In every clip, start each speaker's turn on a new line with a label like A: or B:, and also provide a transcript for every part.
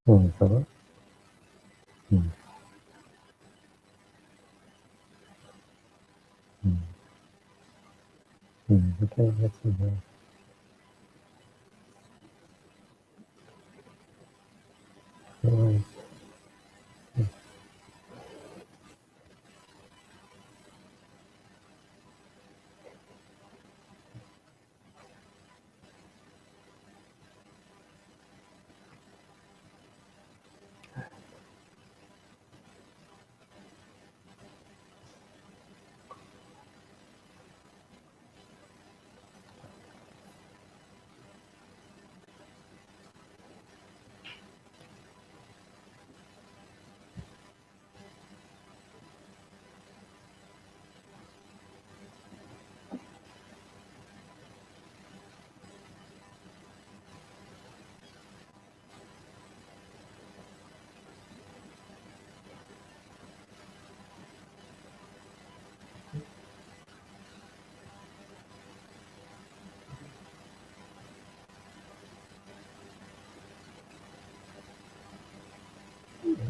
A: Đó. Ừ. Ừ. Okay, let's see here. Right.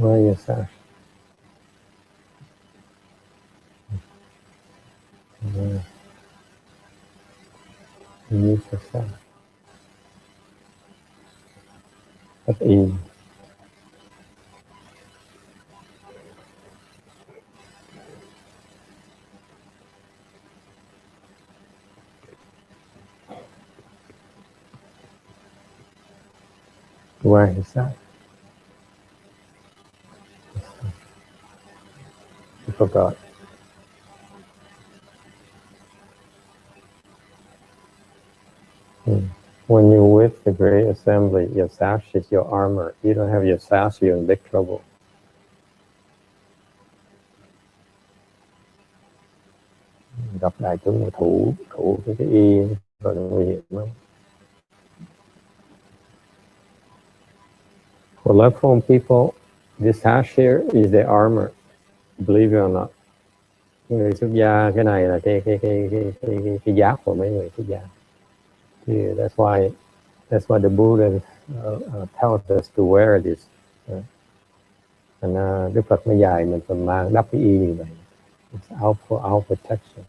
A: Where yourself. Where you use yourself. At ease. Where yourself. You forgot. Mm. When you're with the great assembly, your sash is your armor. You don't have your sash, you're in big trouble. Gặp đại chúng mà thủ cái y rồi nguy hiểm lắm. For left home people, this sash here is their armor. Believe it or not. Người xuất gia cái này là cái giáp của mấy người xuất gia. That's why the Buddha tells us to wear this. Đức Phật mới dạy mình phải mang đắp cái y như vậy. It's out for our protection.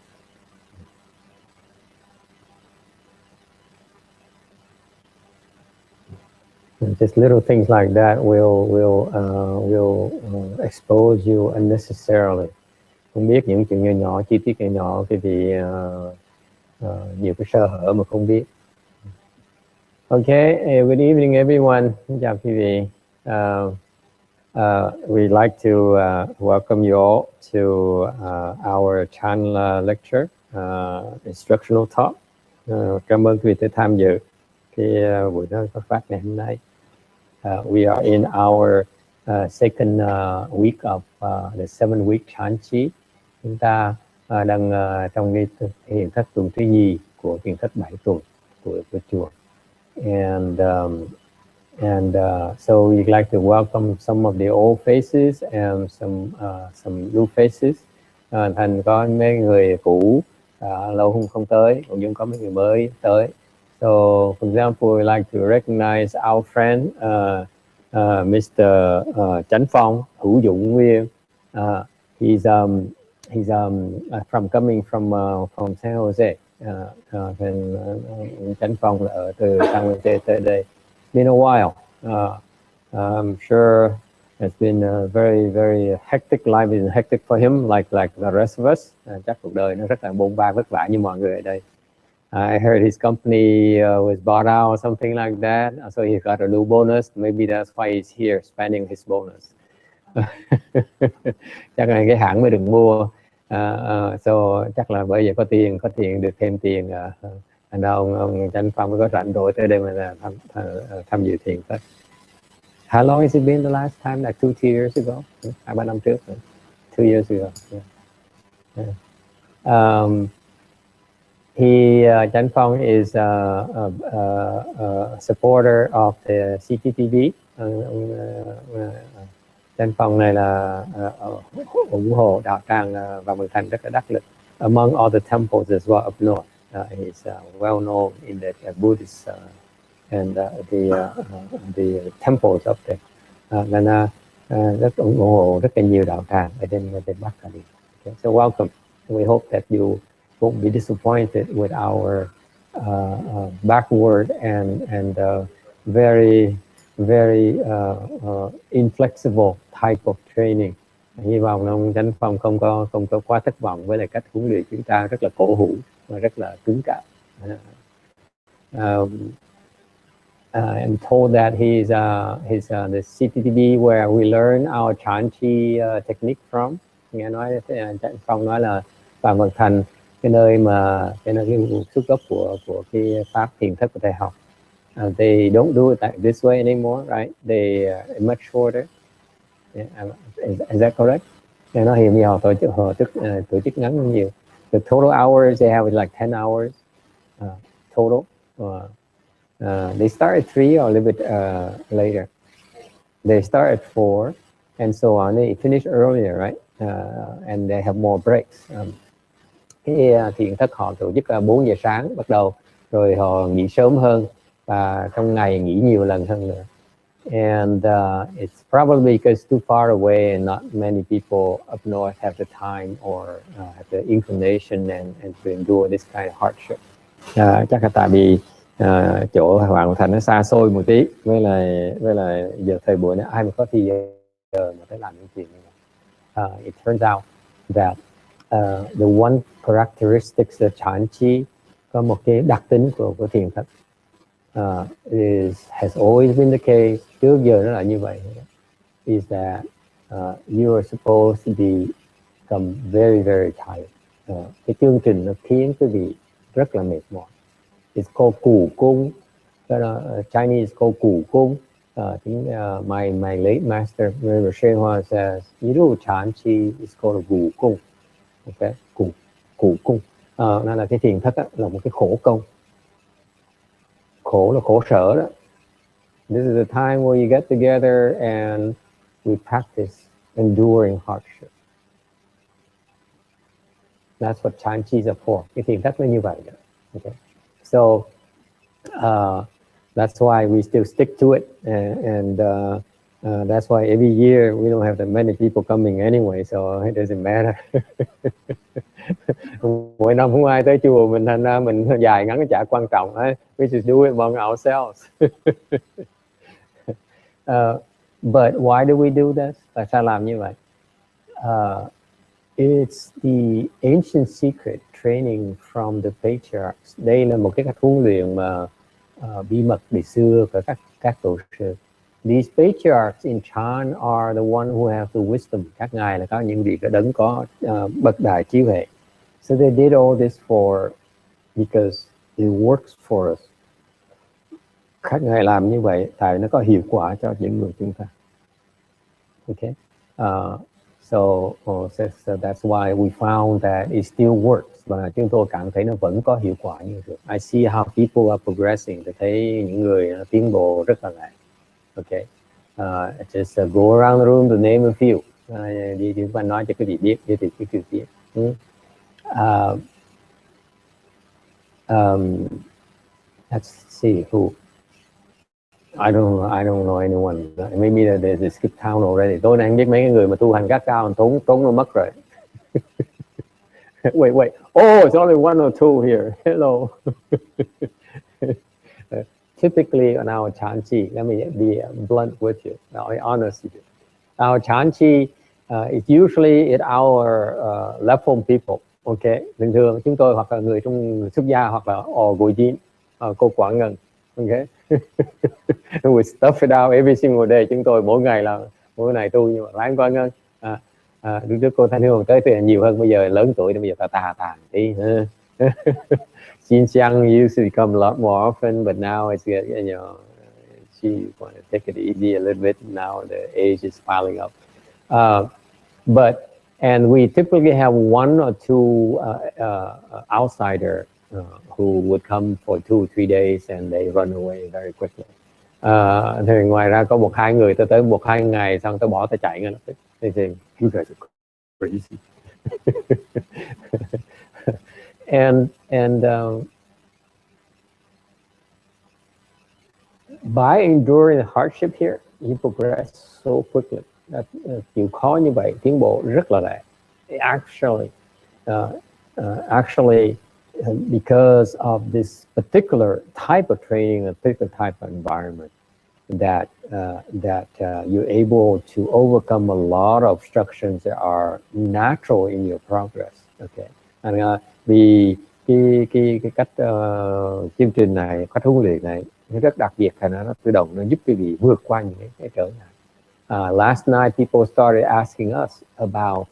A: And just little things like that will expose you unnecessarily. Không biết những chuyện nhỏ nhỏ, chi tiết nhỏ nhỏ, cái gì nhiều cái sơ hở mà không biết. Okay, good evening everyone. Xin chào quý vị. We'd like to welcome you all to our Chandler lecture, instructional talk. Cảm ơn quý vị đã tham dự cái buổi nói phát phát ngày hôm nay. We are in our second week of the 7-week Chan Chi. Chúng ta đang trong cái hiện thất tuần thứ nhì của hiện thất 7 tuần của chùa. And so we'd like to welcome some of the old faces and some new faces. Thành có mấy người cũ lâu không tới, cũng có mấy người mới tới. So, for example, we'd like to recognize our friend Mr. Chánh Phong, Hữu Dụng Nguyên. He's coming from San Jose. Chánh Phong là ở từ San Jose tới đây. Been a while. I'm sure it's been a very, very hectic. Life is hectic for him, like the rest of us. Chắc cuộc đời nó rất là bôn ba vất vả như mọi người ở đây. I heard his company was bought out or something like that, so he got a new bonus. Maybe that's why he's here spending his bonus. Chắc là cái hãng mới được mua. So chắc là bởi vì có tiền được thêm tiền. Thành ra ông Chánh Phong mới có rảnh rỗi tới đây mà tham dự thiền tất. How long has it been the last time? Like 2 years ago? 2-3 năm trước. 2 years ago. Yeah. Chánh Phong is a supporter of the CTTV. Chánh Phong này là ủng hộ đạo tràng và Mường Thành rất là đắc lực. Among all the temples as well up north, he's well known in the Buddhist and the temples up there. nên rất ủng hộ rất là nhiều đạo tràng ở trên Bắc Cali. Okay, so welcome. We hope that you won't be disappointed with our backward and very inflexible type of training. Hy vọng ông Chánh Phong không có quá thất vọng với lại cách huấn luyện chúng ta rất là cổ hủ và rất là cứng cáp. I'm told that he's the CTTB where we learn our Chan Chi technique from. Nghe nói Chánh Phong nói là Phạm Văn Thành cái nơi xuất gốc của cái pháp thiền thất của thầy học. They don't do it this way anymore, right? They much shorter. Yeah, is that correct? Nghe nói hiện giờ tổ chức ngắn hơn nhiều. The total hours they have is like 10 hours total. They start at 3 or a little bit later. They start at 4 and so on. They finish earlier, right? And they have more breaks. Cái thiền thất họ tổ chức 4 giờ sáng bắt đầu, rồi họ nghỉ sớm hơn và trong ngày nghỉ nhiều lần hơn nữa. And it's probably because too far away and not many people up north have the time or have the inclination and to endure this kind of hardship. Chắc là tại vì chỗ Hoàng Thành nó xa xôi một tí, với lại giờ thời buổi này ai mà có thì giờ mà tới làm những chuyện như vậy. It turns out that the one characteristics of Chan Chi, có một cái đặc tính của thiền thất, has always been the case, trước giờ nó là như vậy, is that you are supposed to become very tired. Cái chương trình nó khiến quý vị rất là mệt mỏi. It's called Củ Cung. Chinese called Củ Cung. My late master, Mary Shen Hoa says, you do Chan Chi, it's called Củ Cung. Okay, Củ Cung. Nên là cái thiền thất là một cái khổ công. Khổ là khổ sở đó. This is the time where you get together and we practice enduring hardship. That's what Chan Chi is for. Cái thiền thất nó như vậy đó. Okay. So that's why we still stick to it, and that's why every year we don't have that many people coming anyway, so it doesn't matter. Mỗi năm không ai tới chùa mình, thành ra mình dài ngắn chả quan trọng. We just do it among ourselves. But why do we do this? Tại sao làm như vậy? It's the ancient secret training from the patriarchs. Đây là một cái cách huấn luyện mà bí mật ngày xưa của các tổ sư. These patriarchs in Chan are the one who have the wisdom. Các ngài là có những vị đấng có bậc đại trí huệ. So they did all this because it works for us. Các ngài làm như vậy tại nó có hiệu quả cho những người chúng ta. Okay. So that's why we found that it still works. Và chúng tôi cảm thấy nó vẫn có hiệu quả như vậy. I see how people are progressing. Tôi thấy những người tiến bộ rất là lẹ. Okay. Just go around the room to name a few. Đi chúng ta nói cho quý vị biết, đi thì quý vị biết. Let's see who. I don't know anyone. Maybe they skip town already. Tôi đang biết mấy cái người mà tu hành gắt cao trốn nó mất rồi. Wait. Oh, it's only one or two here. Hello. Typically on our Chan Chi, let me be blunt with you. I'll be honest with you. Our Chan Chi is usually at our left home people. Okay, thường thường chúng tôi hoặc là người trong xuất gia hoặc là Gội Chín, cô Quảng Ngân. Okay. We stuff it out every single day. Chúng tôi mỗi ngày tu, nhưng mà láng Quảng Ngân. Lúc trước cô Thanh Hương tới thì nhiều hơn, bây giờ lớn tuổi nên bây giờ tàn tí. Xin Xiang used to come a lot more often, but now it's she want to take it easy a little bit. Now the age is piling up. And we typically have one or two outsider who would come for 2 or 3 days and they run away very quickly. Thì ngoài ra có 1-2 người tới 1-2 ngày xong tôi bỏ tôi chạy ngay lập tức. They say, you guys are crazy. and by enduring the hardship here, you progress so quickly. Chịu khó như vậy tiến bộ rất là lẹ. Actually, because of this particular type of training, a particular type of environment, that you're able to overcome a lot of obstructions that are natural in your progress. Okay, and vì cái cách chương trình này, cách huấn luyện này nó rất đặc biệt, thành nó tự động nó giúp quý vị vượt qua những cái trở ngại. Last night people started asking us about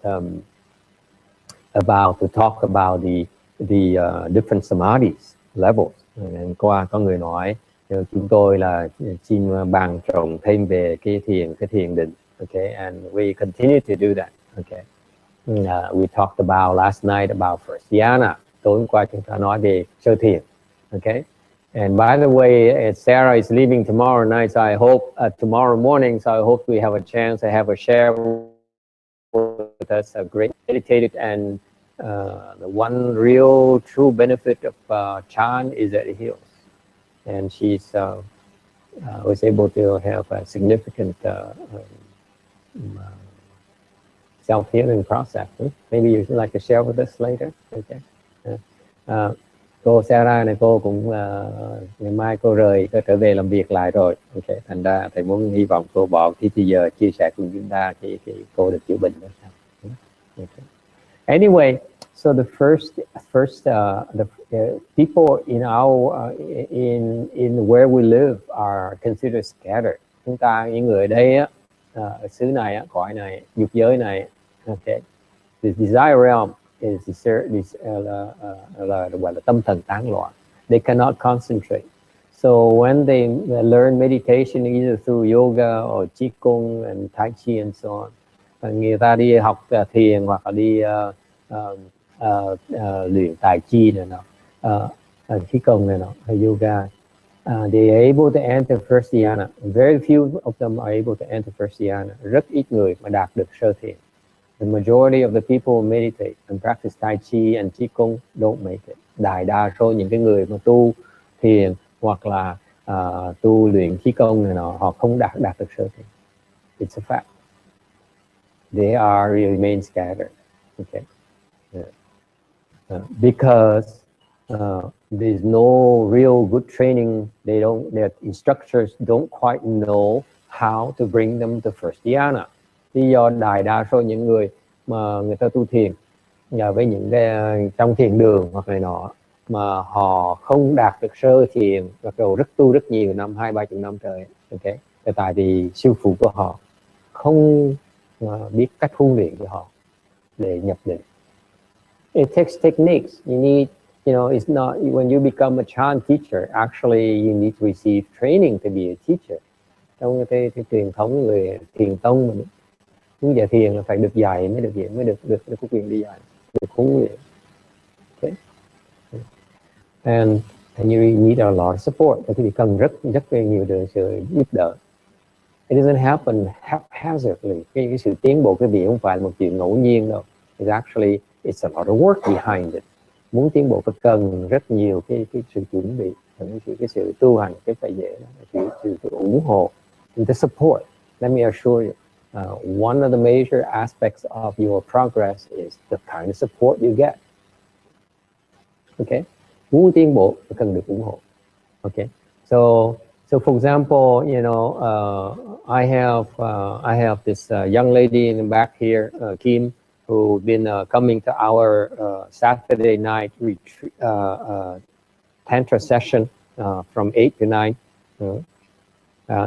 A: to talk about the different samadhis levels. Qua có người nói chúng tôi là xin bàn rộng thêm về cái thiền định. Okay, and we continue to do that. Okay, we talked about last night about first dhyana. Tối hôm qua chúng ta nói về sơ thiền. Okay, and by the way, Sarah is leaving tomorrow night, so I hope tomorrow morning. So I hope we have a chance to have a share with us a great meditated, and the one real true benefit of Chan is that it heals. And she's was able to have a significant self-healing process. Maybe you'd like to share with us later. Okay. Cô Sarah này, cô cũng ngày mai cô trở về làm việc lại rồi. Okay. Thành ra thầy muốn hy vọng cô bỏ thì giờ chia sẻ cùng chúng ta khi cô được chữa bệnh đó. Okay. Anyway, so the people in our in where we live are considered scattered. Chúng ta những người ở đây á, ở xứ này á, cõi này, dục giới này, okay, the desire realm is gọi là tâm thần tán loạn. They cannot concentrate. So when they learn meditation either through yoga or qigong and tai chi and so on, người ta đi học thiền hoặc là đi luyện tài chi này nọ, khí công này nọ, hay yoga, they are able to enter first dhyana. Very few of them are able to enter first dhyana. Rất ít người mà đạt được sơ thiền. The majority of the people who meditate and practice tai chi and qigong don't make it. Đại đa số những cái người mà tu thiền hoặc là tu luyện khí công này nọ, họ không đạt được sơ thiền. It's a fact. They remain scattered. Okay. Because there's no real good training. Their instructors don't quite know how to bring them to first dhyana. Lý do đại đa số những người mà người ta tu thiền nhờ với những cái trong thiền đường hoặc này nọ mà họ không đạt được sơ thiền, bắt đầu tu rất nhiều năm, 20-30 năm trời. Okay. Tại vì sư phụ của họ không biết cách huấn luyện cho họ để nhập định. It takes techniques. You need, it's not, when you become a Chan teacher, actually you need to receive training to be a teacher. Trong cái truyền thống người thiền tông mình, hướng dạy thiền là phải được dạy mới được có quyền đi dạy, được huấn luyện. Okay. And you need a lot of support. Thì cần rất nhiều sự giúp đỡ. It doesn't happen haphazardly. Cái sự tiến bộ cái vị không phải là một chuyện ngẫu nhiên đâu. It's a lot of work behind it. Muốn tiến bộ phải cần rất nhiều cái sự chuẩn bị, cái sự tu hành, cái phải dễ, sự ủng hộ, the support. Let me assure you, one of the major aspects of your progress is the kind of support you get. Okay, muốn tiến bộ phải cần được ủng hộ. Okay, so for example, I have this young lady in the back here, Kim, who've been coming to our Saturday night retreat, tantra session from 8 to 9.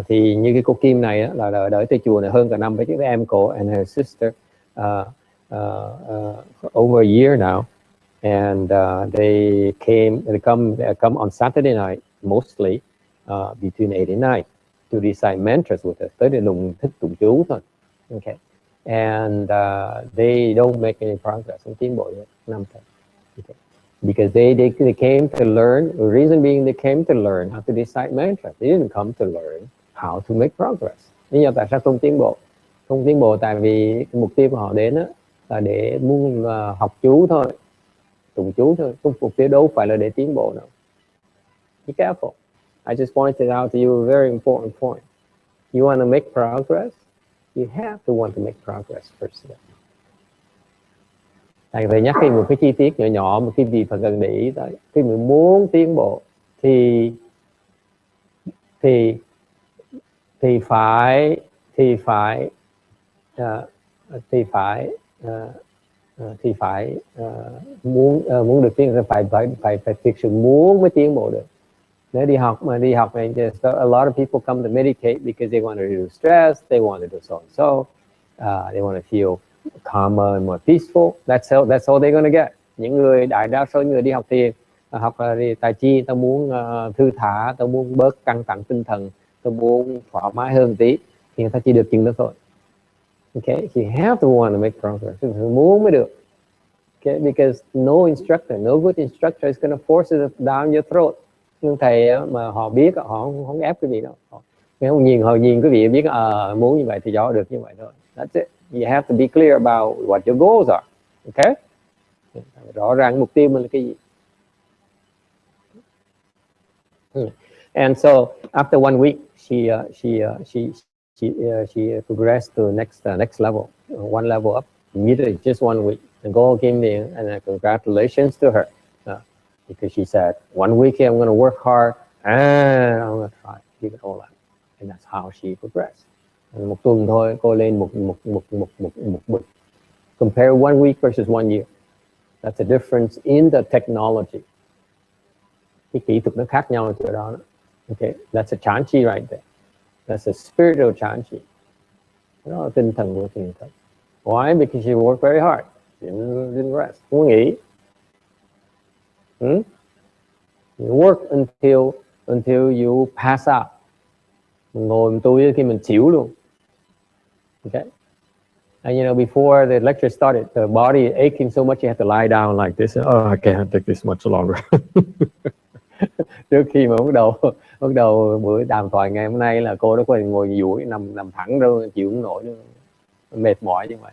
A: Thì như cái cô Kim này là đợi tới chùa này hơn cả năm với các em cô and her sister over a year now, and they come on Saturday night mostly between 8 and 9 to recite mantras with us. Tới để thích tụng chú thôi. Okay. And they don't make any progress in tiến bộ năm thôi. Okay. Because they came to learn. The reason being they came to learn how to recite mantras. They didn't come to learn how to make progress. Lý do tại sao không tiến bộ? Không tiến bộ tại vì mục tiêu của họ đến là để muốn học chú thôi, tụng chú thôi. Mục tiêu đâu phải là để tiến bộ đâu. Be careful. I just pointed out to you a very important point. You want to make progress, you have to want to make progress first. Thầy phải nhắc thêm một cái chi tiết nhỏ nhỏ, một cái gì phải cần để ý tới. Khi mình muốn tiến bộ thì phải muốn được tiến, phải thực sự muốn mới tiến bộ được. Nếu đi học này, a lot of people come to meditate because they want to reduce stress, they want to do so and so, they want to feel calmer and more peaceful. That's all they're gonna get. Những người, đại đa số người đi học thiền, học tài chi, tao muốn thư thả, tao muốn bớt căng thẳng tinh thần, tao muốn thoải mái hơn tí, thì người ta chỉ được chừng đó thôi. Okay, you have to want to make progress. Muốn mới được. Okay, because no instructor, no good instructor is going to force it down your throat. Nhưng thầy mà họ biết, họ không ép quý vị đâu. Họ nhìn quý vị biết muốn như vậy thì cho được như vậy thôi. That's it. You have to be clear about what your goals are. Okay? Rõ ràng mục tiêu mình là cái gì. And so after 1 week, she progressed to next level, one level up immediately, just 1 week. And Go came in, and congratulations to her, because she said, 1 week I'm going to work hard and I'm going to try to give it all out, and that's how she progressed. And 1 tuần thôi, cô lên một bậc. Compare 1 week versus 1 year. That's a difference in the technology. Cái kỹ thuật nó khác nhau ở chỗ đó. Okay, that's a chanchi right there. That's a spiritual chanchi. Đó là tinh thần của thiền thật. Why? Because she worked very hard. Didn't rest. Không nghỉ. You work until you pass out. Mình ngồi tôi khi mình xỉu luôn. Okay. And you know, before the lecture started, the body aching so much you have to lie down like this. Oh, I can't take this much longer. Trước khi mà bắt đầu buổi đàm thoại ngày hôm nay là cô đã có ngồi duỗi nằm thẳng đâu, chịu không nổi nữa. Mệt mỏi như vậy.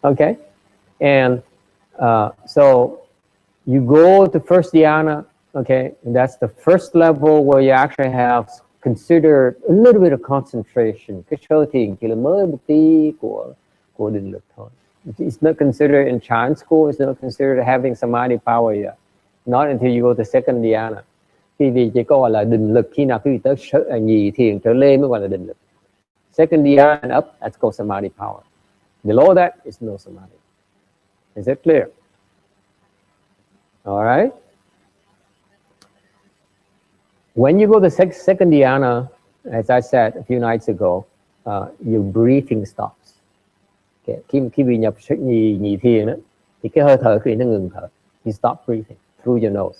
A: Okay. And so you go to first dhyana. Okay, and that's the first level where you actually have considered a little bit of concentration. Cái sơ thiền chỉ là mới một tí của định lực thôi. It's not considered in Chan school. It's not considered having samadhi power yet. Not until you go to second dhyana. Khi vì chỉ có gọi là định lực khi nào quý vị tới nhì thiền trở lên mới gọi là định lực. Second dhyana and up, that's called samadhi power. Below that is no samadhi. Is it clear? All right. When you go to second dhyana, as I said a few nights ago, your breathing stops. Okay. Khi bị nhập nhì thiền đó, thì cái hơi thở khi nó ngừng thở. You stop breathing through your nose.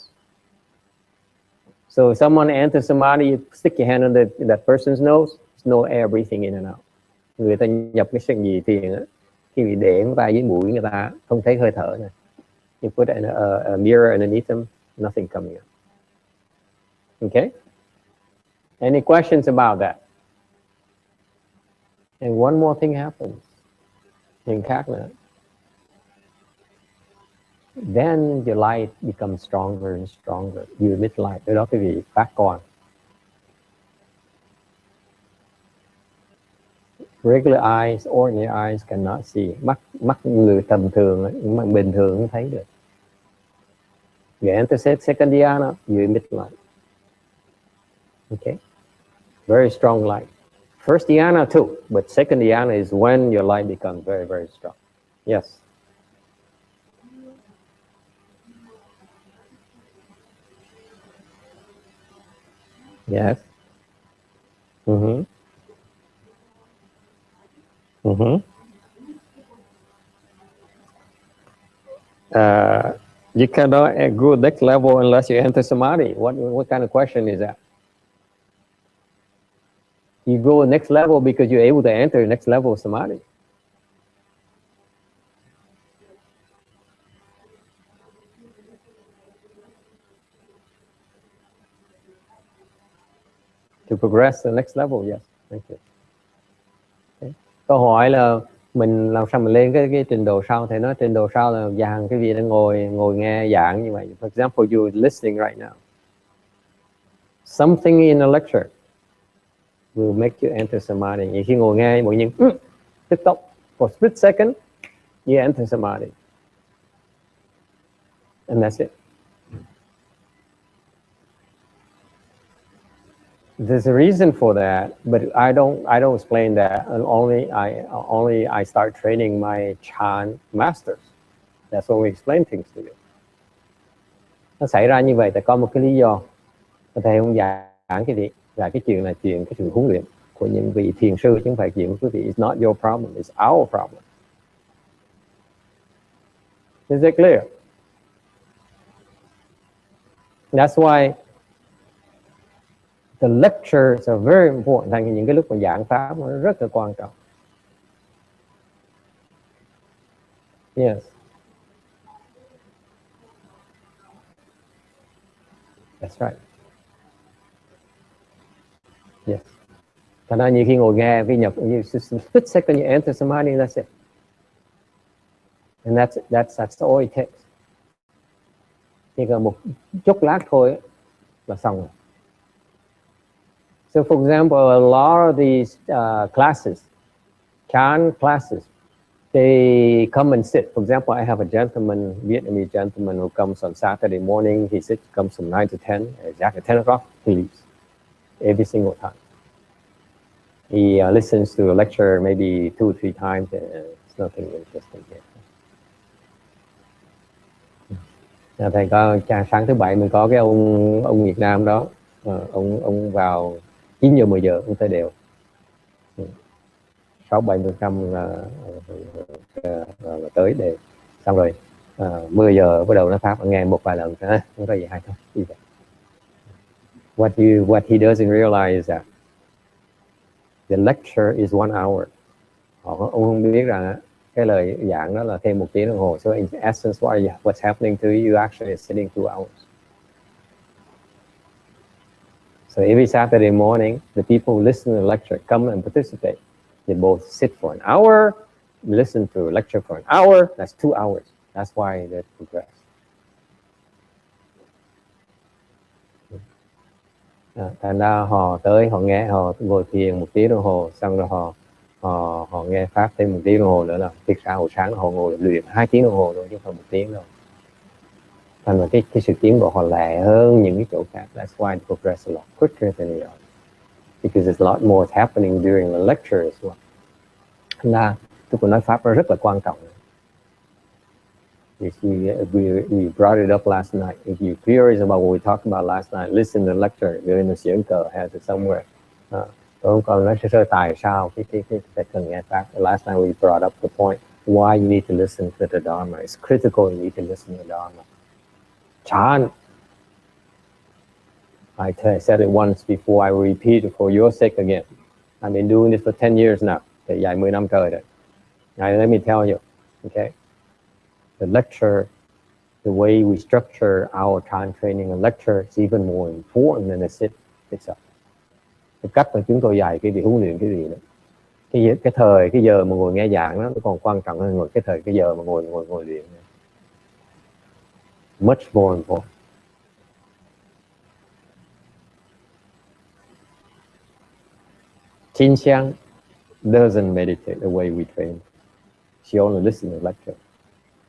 A: So if someone enters samadhi, you stick your hand on that person's nose. There's no air breathing in and out. Người ta nhập cái sự nhì thiền đó, khi bị để ngón tay dưới mũi người ta không thấy hơi thở này. You put a mirror underneath them, nothing coming up. Okay? Any questions about that? And one more thing happens in Kakna. Then your light becomes stronger and stronger. You emit light. Đó quý vị phát quang. Regular eyes, ordinary eyes cannot see. Mắt người tầm thường, mắt bình thường không thấy được. You enter second dhyana, you emit light. Okay, very strong light. First dhyana too, but second dhyana is when your light becomes very, very strong. Yes. Yes. You cannot go next level unless you enter samadhi. What kind of question is that? You go next level because you're able to enter next level of samadhi. To progress to the next level, yes. Thank you. Okay. Câu hỏi là mình làm sao mình lên cái trình độ sau? Thầy nói trình độ sau là dàn cái vị đang ngồi nghe giảng như vậy. For example, you're listening right now. Something in a lecture will make you enter samadhi. Nhiều khi ngồi nghe mọi nhiên tức tốc for split second, you enter samadhi, and that's it. There's a reason for that, but I don't explain that. Only I start training my Chan masters. That's when we explain things to you. Nó xảy ra như vậy tại có một cái lý do. Thầy không giảng cái gì, là cái chuyện là chuyện cái sự huấn luyện của những vị thiền sư, chứ không phải chuyện của quý vị. It's not your problem, it's our problem. Is it clear? That's why the lectures are very important. Thành những cái lúc mà giảng pháp nó rất là quan trọng. Yes. That's right. Yes. Thành ra nhiều khi ngồi nghe vi nhập như split second you enter samadhi, that's it. And that's all it takes. Chỉ cần một chút lát thôi là xong rồi. So for example, a lot of these classes, Chan classes, they come and sit. For example, I have a gentleman, Vietnamese gentleman, who comes on Saturday morning. He comes from 9 to 10, exactly 10 o'clock, he leaves every single time. He listens to a lecture maybe 2 or 3 times, and it's nothing interesting here. Thầy có sáng thứ Bảy mình có cái ông Việt Nam đó, ông vào 9 giờ 10 giờ ông tới đều, 60-70% là tới đều, xong rồi 10 giờ bắt đầu nó pháp, nghe một vài lần không có gì hay thôi. Như vậy. What he doesn't realize is that the lecture is 1 hour. Ông không biết rằng cái lời giảng đó là thêm 1 tiếng đồng hồ. So in essence, what's happening to you actually is sitting 2 hours. So every Saturday morning, the people who listen to the lecture come and participate. They both sit for an hour, listen to a lecture for an hour. That's 2 hours. That's why they progress. Thành ra họ tới, họ nghe, họ ngồi thiền 1 tiếng đồng hồ, xong rồi họ nghe pháp thêm 1 tiếng đồng hồ nữa, là tiết ra hồi sáng họ ngồi luyện 2 tiếng đồng hồ thôi, chứ không 1 tiếng đâu. Thành ra cái sự tiến bộ họ lẹ hơn những cái chỗ khác. That's why they progress a lot quicker than the others, because there's a lot more happening during the lecture as well. Thành ra tôi còn nói pháp nó rất là quan trọng. We brought it up last night. If you're curious about what we talked about last night, listen to the lecture. Người nó diễn cờ has it somewhere. Tôi không còn nói sơ tại sao cái cần nghe pháp. Last night we brought up the point why you need to listen to the Dharma. It's critical you need to listen to the Dharma. Chan. I said it once before. I will repeat it for your sake again. I've been doing this for 10 years now. Thì dài 10 năm trời rồi. Now let me tell you, okay? The lecture, the way we structure our Chan training and lecture is even more important than the sit itself. Cái cách mà chúng tôi dạy cái việc huấn luyện cái gì nữa. Cái giờ mà ngồi nghe giảng nó còn quan trọng hơn cái giờ mà ngồi luyện. Much more important. Chin Xiang doesn't meditate the way we train. She only listens to the lecture.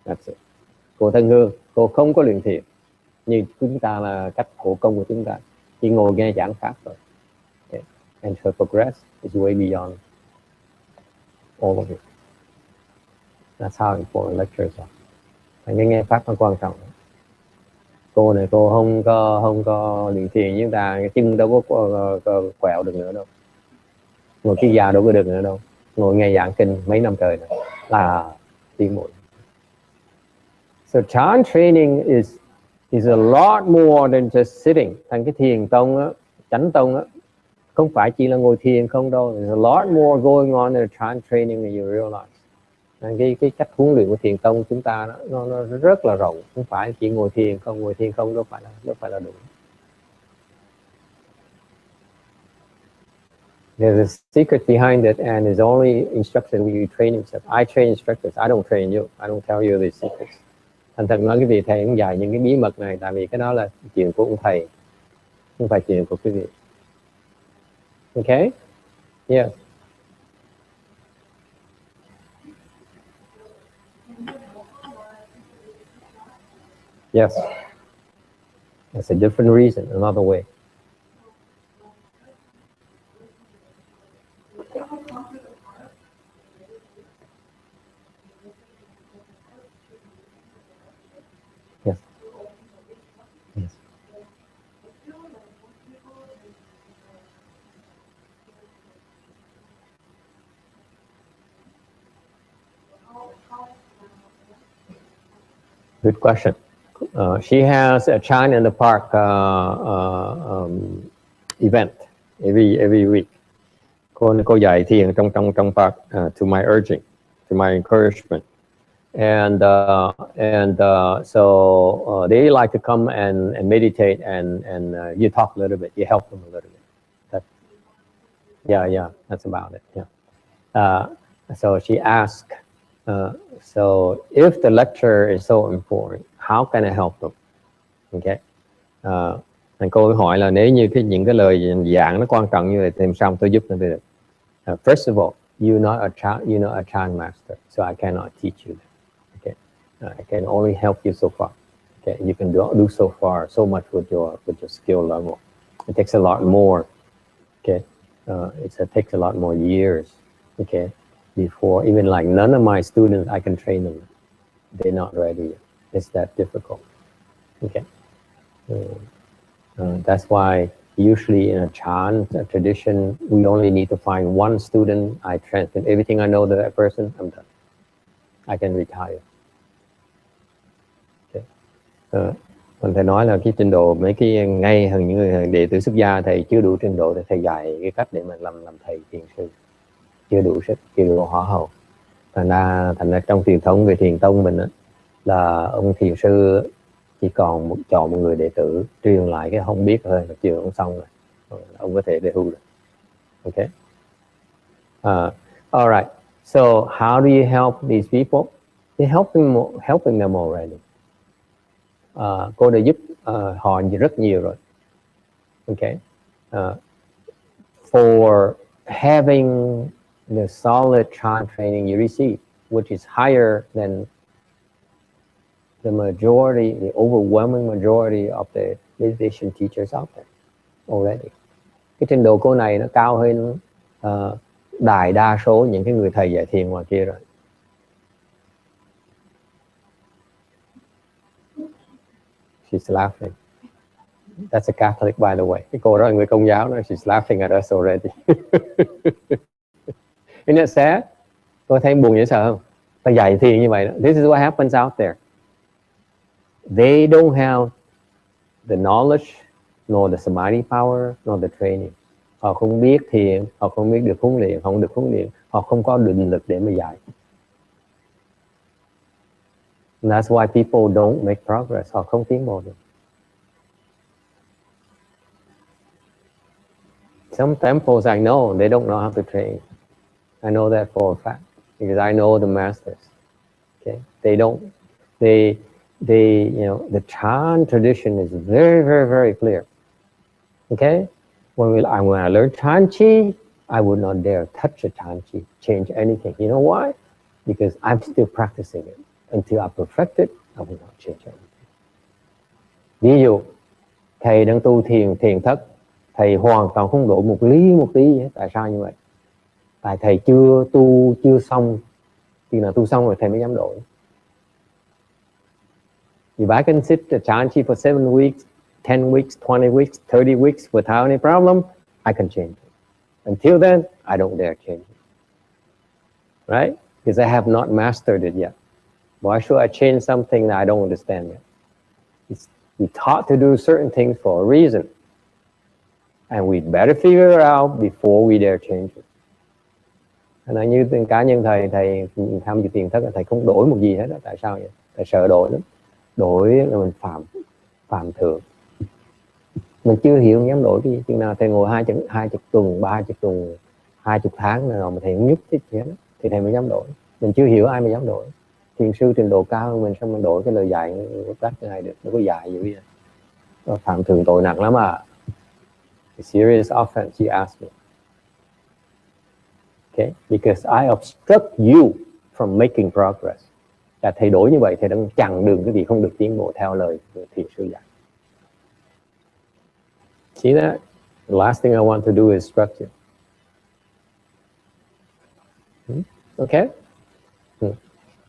A: That's it. Cô Thân Hương, cô không có luyện thiền như chúng ta, là cách khổ công của chúng ta, chỉ ngồi nghe giảng pháp thôi. Okay. And her progress is way beyond all of it. That's how important lectures are. Thành nghe pháp nó quan trọng. Cô này cô không có luyện thiền với chúng ta, cái chân đâu có quẹo được nữa đâu, ngồi cái già đâu có được nữa đâu, ngồi nghe giảng kinh mấy năm trời này là tiến bộ. So Chan training is a lot more than just sitting. Thành cái thiền tông á, chánh tông á, không phải chỉ là ngồi thiền không đâu. There's a lot more going on in the Chan training than you realize. Cái cách huấn luyện của thiền tông chúng ta đó, nó rất là rộng, không phải chỉ ngồi thiền không đâu phải là đủ. There's a secret behind it, and it's only instruction we train himself. I train instructors. I don't train you. I don't tell you these secrets. Thành thật nói cái vị thầy cũng dạy những cái bí mật này, tại vì cái đó là chuyện của ông thầy, không phải chuyện của quý vị. Okay? Yes. Yes. It's a different reason, another way. Yes. Yes. Good question. She has a China in the Park event every week. Cô dạy thiền trong park to my urging, to my encouragement, and so they like to come and meditate and you talk a little bit, you help them a little bit. Yeah, that's about it. Yeah. So she asked, so if the lecture is so important, how can I help them? Okay. Cô hỏi là nếu như những cái lời giảng nó quan trọng như vậy thì sao tôi giúp nó được? First of all, you're not a child master, so I cannot teach you that. Okay, I can only help you so far. Okay, you can do so far, so much with your skill level. It takes a lot more. Okay, it takes a lot more years. Okay, before even like none of my students I can train them. They're not ready yet. It's that difficult. Okay, that's why usually in a Chan tradition we only need to find one student. I transmit everything I know to that person. I'm done. I can retire. Còn thầy nói là cái trình độ mấy cái ngay hơn những người đệ tử xuất gia thầy chưa đủ trình độ để thầy dạy cái cách để mà làm thầy thiền sư, chưa đủ sức, chưa đủ hỏa hậu. Thành ra trong truyền thống về thiền tông mình đó, là ông thiền sư chỉ còn chọn một người đệ tử truyền lại cái không biết thôi là chưa ông xong rồi, ông có thể về hưu được. Okay. All right. So how do you help these people? You're helping them already. Cô đã giúp họ rất nhiều rồi. Okay. For having the solid Chan training you receive, which is higher than the majority, the overwhelming majority of the meditation teachers out there already. Cái trình độ cô này nó cao hơn đại đa số những cái người thầy dạy thiền ngoài kia rồi. She's laughing. That's a Catholic, by the way. Cái cô đó là người Công giáo đó. She's laughing at us already. Isn't it sad? Tôi thấy buồn dễ sợ không? Ta dạy thiền như vậy đó. This is what happens out there. They don't have the knowledge, nor the samadhi power, nor the training. Họ không biết thiền, họ không biết được huấn luyện, họ không có định lực để mà dạy. And that's why people don't make progress. Họ không tiến bộ được. Some temples I know, they don't know how to train. I know that for a fact because I know the masters. Okay, they don't. They you know, the Chan tradition is very, very, very clear. Okay, when I learned Chan Chi, I would not dare touch a Chan Chi, change anything. You know why? Because I'm still practicing it. Until I perfect it, I will not change anything. Ví dụ, thầy đang tu thiền thất, thầy hoàn toàn không đổ một tí. Tại sao như vậy? Tại thầy chưa xong. Khi nào tu xong rồi thầy mới dám đổi. If I can sit the Chan Chi for 7 weeks, 10 weeks, 20 weeks, 30 weeks without any problem, I can change it. Until then, I don't dare change it. Right? Because I have not mastered it yet. Why should I change something that I don't understand yet? We're taught to do certain things for a reason. And we better figure it out before we dare change it. Nên như cá nhân thầy tham dự thiền thất, thầy không đổi một gì hết đó. Tại sao vậy? Thầy sợ đổi lắm. Đổi là mình phạm thượng. Mình chưa hiểu, không dám đổi cái gì. Chừng nào thầy ngồi 20 tuần, 30 tuần, 20 tháng rồi mà thầy không nhúc thích gì hết đó, thì thầy mới dám đổi. Mình chưa hiểu ai mới dám đổi. Thiền sư trình độ cao hơn mình, sao mình đổi cái lời dạy cách này được? Nó có dạy gì bây giờ? Phạm thượng tội nặng lắm à. A serious offense, you ask me. Okay, because I obstruct you from making progress. Là thầy đổi như vậy, thầy đang chặn đường cái vị không được tiến bộ theo lời thiền sư dạy. See that? The last thing I want to do is instruct you. Okay?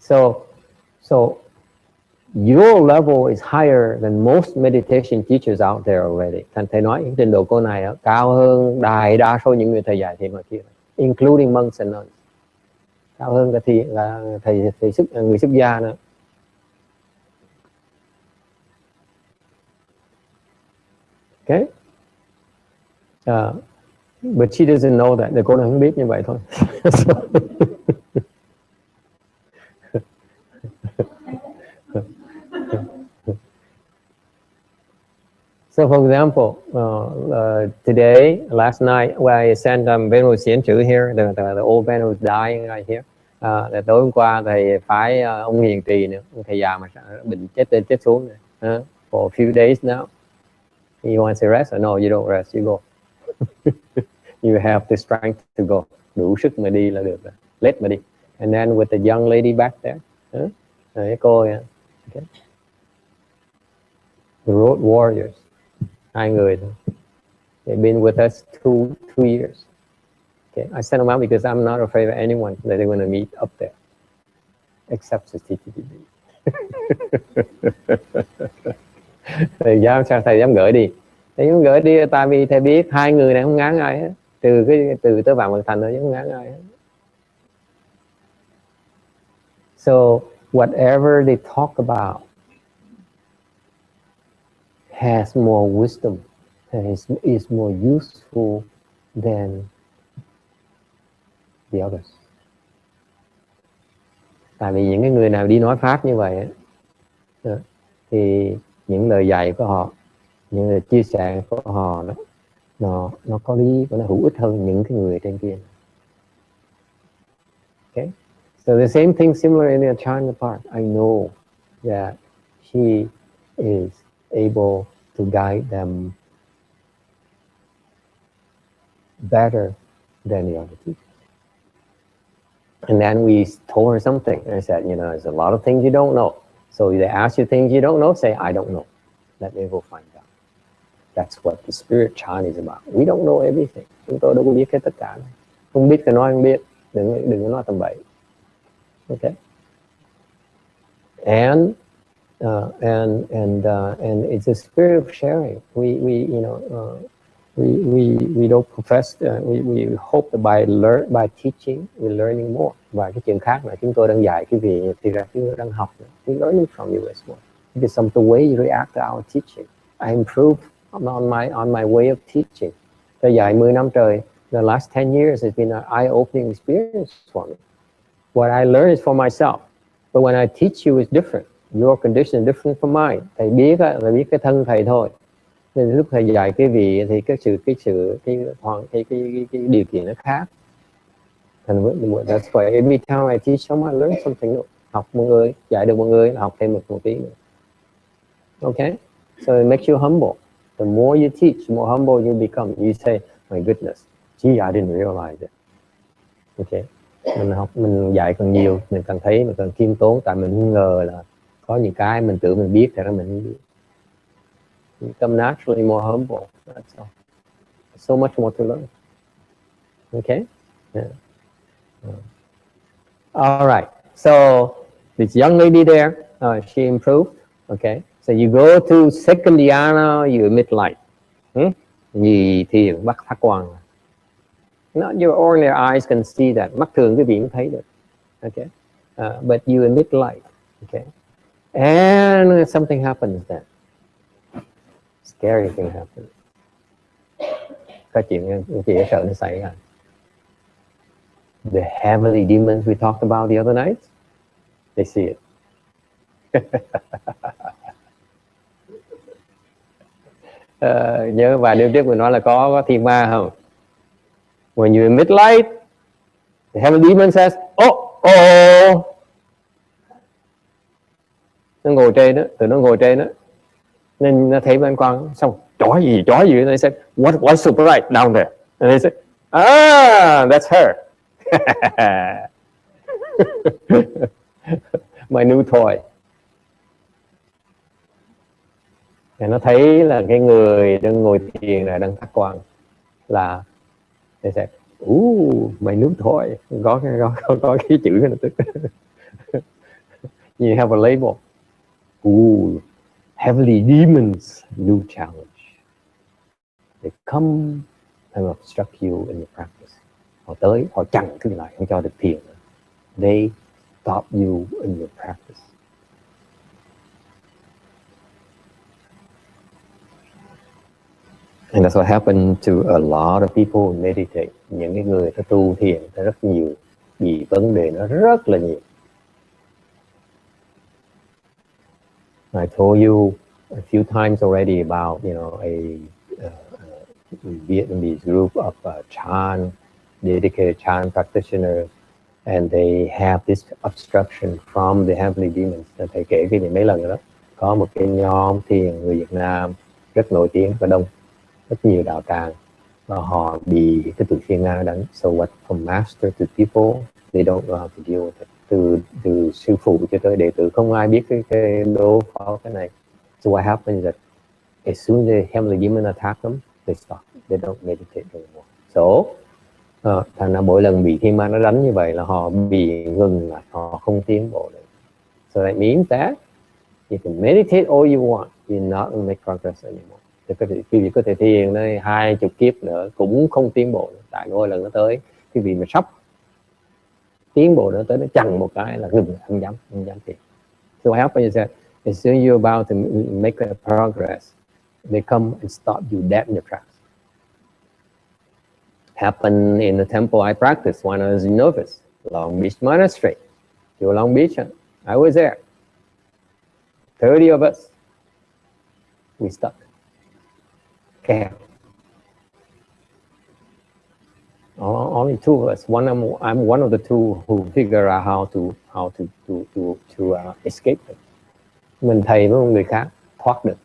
A: So your level is higher than most meditation teachers out there already. Thành thầy nói trình độ cô này cao hơn đại đa số những người thầy dạy thiền ngoài kia, including monks and nuns. Cao hơn cả thầy người xuất gia nữa. Okay? But she doesn't know that. Cô này không biết như vậy thôi. So for example, last night, when I sent Venerable Xiển Chữ here, the old Venerable dying right here. Tối hôm qua thầy phái ông Hiền Trì nữa, ông thầy già mà bệnh chết xuống nữa. For a few days now. You want to rest? Or no, you don't rest, you go. You have the strength to go. Đủ sức mà đi là được rồi. Let mà đi. And then with the young lady back there. Cái cô okay. The road warriors. 2 người thôi. They've been with us two years. Okay, I sent them out because I'm not afraid of anyone that they're going to meet up there, except the TTTB. Thầy dám gửi đi. Thầy dám gửi đi tại vì thầy biết 2 người này không ngán ai hết. Từ tới Vạn Vật Thành thôi, không ngán ai hết. So whatever they talk about has more wisdom, is more useful than the others. Tại vì những cái người nào đi nói pháp như vậy thì những lời dạy của họ, những lời chia sẻ của họ nó có lý và nó hữu ích hơn những cái người trên kia. Okay, so the same thing similar in the Acharya part. I know that she is able to guide them better than the other teachers. And then we told her something. And I said, there's a lot of things you don't know. So they ask you things you don't know, say, I don't know. Let me go find out. That's what the spirit chant is about. We don't know everything. Chúng tôi đâu có biết hết tất cả. Không biết cái nói không biết. Đừng có nói tầm bậy. Okay. And it's a spirit of sharing. We don't profess. We hope that by teaching, we're learning more. Và cái chuyện khác là chúng tôi đang dạy cái gì thì ra chúng tôi đang học. We're learning from you as well. Because of the way you react to our teaching, I improve on my way of teaching. Tôi dạy 10 năm trời. The last 10 years has been an eye-opening experience for me. What I learn is for myself, but when I teach you is different. Your condition is different from mine. Thầy biết là biết cái thân thầy thôi. Nên lúc thầy dạy cái vị thì cái điều kiện nó khác. And that's why every time I teach someone, I learn something new. Học một người, dạy được một người, học thêm một tí nữa. Okay? So it makes you humble. The more you teach, the more humble you become. You say, my goodness, gee, I didn't realize it. Okay? Mình dạy càng nhiều, mình càng thấy, mình càng khiêm tốn, tại mình không ngờ là có những cái mình tự mình biết, thật ra mình không biết. You become naturally more humble. That's all. So much more to learn. Okay? Yeah. All right. So this young lady there, she improved. Okay. So you go to second dhyana, you emit light. Nhì thiền bắt phát quang. Not your ordinary eyes can see that. Mắt thường cái vị cũng thấy được. Okay. But you emit light. Okay. And something happens then. Scary thing happens. Có chuyện chị sợ nó xảy ra. The heavenly demons we talked about the other night, they see it. Nhớ vài đêm trước mình nói là có thiên ma không? When you emit light, the heavenly demon says, oh. Nó ngồi trên đó, tụi nó ngồi trên đó. Nên nó thấy bên con, xong, chó gì, nó said, what's so bright down there? And they said, that's her. My new toy. Thì nó thấy là cái người đang ngồi thiền này đang phát quang là they say, my new toy, có cái chữ này tức. You have a label. Heavenly demons, new challenge. They come and obstruct you in your practice. Họ tới, họ chặn cái lại, không cho được thiền. They stop you in your practice. And that's what happened to a lot of people who meditate. Những cái người ta tu thiền ta rất nhiều, vì vấn đề nó rất là nhiều. I told you a few times already about, a Vietnamese group of Chan, dedicated Chan practitioners, and they have this obstruction from the heavenly demons. Thầy kể cái này mấy lần rồi đó. Có một cái nhóm thiền người Việt Nam rất nổi tiếng và đông, rất nhiều đạo tràng, và họ bị cái tụi thiên nga đánh. So what, from master to people, they don't know how to deal with it. Từ sư phụ cho tới đệ tử không ai biết cái đối phó cái này. So what happens is that as soon as the heavenly demon attack them, they stop. They don't meditate anymore. So thành ra mỗi lần bị thiên ma nó đánh như vậy là họ bị ngừng lại, họ không tiến bộ được. So that means that you can meditate all you want, you're not going to make progress anymore. Quý vị có thể thiền đây 20 kiếp nữa cũng không tiến bộ nữa. Tại mỗi lần nó tới, quý vị mà sắp tiến bộ nữa tới, nó chặn một cái là ngừng, không dám thiền. So what happens is that as soon as you're about to make a progress, they come and stop you dead in your tracks. Happened in the temple I practiced when I was a novice, Long Beach Monastery. To Long Beach, I was there. 30 of us, we stuck. Okay. Only 2 of us. I'm one of the 2 who figure out how to escape it. Mình thầy với một người khác thoát được.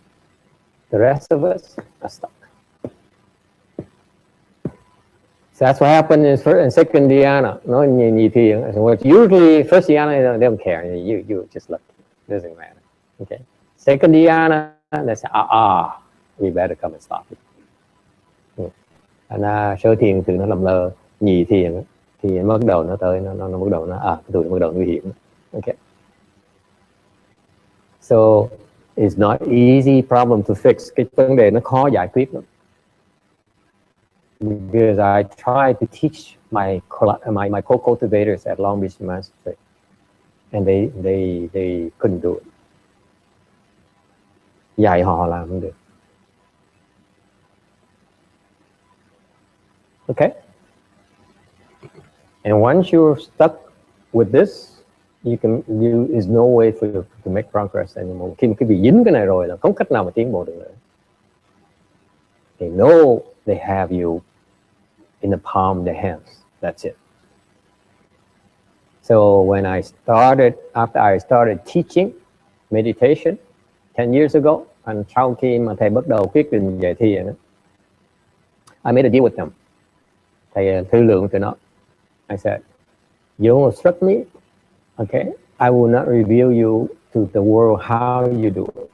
A: The rest of us are stuck. So that's what happened in first and second dhyana. No, nhị thiền. Usually first dhyana they don't care. You just look. It doesn't matter. Okay. Second dhyana, they say, we better come and stop it. Sơ thiền thì nó làm lơ, nhị thiền thì bắt đầu nó tới, nó bắt đầu cái tụi nó bắt đầu nguy hiểm. Okay. So it's not easy problem to fix. Cái vấn đề nó khó giải quyết lắm. Because I try to teach my co-cultivators at Long Beach Monastery, and they couldn't do it. Dạy họ làm không được. Okay? And once you're stuck with this, there's no way for you to make progress anymore. Khi cái bị dính cái này rồi là không cách nào mà tiến bộ được nữa. They know they have you in the palm of their hands. That's it. So after I started teaching meditation 10 years ago, and sau khi mà thầy bắt đầu quyết định dạy thiền, I made a deal with them. Thầy thương lượng tụi nó. I said, you don't obstruct me, okay? I will not reveal you to the world how you do it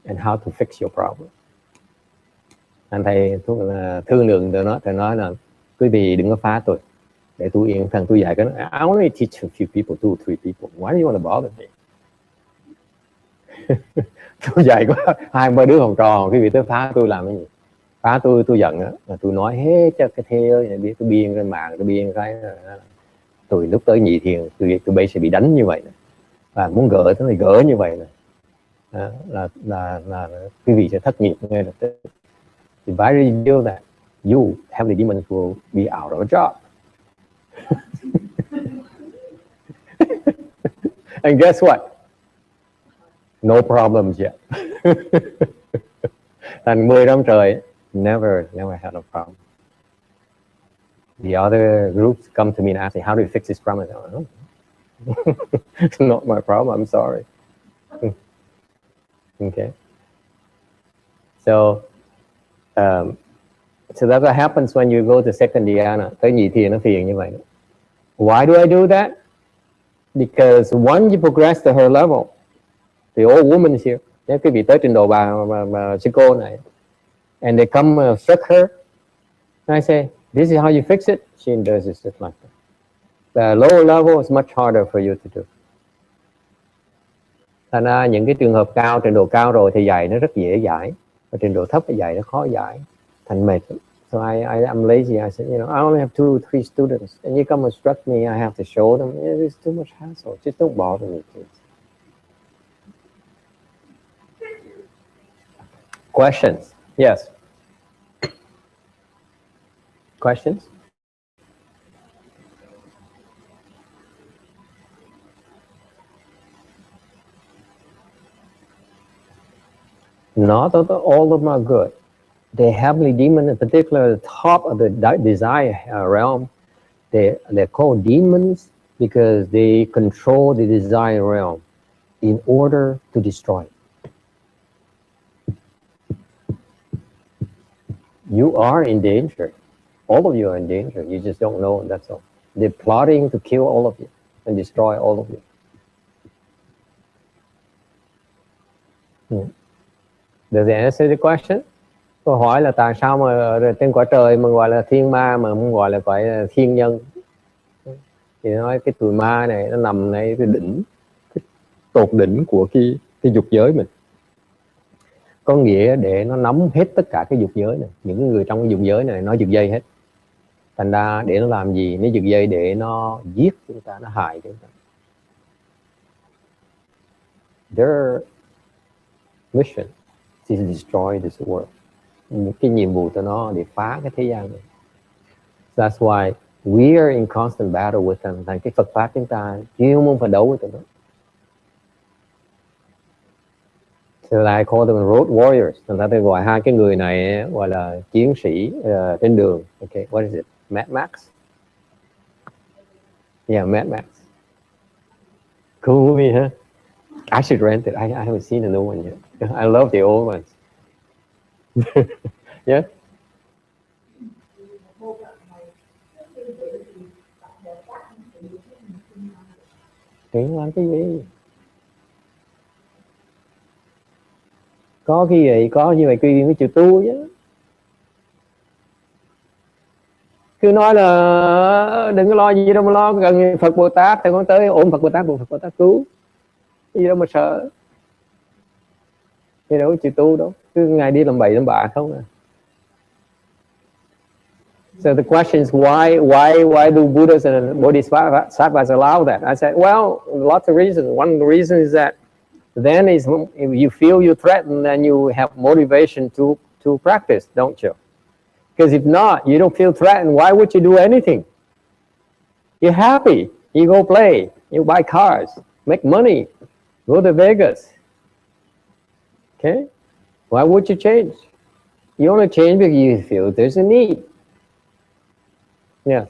A: and how to fix your problem. Anh thầy thương lượng tụi nó, thầy nói là quý vị đừng có phá tôi, để tôi yên, thằng tôi dạy cái I only teach a few people, 2 or 3 people. Why do you want to bother me? Tôi dạy có 2-3 đứa học trò, quý vị tới phá tôi làm cái gì? Phá tôi giận á, là tôi nói hết cho cái theo biết tôi biên cái mạng, tôi biên cái tôi lúc tới nhị thiền, tôi bây sẽ bị đánh như vậy này. Và muốn gỡ thì gỡ như vậy này. Là quý vị sẽ thất nghiệp ngay lập tức. If I reveal that, you heavenly demons will be out of a job. And guess what? No problems yet. Thành 10 năm trời, never had a problem. The other groups come to me and ask me, how do you fix this problem? It's not my problem, I'm sorry. Okay. So that's what happens when you go to second dhyana. Tới nhị thiền nó phiền như vậy. Why do I do that? Because once you progress to her level, the old woman is here. Nếu quý vị tới trình độ bà sư cô này, and they come struck her, I say, this is how you fix it. She does it just like that. The lower level is much harder for you to do. Thành ra những cái trường hợp cao, trình độ cao rồi thì dạy nó rất dễ giải, và trình độ thấp thì dạy nó khó giải, thành mệt. So I'm lazy. I said, you know, I only have 2 or 3 students, and you come and instruct me. I have to show them. It's too much hassle. Just don't bother me, please. Questions? Yes. Questions? Not all of them are good. The heavenly demon, in particular, the top of the desire realm, they're called demons because they control the desire realm in order to destroy it. You are in danger. All of you are in danger. You just don't know it, that's all. They're plotting to kill all of you and destroy all of you. Does it answer the question? Câu hỏi là tại sao mà trên cõi trời mà gọi là thiên ma mà không gọi là cõi thiên nhân? Thì nói cái tụi ma này nó nằm ngay cái đỉnh, cái tột đỉnh của cái dục giới mình. Có nghĩa để nó nắm hết tất cả cái dục giới này. Những người trong cái dục giới này nó giật dây hết. Thành ra để nó làm gì? Nó giật dây để nó giết chúng ta, nó hại chúng ta. Their mission is to destroy this world. Cái nhiệm vụ của nó để phá cái thế gian này. That's why we are in constant battle with them. Thành cái Phật pháp chúng ta chuyên môn phải đấu với tụi nó. So I call them road warriors. Thành ra tôi gọi hai cái người này gọi là chiến sĩ trên đường. Okay, what is it? Mad Max? Yeah, Mad Max. Cool movie, huh? I should rent it. I haven't seen a new one yet. I love the old ones. Yeah. Tiếng làm cái gì? Có cái gì? Có như vậy quy với chữ tu chứ. Cứ nói là đừng có lo gì đâu mà lo, gần Phật Bồ Tát thì con tới ôm Phật Bồ Tát, Phật Bồ Tát cứu. Gì đâu mà sợ. Thì đâu có chữ tu đâu. Cứ ngày đi làm bậy làm bạ không à. So the question is why do Buddhas and Bodhisattvas allow that? I said, well, lots of reasons. One reason is that then is if you feel you're threatened, then you have motivation to practice, don't you? Because if not, you don't feel threatened. Why would you do anything? You're happy. You go play. You buy cars. Make money. Go to Vegas. Okay? Why would you change? You only change because you feel there's a need. Yes.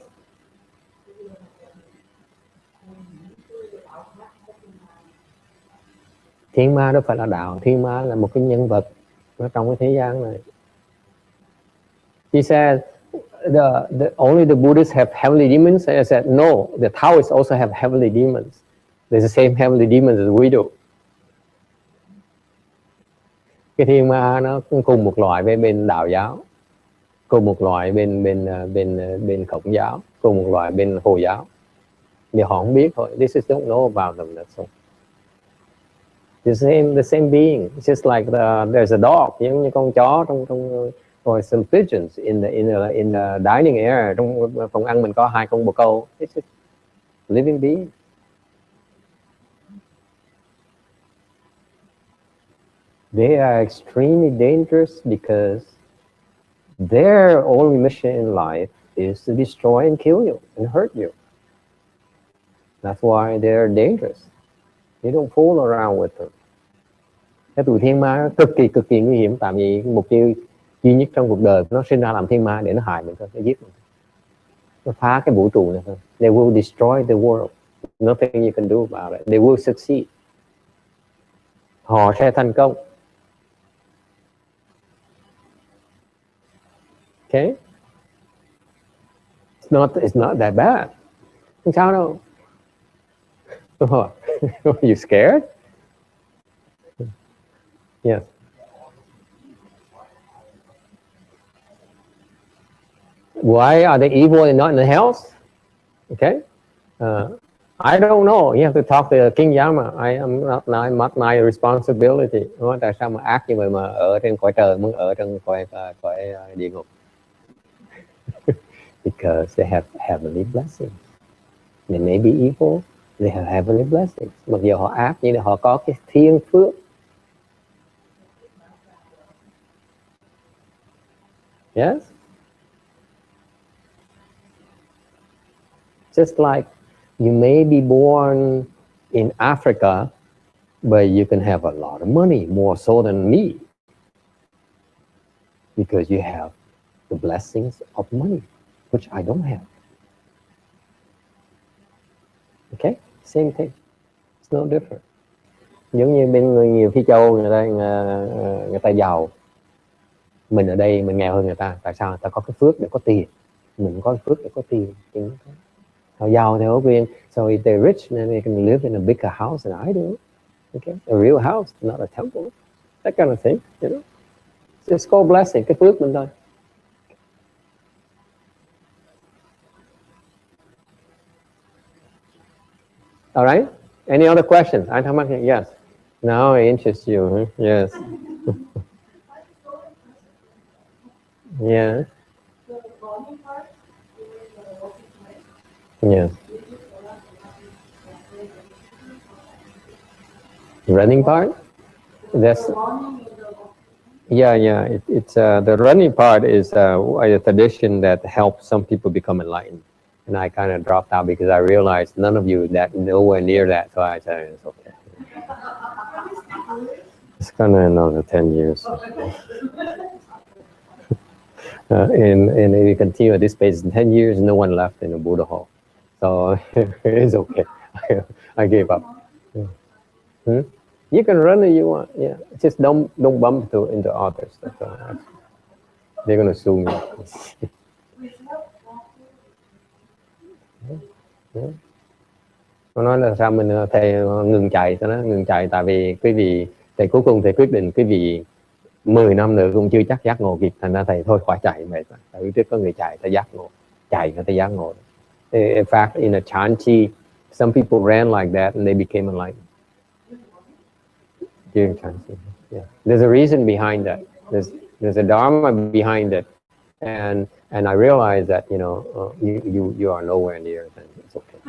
A: Thiên ma đó phải là đạo. Thiên ma là một cái nhân vật ở trong cái thế gian này. He said, only the Buddhists have heavenly demons. I said, no, the Taoists also have heavenly demons. They're the same heavenly demons as we do. Cái thiên ma nó cũng cùng một loại với bên đạo giáo, cùng một loại bên Khổng giáo, cùng một loại bên Hồi giáo. Thì họ không biết thôi. They just don't know about them. That's all. The same being. It's just like there's a dog, giống như con chó trong or some pigeons in the dining area. Trong phòng ăn mình có 2 con bồ câu. It's just living being. They are extremely dangerous because their only mission in life is to destroy and kill you and hurt you. That's why they're dangerous. You don't fool around with them. Cái tụi thiên ma cực kỳ nguy hiểm. Tại vì mục tiêu duy nhất trong cuộc đời nó sinh ra làm thiên ma để nó hại mình thôi, nó giết mình, nó phá cái vũ trụ này thôi. They will destroy the world. Nothing you can do about it. They will succeed. Họ sẽ thành công. Okay? It's not that bad. Không sao đâu. You scared? Yes. Why are they evil and not in the hells? Okay. I don't know. You have to talk to King Yama. I am not my responsibility. Nói tại sao mà ác như vậy mà ở trên cõi trời muốn ở trên cõi địa ngục? Because they have heavenly blessings. They may be evil, they have heavenly blessings. Mặc dù họ ác nhưng họ có cái thiên phước. Yes. Just like you may be born in Africa, but you can have a lot of money, more so than me, because you have the blessings of money, which I don't have. Okay, same thing. It's no different. Giống như bên nhiều Phi Châu người ta giàu, mình ở đây mình nghèo hơn người ta. Tại sao? Người ta có cái phước để có tiền, mình có cái phước để có tiền. Họ giàu theo quyền. So if they're rich, then they can live in a bigger house than I do. Okay, a real house, not a temple. That kind of thing, you know. Just called blessing, cái phước mình thôi. All right. Any other questions? I how much? Yes. Now it interests you. Huh? Yes. Yeah. Yes. Running part? That's yeah. It's the running part is a tradition that helps some people become enlightened, and I kind of dropped out because I realized none of you that nowhere near that. So I said it's okay. It's kind of another 10 years. And if we continue at this pace, in 10 years, no one left in the Buddha hall. So it's okay. I gave up. Hmm? You can run if you want. Yeah, just don't bump into others. That's all. They're gonna sue me. Nó nói là sao mình thầy ngừng chạy, cho nó ngừng chạy tại vì quý vị thầy cuối cùng thầy quyết định quý vị 10 năm nữa cũng chưa chắc giác ngộ kịp, thành ra thầy thôi khỏi chạy mệt. Tại vì trước có người chạy ta giác ngộ, chạy người ta giác ngộ. In fact, in a chanchi, some people ran like that and they became enlightened. During chanchi, yeah. There's a reason behind that. There's a dharma behind it, and I realized that you are nowhere near, then it's okay.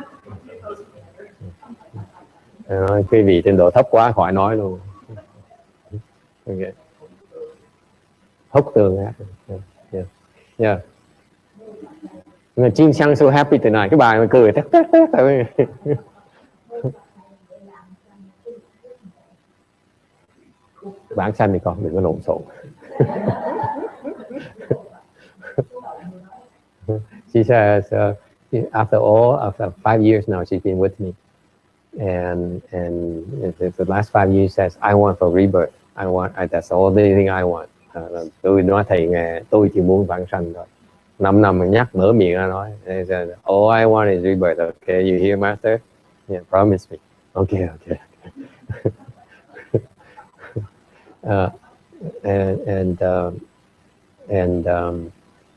A: Quý vị trình độ thấp quá khỏi nói luôn. Okay. Hốc tường á. Yeah. Jin Xiang so happy tonight. Cái bài mà cười tét. Bản sanh thì con đừng có lộn xộn. She says, after 5 years now, she's been with me, and the last 5 years says, I want for rebirth. That's all the thing I want. Tôi nói thầy nghe, tôi chỉ muốn vãng sanh thôi. 5 năm mình nhắc mở miệng ra nói. All I want is rebirth. Okay, you hear, Master? Yeah, promise me. Okay.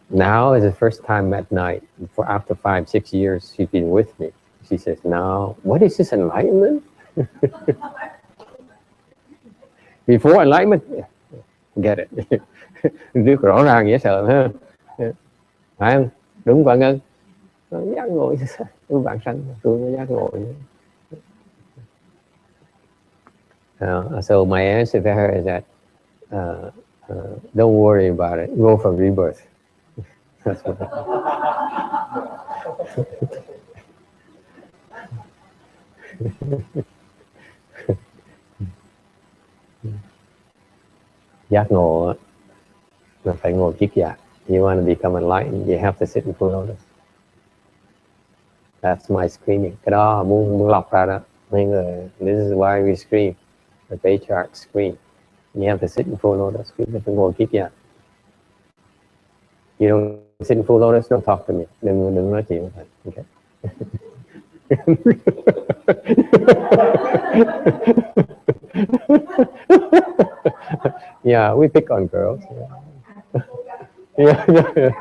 A: Now is the first time at night, after 5-6 years, she's been with me. She says, now, what is this enlightenment? Before enlightenment, get it. Rất rõ ràng dễ sợ ha. Phải không? Đúng bạn Ngân. Giác ngộ, tôi bạn sanh, tôi mới giác ngộ. So my answer to her is that don't worry about it. Go for rebirth. That's what giác ngộ là phải ngồi kiết giác. You want to become enlightened, you have to sit in full lotus. That's my screaming. Cái đó muốn lọc ra đó. Mấy người, this is why we scream. The patriarchs scream. You have to sit in full lotus. You have to ngồi kiết giác. You don't sit in full lotus, don't talk to me. Đừng nói chuyện với thầy. Okay? Yeah, we pick on girls. Yeah. Yeah.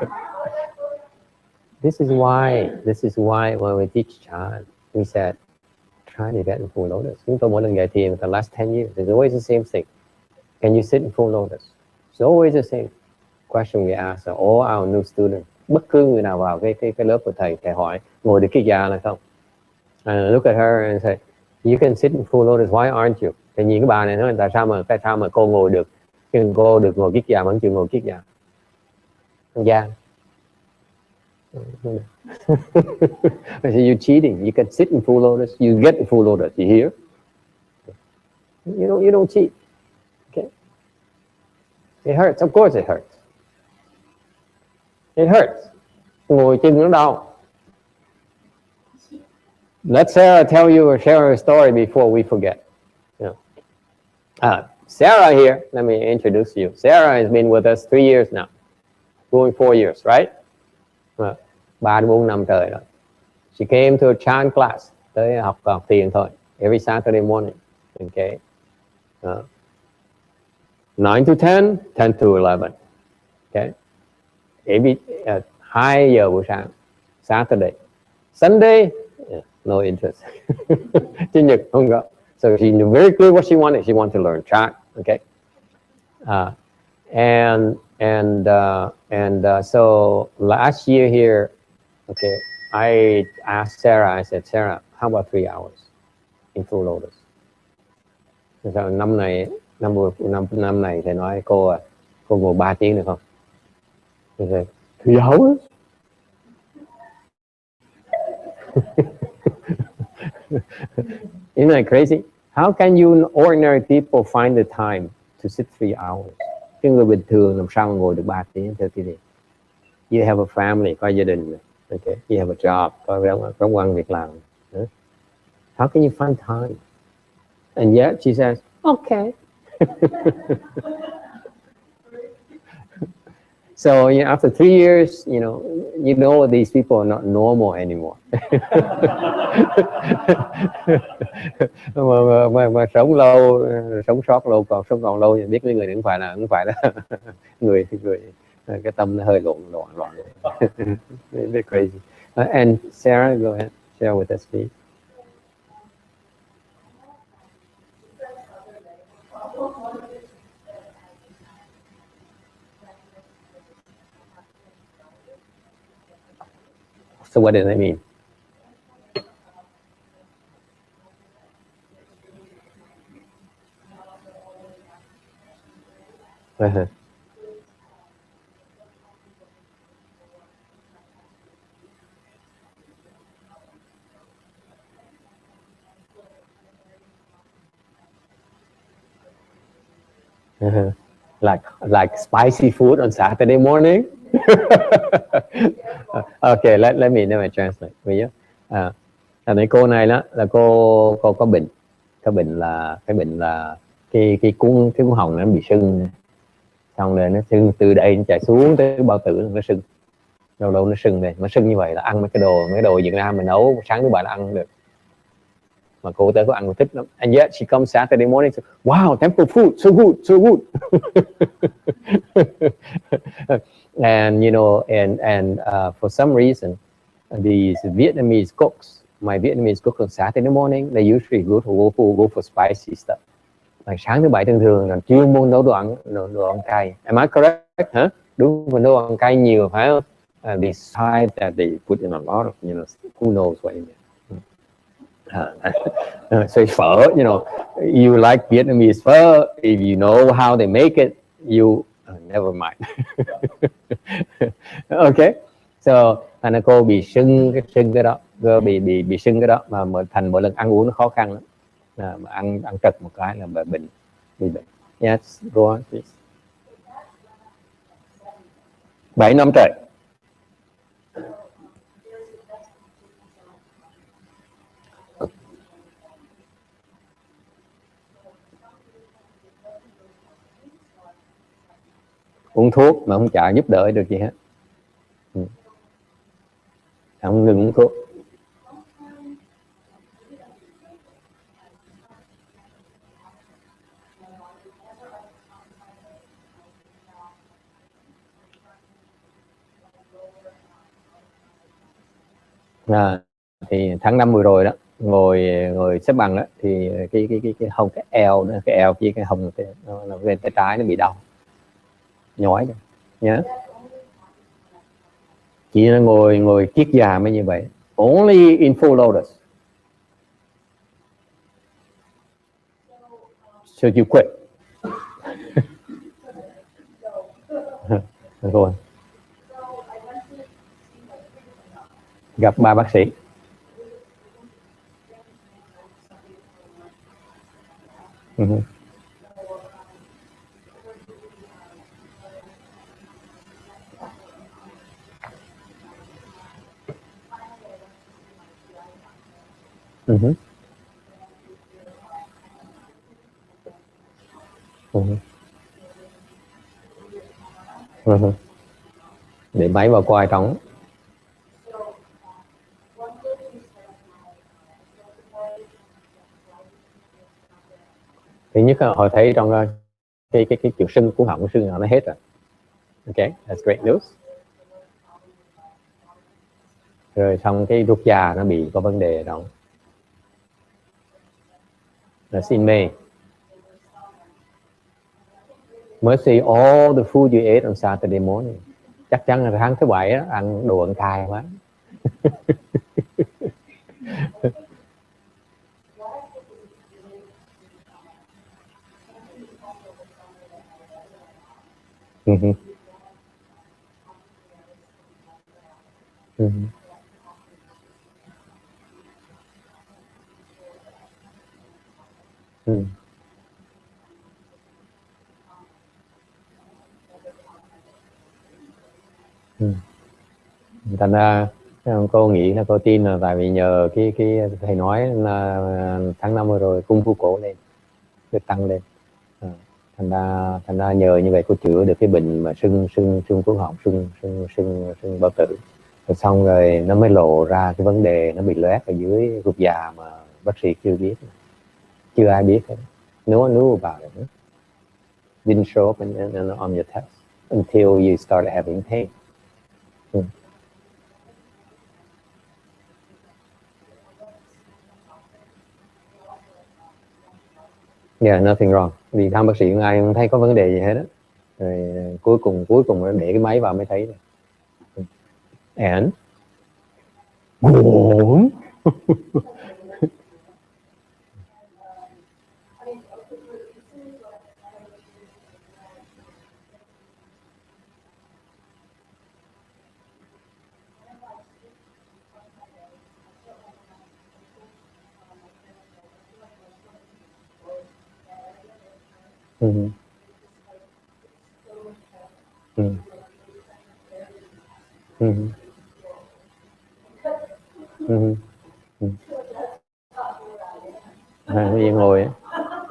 A: This is why when we teach Chan, we said try to get in full lotus. Chúng tôi mỗi lần dạy thiền for the last 10 years, it's always the same thing. Can you sit in full lotus? It's always the same question we ask all our new students. Bất cứ người nào vào cái lớp của thầy hỏi ngồi được kiết già là không? And look at her and say, you can sit in full lotus, why aren't you? Thì nhìn cái bà này nói tại sao mà cô ngồi được, nhưng cô được ngồi kiết già mà không chịu ngồi kiết già? Không gian. I say, you're cheating. You can sit in full lotus. You get in full lotus. You hear? You don't cheat. Okay. It hurts. Of course, it hurts. It hurts. Ngồi chân nó đau. Let Sarah share her story before we forget. Sarah here. Let me introduce you. Sarah has been with us 3 years now, going 4 years, right? 3-4 năm trời rồi. She came to a Chan class, tới học thiền thôi, every Saturday morning. Okay. 9 to 10, 10 to 11. Okay. 2 giờ buổi sáng, Saturday. Sunday, no interest. Chủ nhật không có. So she knew very clear what she wanted. She wanted to learn Chan. Okay. So last year here, okay, I asked Sarah, I said, Sarah, how about 3 hours in full lotus? So năm này thì nói cô ngồi 3 tiếng được không? She said, 3 hours? Isn't that crazy? How can you ordinary people find the time to sit 3 hours? Cái người bình thường làm sao mà ngồi được 3 tiếng theo cái gì? You have a family, có gia đình. Okay, you have a job, có công ăn việc làm. How can you find time? And yet she says, okay. So after 3 years, you know these people are not normal anymore. mà sống lâu, sống sót lâu, còn lâu thì biết cái người này không phải là người cái tâm nó hơi loạn. Very crazy. And Sarah, go ahead, share with us, please. So what does that mean? Like spicy food on Saturday morning. Okay, let me translate. Này cô này đó là cô có bệnh, cái bệnh là cái cuốn hồng nó bị sưng, xong rồi nó sưng từ đây nó chạy xuống tới bao tử nó sưng, lâu nó sưng này, nó sưng như vậy là ăn mấy cái đồ Việt Nam mình nấu sáng thứ bảy là ăn được, mà cô tới có ăn thích lắm. And yet she comes Saturday morning, so, wow, temple food, so good. And for some reason, these Vietnamese cooks, my Vietnamese cooks on Saturday morning, they usually go for spicy stuff. Like sáng thứ bảy thường là chuyên môn nấu đồ ăn cay. Am I correct? Huh? Đúng, mà nấu ăn cay nhiều phải không? Besides that, they put in a lot of, who knows what in there. So phở, you like Vietnamese phở, if you know how they make it, you never mind. Okay, so cô bị sưng cái đó, bị sưng cái đó mà thành mỗi lần ăn uống nó khó khăn lắm, mà ăn trật một cái là bị bệnh. Yes, go on please. 7 năm trời. Uống thuốc mà không chả giúp đỡ được gì hết, không ngừng uống thuốc. Thì tháng 5 vừa rồi đó, ngồi xếp bằng đó, thì cái hông, cái eo với cái hông bên tay trái nó bị đau nhói nhớ. Chỉ là ngồi kiết già mới như vậy. Only in full lotus. So you quit. Rồi. Gặp 3 bác sĩ. Để máy vào coi trống. Thứ nhất là họ thấy trong cái chuyện sưng của họng, sưng nó hết rồi. Okay, that's great news. Rồi xong cái ruột già nó bị có vấn đề đó. That's in May. Mercy, all the food you ate on Saturday morning. Chắc chắn là tháng thứ bảy đó, ăn đồ ăn cay quá. Thành ra cô nghĩ là cô tin là tại vì nhờ cái thầy nói là tháng 5 vừa rồi cung phu cổ lên, được tăng lên. Thành ra nhờ như vậy cô chữa được cái bệnh mà sưng cuống họng, sưng bao tử. Rồi xong rồi nó mới lộ ra cái vấn đề nó bị loét ở dưới ruột già mà bác sĩ chưa biết, chưa ai biết hết. No one knew about it. Didn't show up on your test until you started having pain. Yeah, nothing wrong. Vì thăm bác sĩ ai không thấy có vấn đề gì hết á. Rồi cuối cùng nó để cái máy vào mới thấy. And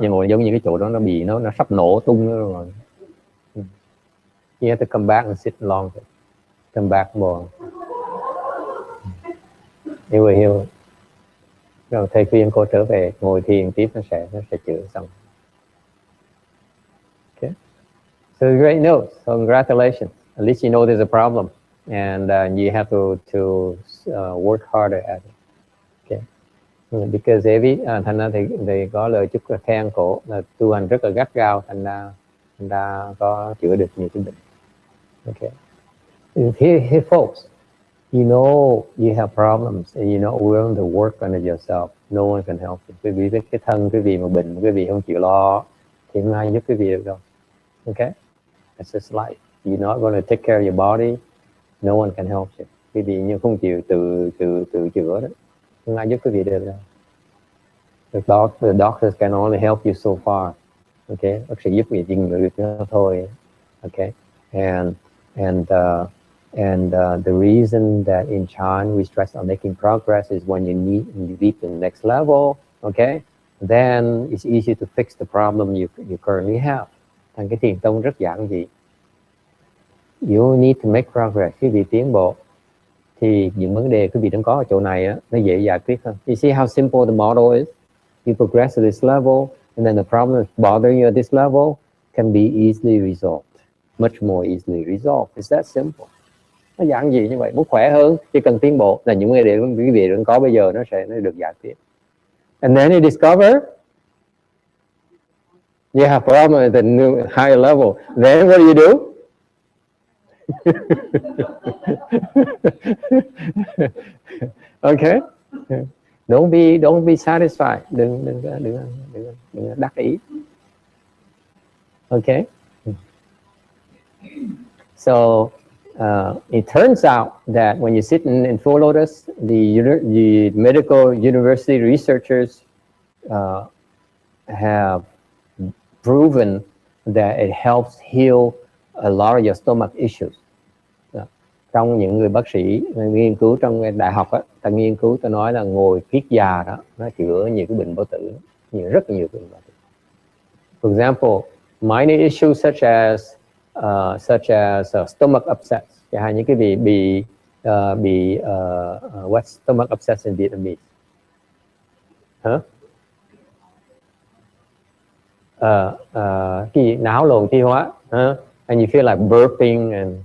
A: ngồi giống như cái chỗ đó nó bị nó sắp nổ tung rồi. You have to come back and sit long. Come back more. Như vậy hiểu. Rồi thầy khuyên cô trở về ngồi thiền tiếp, nó sẽ chữa xong. Okay. So great news. So congratulations. At least you know there's a problem, and you have to work harder at it. Okay. Because thành ra thì có lời chúc khen cổ là tu hành rất là gắt gao, thành ra có chữa được nhiều cái bệnh. Okay. Here folks, you know you have problems, and you know willing to work on it yourself. No one can help you. Quý vị với cái thân quý vị mà bệnh, quý vị không chịu lo thì không ai giúp quý vị được đâu. Okay, it's just life. You're not going to take care of your body. No one can help you. Quý vị như không chịu tự chữa đó, không ai giúp quý vị được đâu. The doctors can only help you so far. Okay, bác sĩ giúp quý vị chừng được thôi. Okay, and the reason that in Chan we stress on making progress is when you reach the next level, okay, then it's easy to fix the problem you currently have. Thành cái thiền tông rất giản dị. You need to make progress. Khi vị tiến bộ thì những vấn đề quý vị đang có ở chỗ này á, nó dễ giải quyết hơn. You see how simple the model is? You progress to this level, and then the problem bothering you at this level can be easily resolved. Much more easily resolved. It's that simple. Nó giản dị như vậy. Muốn khỏe hơn, chỉ cần tiến bộ là những cái quý vị đang có bây giờ nó sẽ được giải quyết. And then you discover you have problem at the new higher level. Then what do you do? Okay. Don't be satisfied. Đừng đắc ý. Okay. So it turns out that when you sit in full lotus, the medical university researchers have proven that it helps heal a lot of your stomach issues. Trong những người bác sĩ nghiên cứu trong đại học á, ta nghiên cứu ta nói là ngồi kiết già đó nó chữa nhiều cái bệnh bao tử, rất nhiều bệnh bao tử. For example, minor issues such as stomach upset, chẳng hạn những cái bị what stomach upset in Vietnamese? Cái gì? Não luồng tiêu hóa, and you feel like burping and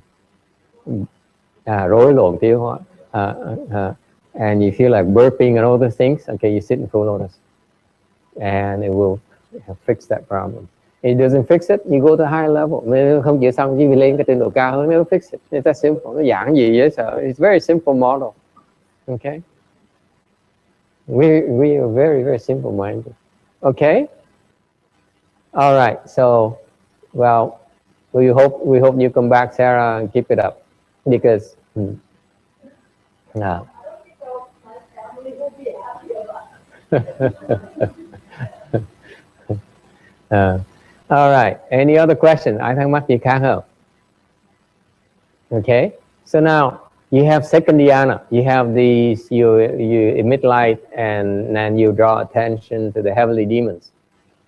A: rối loạn tiêu hóa, and you feel like burping and all those things. Okay, you sit in full lotus, and it will fix that problem. It doesn't fix it, you go to higher level. Nếu không chữa xong, chỉ lên cái trình độ cao hơn, nó fix it. It's that simple. Nó giản dị vậy, so it's very simple model. Okay, we are very, very simple minded. Okay. All right, so, well, we hope you come back, Sarah, and keep it up, because all right. Any other question? Ai thắc mắc gì khác không? Okay. So now you have second dhyana. You have these. You emit light, and then you draw attention to the heavenly demons.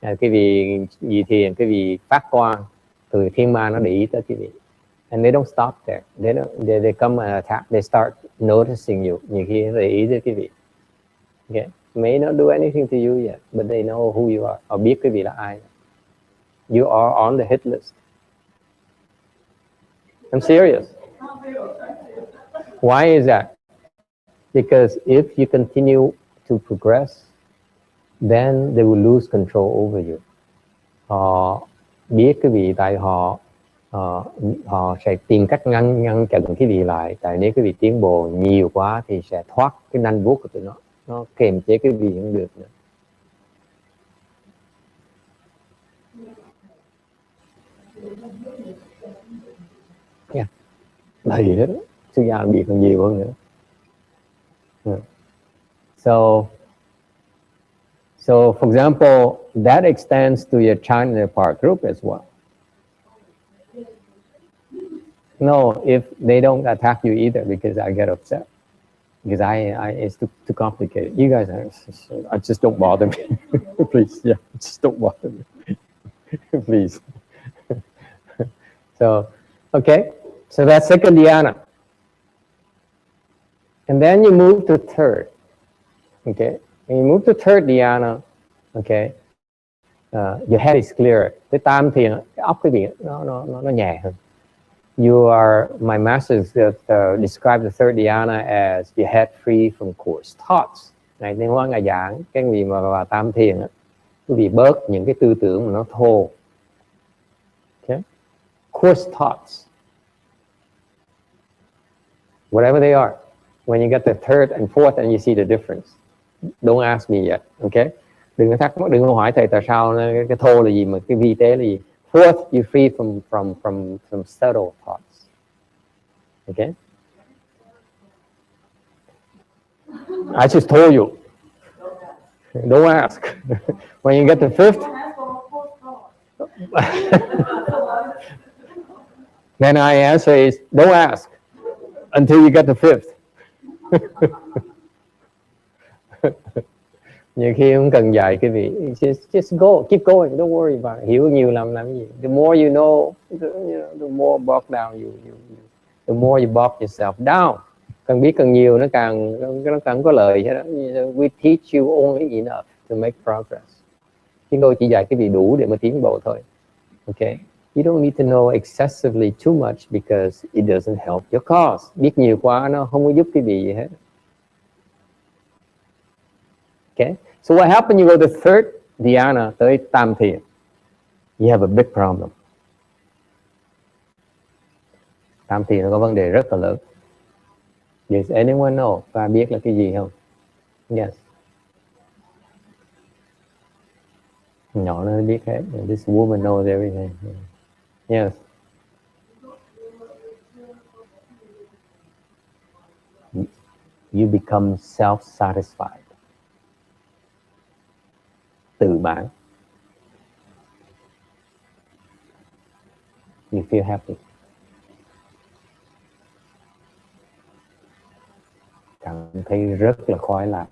A: Cái vị thiền, cái vị phát quang từ thiên ma nó để ý tới cái vị, and they don't stop there. They come and attack. They start noticing you. Nhiều khi nó để ý tới cái vị. Okay. May not do anything to you yet, but they know who you are. Họ biết cái vị là ai. You are on the hit list. I'm serious. Why is that? Because if you continue to progress, then they will lose control over you. Họ biết cái vị, tại họ sẽ tìm cách ngăn chặn cái vị lại. Tại nếu cái vị tiến bộ nhiều quá thì sẽ thoát cái nanh vuốt của tụi nó kềm chế cái vị không được nữa. Yeah. Đầy hết, sư gia bị còn nhiều hơn nữa. So, for example, that extends to your China part group as well. No, if they don't attack you either, because I get upset, because it's too complicated. You guys just don't bother me, please. Yeah, just don't bother me, please. So, okay, so that's second dhyana, and then you move to third. Okay. When you move to third dhyana, okay, your head is clearer. Cái tam thiền, cái óc cái vị nó nhẹ hơn. My masters describe the third dhyana as your head free from coarse thoughts. Này nên hóa ngài giảng cái gì mà vào tam thiền á, quý vị bớt những cái tư tưởng mà nó thô. Okay, coarse thoughts, whatever they are. When you get the third and fourth, and you see the difference. Don't ask me yet, okay? Đừng có thắc mắc, đừng có hỏi thầy tại sao cái thô là gì mà cái vi tế là gì. Fourth, you're free from subtle thoughts, okay? I just told you. Don't ask. When you get the fifth, then I answer is don't ask until you get the fifth. Nhiều khi không cần dạy cái vị, just go, keep going, don't worry about it. Hiểu nhiều làm gì. The more you know, the more bogged down the more you bog yourself down. Càng biết càng nhiều nó càng có lợi. We teach you only enough to make progress. Chúng tôi chỉ dạy cái vị đủ để mà tiến bộ thôi. Okay, You don't need to know excessively too much because it doesn't help your cause. Biết nhiều quá nó không có giúp cái gì hết. Okay? So what happens you go to third dhyana, tới tam thiền? You have a big problem. Tam thiền nó có vấn đề rất là lớn. Does anyone know? Và biết là cái gì không? Yes. Nhỏ nó biết hết. This woman knows everything. Yes. You become self-satisfied. Tự mãn. You feel happy. Cảm thấy rất là khoái lạc.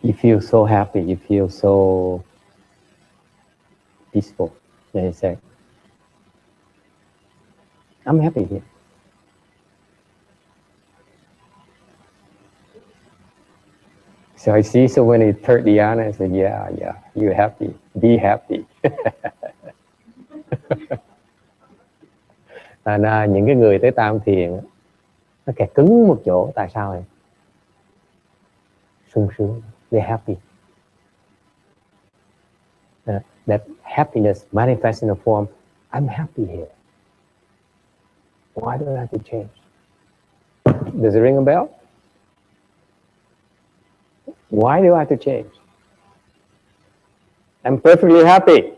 A: You feel so happy, you feel so peaceful. And you say, I'm happy here. So I see, so when he third dhyana, I said, yeah, you're happy, be happy. Những cái người tới tam thiền nó kẹt cứng một chỗ. Tại sao vậy? Sung sướng. They're happy. That happiness manifests in a form, I'm happy here. Why do I have to change? Does it ring a bell? Why do I have to change? I'm perfectly happy.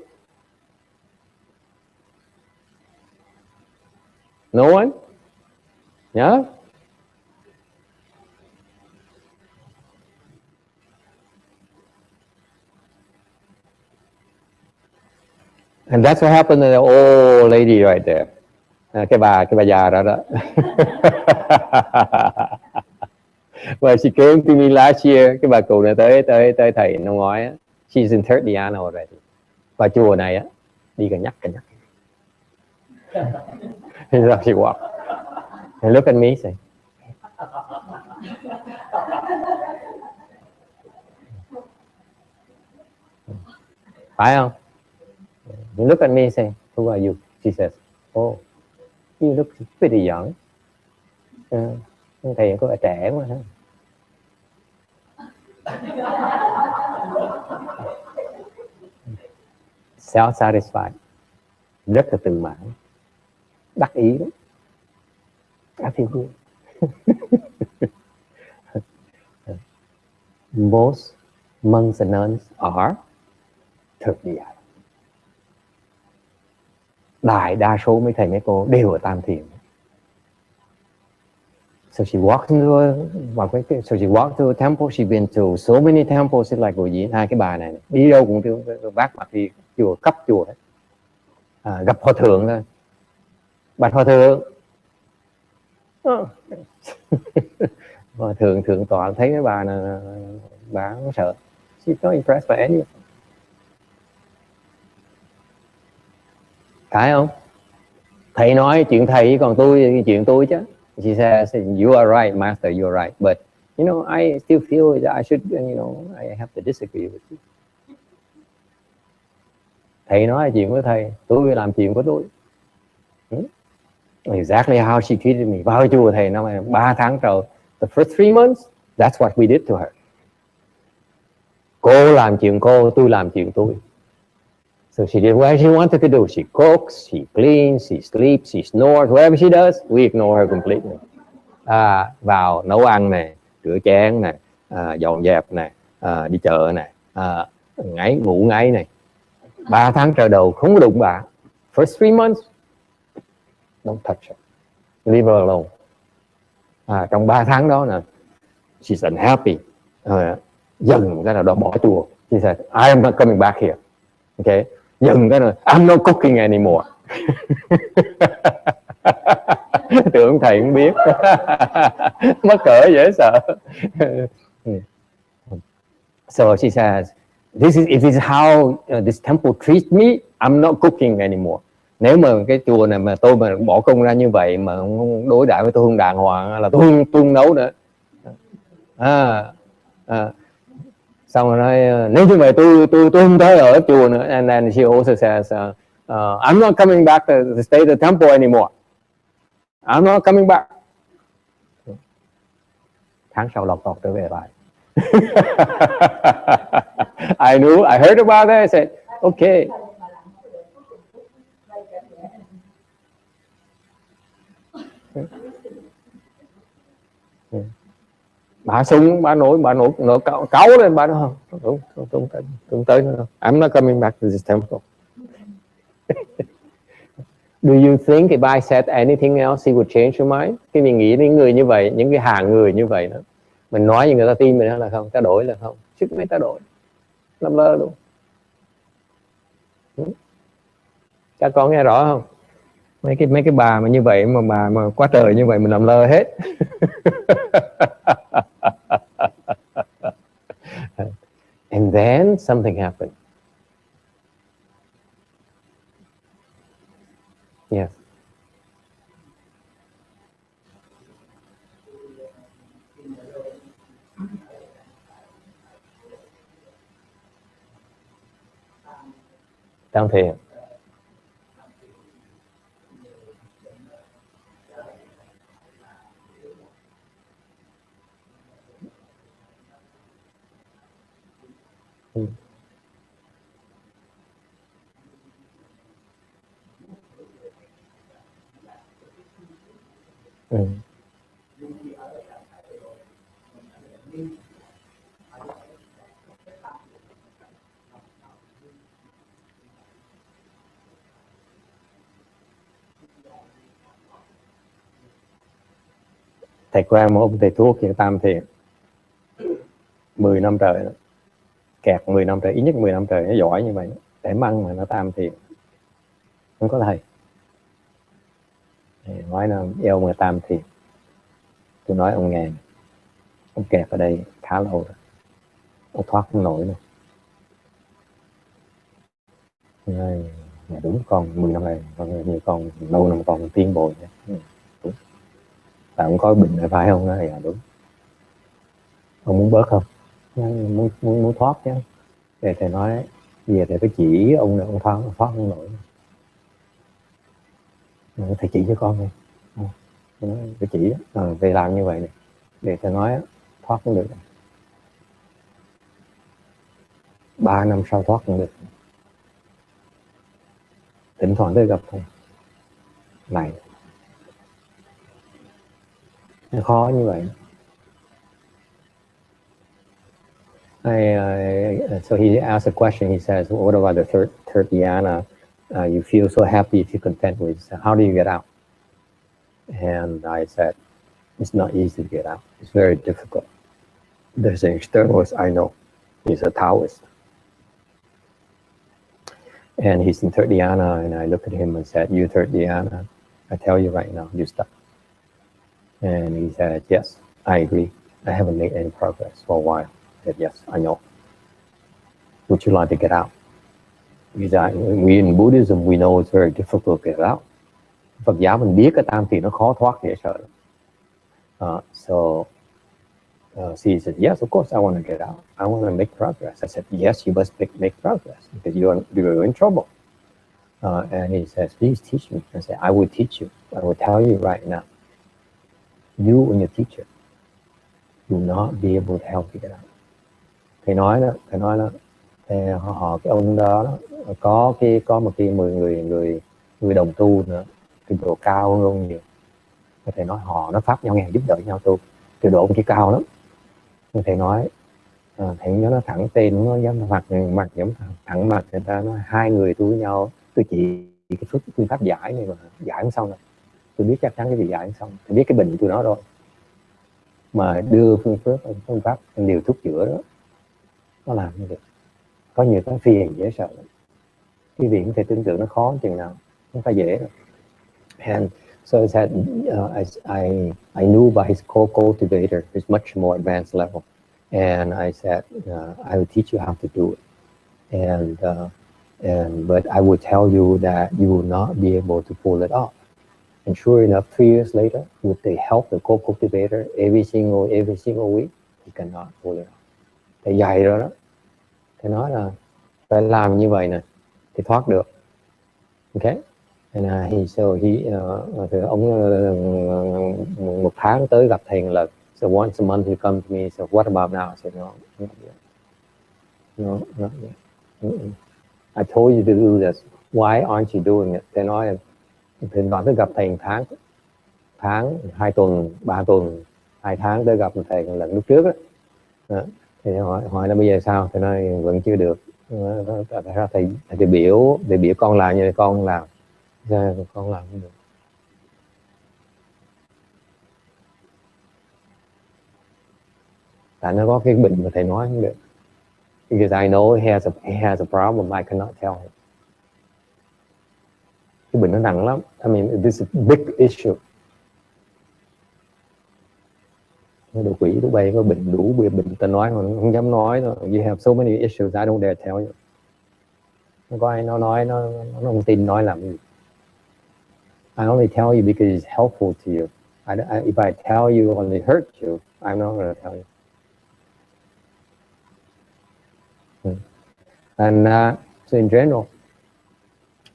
A: No one? Yeah? And that's what happened to the old lady right there. Cái bà già đó đó. Well, she came to me last year. Cái bà cụ này tới thầy năm ngoái á. She's in third dhyana already. Và chùa này á, đi cả nhắc. So she walked. And look at me, say. Phải không? You look at me, say, who are you? She says, oh, you look pretty young. Thầy có vẻ trẻ quá ha. Self-satisfied. Rất là tự mãn. Đắc ý đó. I feel good. Most monks and nuns are third dhyana. Đại đa số mấy thầy mấy cô đều ở tam thiền. So she walked to a temple. She's been to so many temples. It's like cô Diễn, hai cái bà này đi đâu cũng vác mặt đi chùa, cấp chùa đấy. Gặp hòa thượng thôi. Bạch hòa thượng. Hòa thượng thượng tọa thấy cái bà này, bà không sợ. She's not impressed by anything. Phải không? Thầy nói chuyện thầy, còn tôi chuyện tôi chứ. She says, you are right, master, you are right. But, you know, I still feel that I should, you know, I have to disagree with you. Thầy nói chuyện của thầy, tôi làm chuyện của tôi. Exactly how she treated me. Vào chùa thầy năm 3 tháng rồi. The first 3 months, that's what we did to her. Cô làm chuyện cô, tôi làm chuyện tôi. So she did what she wanted to do. She cooks, she cleans, she sleeps, she snores. Whatever she does, we ignore her completely. Vào nấu ăn này, rửa chén này, dọn dẹp này, đi chợ này, ngủ ngáy này. 3 tháng trời đầu không có đụng bà. First 3 months, don't touch her. Leave her alone. Trong 3 tháng đó nè, she's unhappy. Dần cái nào đó bỏ chùa. She said, I am not coming back here. Okay. Dần cái này, I'm not cooking anymore. Tưởng thầy cũng biết. Mắc cỡ dễ sợ. So she says, if this is how this temple treats me, I'm not cooking anymore. Nếu mà cái chùa này mà tôi mà bỏ công ra như vậy mà không đối đãi với tôi không đàng hoàng là tôi không nấu nữa. Xong rồi nói nếu như vậy tôi không tới ở chùa nữa. And then she also says I'm not coming back to stay at the temple anymore. I'm not coming back. Tháng sau lọt tọt trở về lại. I knew, I heard about that. I said, okay. Bà sung, bà nổi cáu lên, bà nói không tới nữa. I'm not coming back to this temple. Do you think if I said anything else, he would change your mind? Khi mình nghĩ đến người như vậy, những cái hạng người như vậy đó, mình nói gì người ta tin mình là không, ta đổi là không, sức mấy ta đổi, làm lơ luôn. Các con nghe rõ không? Mấy cái bà mà như vậy mà quá trời như vậy mình làm lơ hết. And then something happened. Yes. Tam thiền. Thầy quen một ông thầy thuốc hiện tam thiền 10 năm trời đó. Kẹt 10 năm trời, ít nhất 10 năm trời, nó giỏi như vậy để măng mà nó tam thiền không có thầy. Nói là eo mà tam thiền. Tôi nói ông nghe, ông kẹt ở đây khá lâu rồi, ông thoát không nổi nữa. Dạ đúng, con 10 năm này con như con lâu năm còn tiến bộ nữa. Và ông có bệnh phải không? Dạ đúng. Ông muốn bớt không? Muốn thoát chứ. Thì thầy nói về thầy phải chỉ ông này, ông thoát không nổi. Thầy chỉ cho con đi. Phải chỉ về làm như vậy này để thầy nói thoát không được. 3 năm sau thoát không được. Thỉnh thoảng tới gặp thầy này, nó khó như vậy. So he asked a question. He says, what about the third dhyana? You feel so happy, you feel content with. So how do you get out? And I said, it's not easy to get out. It's very difficult. There's an externalist I know. He's a Taoist. And he's in third dhyana, and I looked at him and said, you third dhyana, I tell you right now, you stop. And he said, yes, I agree. I haven't made any progress for a while. I said, yes, I know. Would you like to get out? Because we in Buddhism, we know it's very difficult to get out. Phật giáo mình biết cái tam thiền nó khó thoát dễ sợ. So she said, yes, of course I want to get out. I want to make progress. I said, yes, you must make progress because you're in trouble. And he says, please teach me. I said, I will teach you. I will tell you right now. You and your teacher will not be able to help you get out. Thầy nói đó, cái ông đó có một cái 10 người đồng tu nữa, cái độ cao hơn ông nhiều. Thầy nói họ nó pháp nhau nghe giúp đỡ nhau tu, cái độ ông chỉ cao lắm. Thầy nói thầy nhớ nó thẳng tên, nó dám mặt giống thẳng mặt. Người ta nói 2 người tu với nhau, tôi chỉ cái phương pháp giải này mà giải không xong rồi. Tôi biết chắc chắn cái gì giải không xong, tôi biết cái bệnh của tôi nó rồi. Mà đưa phương pháp điều thuốc chữa đó, nó làm như vậy. Có nhiều cái phiền dễ sợ lắm. Cái việc có thể tưởng tượng nó khó chừng nào, không phải dễ đâu. And so I said, I knew by his co-cultivator, he's much more advanced level. And I said, I will teach you how to do it. But I will tell you that you will not be able to pull it off. And sure enough, 3 years later, with the help of the co-cultivator, every single week, he cannot pull it off. thầy dạy rồi đó, thầy nói là phải làm như vậy nè thì thoát được. Ok. And thì ông một tháng tới gặp thầy là so once a month he comes to me, so what about now? I said no, not yet. I told you to do this. Why aren't you doing it? Thầy nói thỉnh thoảng tới gặp thầy tháng 2 tuần 3 tuần 2 tháng tới gặp thầy lần lúc trước đó. Thì hỏi là bây giờ sao? Thầy nói vẫn chưa được. Thầy biểu con làm như con làm ra, con làm không được. Tại nó có cái bệnh mà thầy nói không được. Because I know he has a problem I cannot tell him. Cái bệnh nó nặng lắm. I mean, this is a big issue. Nó đồ quỷ, đồ bay, có bệnh đủ bệnh ta nói mà không dám nói. You have so many issues, I don't dare tell you. Không có ai nó nói, nó không tin nói làm gì. I only tell you because it's helpful to you. If I tell you only hurt you, I'm not going to tell you. And so in general,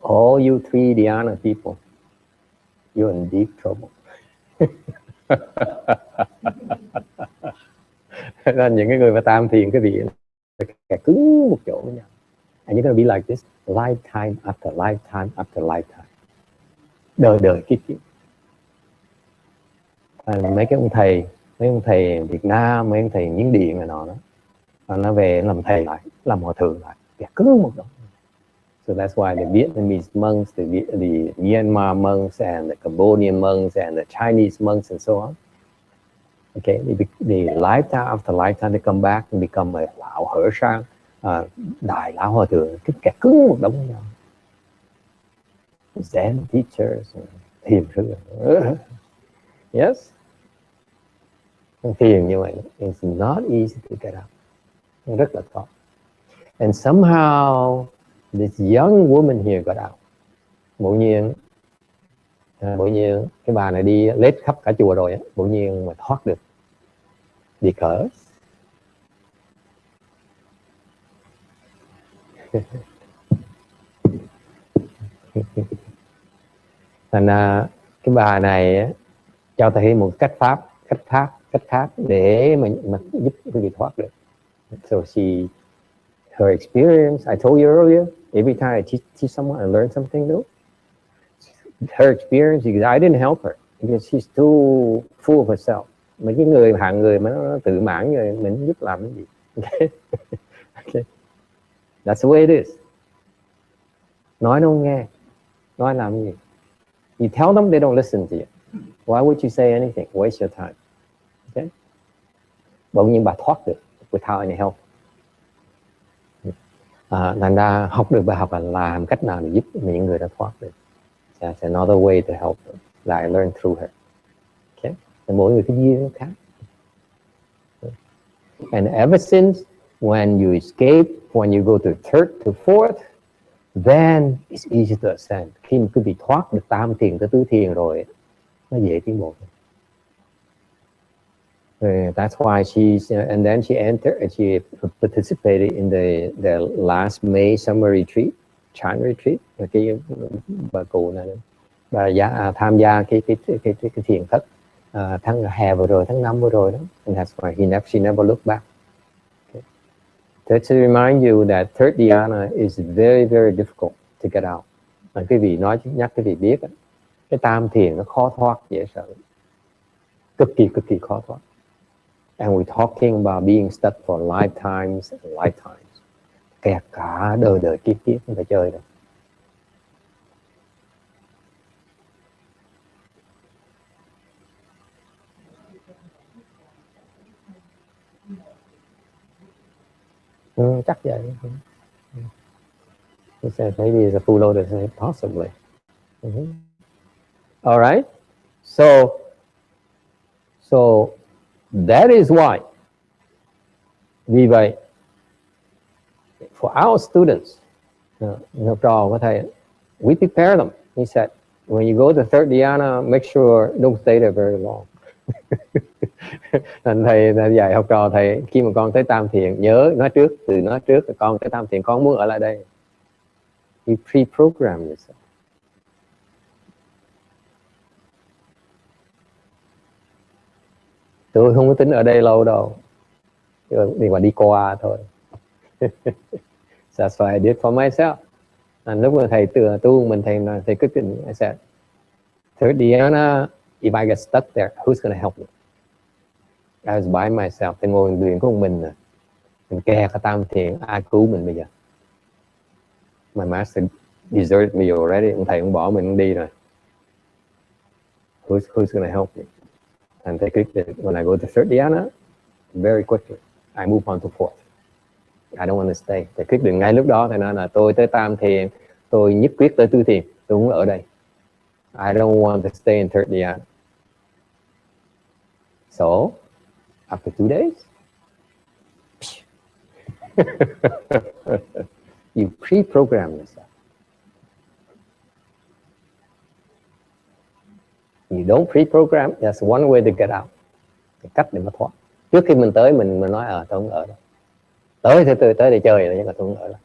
A: all you 3 dhyana people, you're in deep trouble. Nên những cái người mà tam thiền cái vị kẻ cứng một chỗ với nhau. And you're going to be like this lifetime after lifetime after lifetime. Đời kiếp. Mấy ông thầy Việt Nam, mấy ông thầy Miến Điện này nọ đó, nó về làm thầy lại, làm hòa thượng lại, kẻ cứng một chỗ. So that's why the Vietnamese monks, the Myanmar monks, and the Cambodian monks, and the Chinese monks, and so on. Okay, the lifetime after lifetime they come back and become a lão hở sang, đại lão hòa thượng, cái kẻ cứng một đống nhau. Zen teachers, thiền sư. Yes, thiền như vậy, it's not easy to get out. Rất là khó. And somehow this young woman here got out. Bỗng nhiên cái bà này đi lết khắp cả chùa rồi, bỗng nhiên mà thoát được. Because thành cái bà này cho thầy một cách khác để mà giúp quý vị thoát được. So her experience, I told you earlier, every time I teach someone, I learn something new. Her experience, because I didn't help her, because she's too full of herself. Mấy cái hạng người mà nó tự mãn rồi, mình giúp làm cái gì? Okay. Okay. That's the way it is. Nói nó không nghe, nói làm cái gì? You tell them, they don't listen to you. Why would you say anything? Waste your time. Okay. Bỗng nhiên bà thoát được without any help. Thành ra học được bài học là làm cách nào để giúp những người đã thoát được. That's another way to help them that I learned through her. Okay. Thì mỗi người cái duyên nó khác. And ever since when you escape, when you go to third to fourth, then it's easy to ascend. Khi mà quý vị thoát được tam thiền tới tứ thiền rồi, nó dễ tiến bộ. That's why and then she participated in the last May summer retreat, Chan retreat. Cái bà cụ này, bà tham gia cái thiền thất tháng hè vừa rồi, tháng 5 vừa rồi đó. And that's why she never looked back. Okay. To remind you that third dhyana is very, very difficult to get out. Quý vị nhắc quý vị biết, cái tam thiền nó khó thoát dễ sợ, cực kỳ khó thoát. And we're talking about being stuck for lifetimes and lifetimes. Kẹt cả đời kiếp không phải chơi đâu. Chắc vậy. He said maybe it's a full loader, possibly. All right. So that is why. Vì vậy, for our students, học trò của thầy, we prepare them. He said, when you go to third dhyana, make sure don't stay there very long. Nên thầy dạy học trò thầy, khi mà con tới Tam Thiền nhớ nói trước, từ nói trước là con tới Tam Thiền con muốn ở lại đây. You pre-program yourself. Tôi không có tính ở đây lâu đâu, nhưng mà đi qua thôi. That's why I did for myself. Lúc mà thầy tu mình, thầy quyết định, I said, Diana, if I get stuck there, who's going to help me? I was by myself. Thầy ngồi luyện của mình nè, mình kẹt ở Tam Thiền, ai cứu mình bây giờ? My master deserted me already. Ông thầy cũng bỏ mình đi rồi. Who's going to help me? And they quyết định, when I go to third Diana, very quickly, I move on to fourth. I don't want to stay. Thầy quyết định ngay lúc đó, thầy nói là tôi tới Tam Thiền, tôi nhất quyết tới Tứ Thiền, tôi không ở đây. I don't want to stay in third Diana. So, after 2 days, you pre-program yourself. You don't pre-program, that's one way to get out. Cái cách để mà thoát. Trước khi mình tới, mình nói tôi không ở đâu. Tới thì tôi tới để chơi rồi, nhưng mà tôi không ở đâu.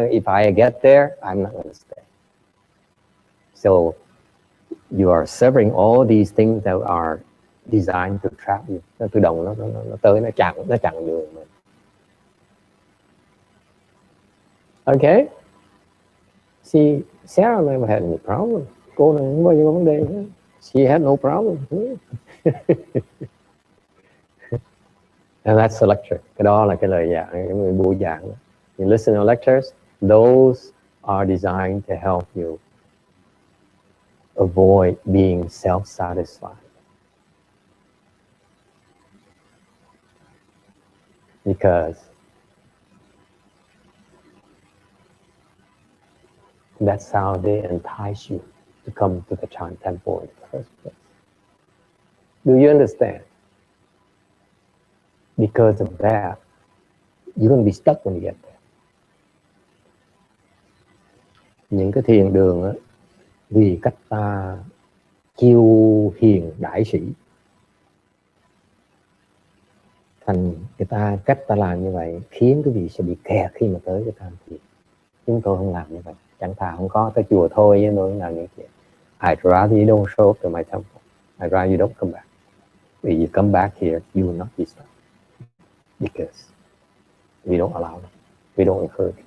A: If I get there, I'm not going to stay. So, you are severing all these things that are designed to trap you. Nó tự động nó tới, nó chặn đường mình. Okay? See, Sarah never had any problem. Cô này không bao giờ có vấn đề. She had no problem. And that's the lecture. Cái đó là cái lời giảng, cái buổi giảng. You listen to lectures, those are designed to help you avoid being self-satisfied. Because that's how they entice you to come to the Chan Temple in the first place. Do you understand? Because of that, you're going to be stuck when you get there. Những cái thiền đường á, vì cách ta chiêu hiền đại sĩ, thành người ta cách ta làm như vậy khiến quý vị sẽ bị kẹt khi mà tới cái Tam Thiền. Chúng tôi không làm như vậy, chẳng thà không có tới chùa thôi, chứ tôi không làm như vậy. I'd rather you don't show up to my temple. I'd rather you don't come back. If you come back here, you will not be stuck. Because we don't allow them. We don't encourage.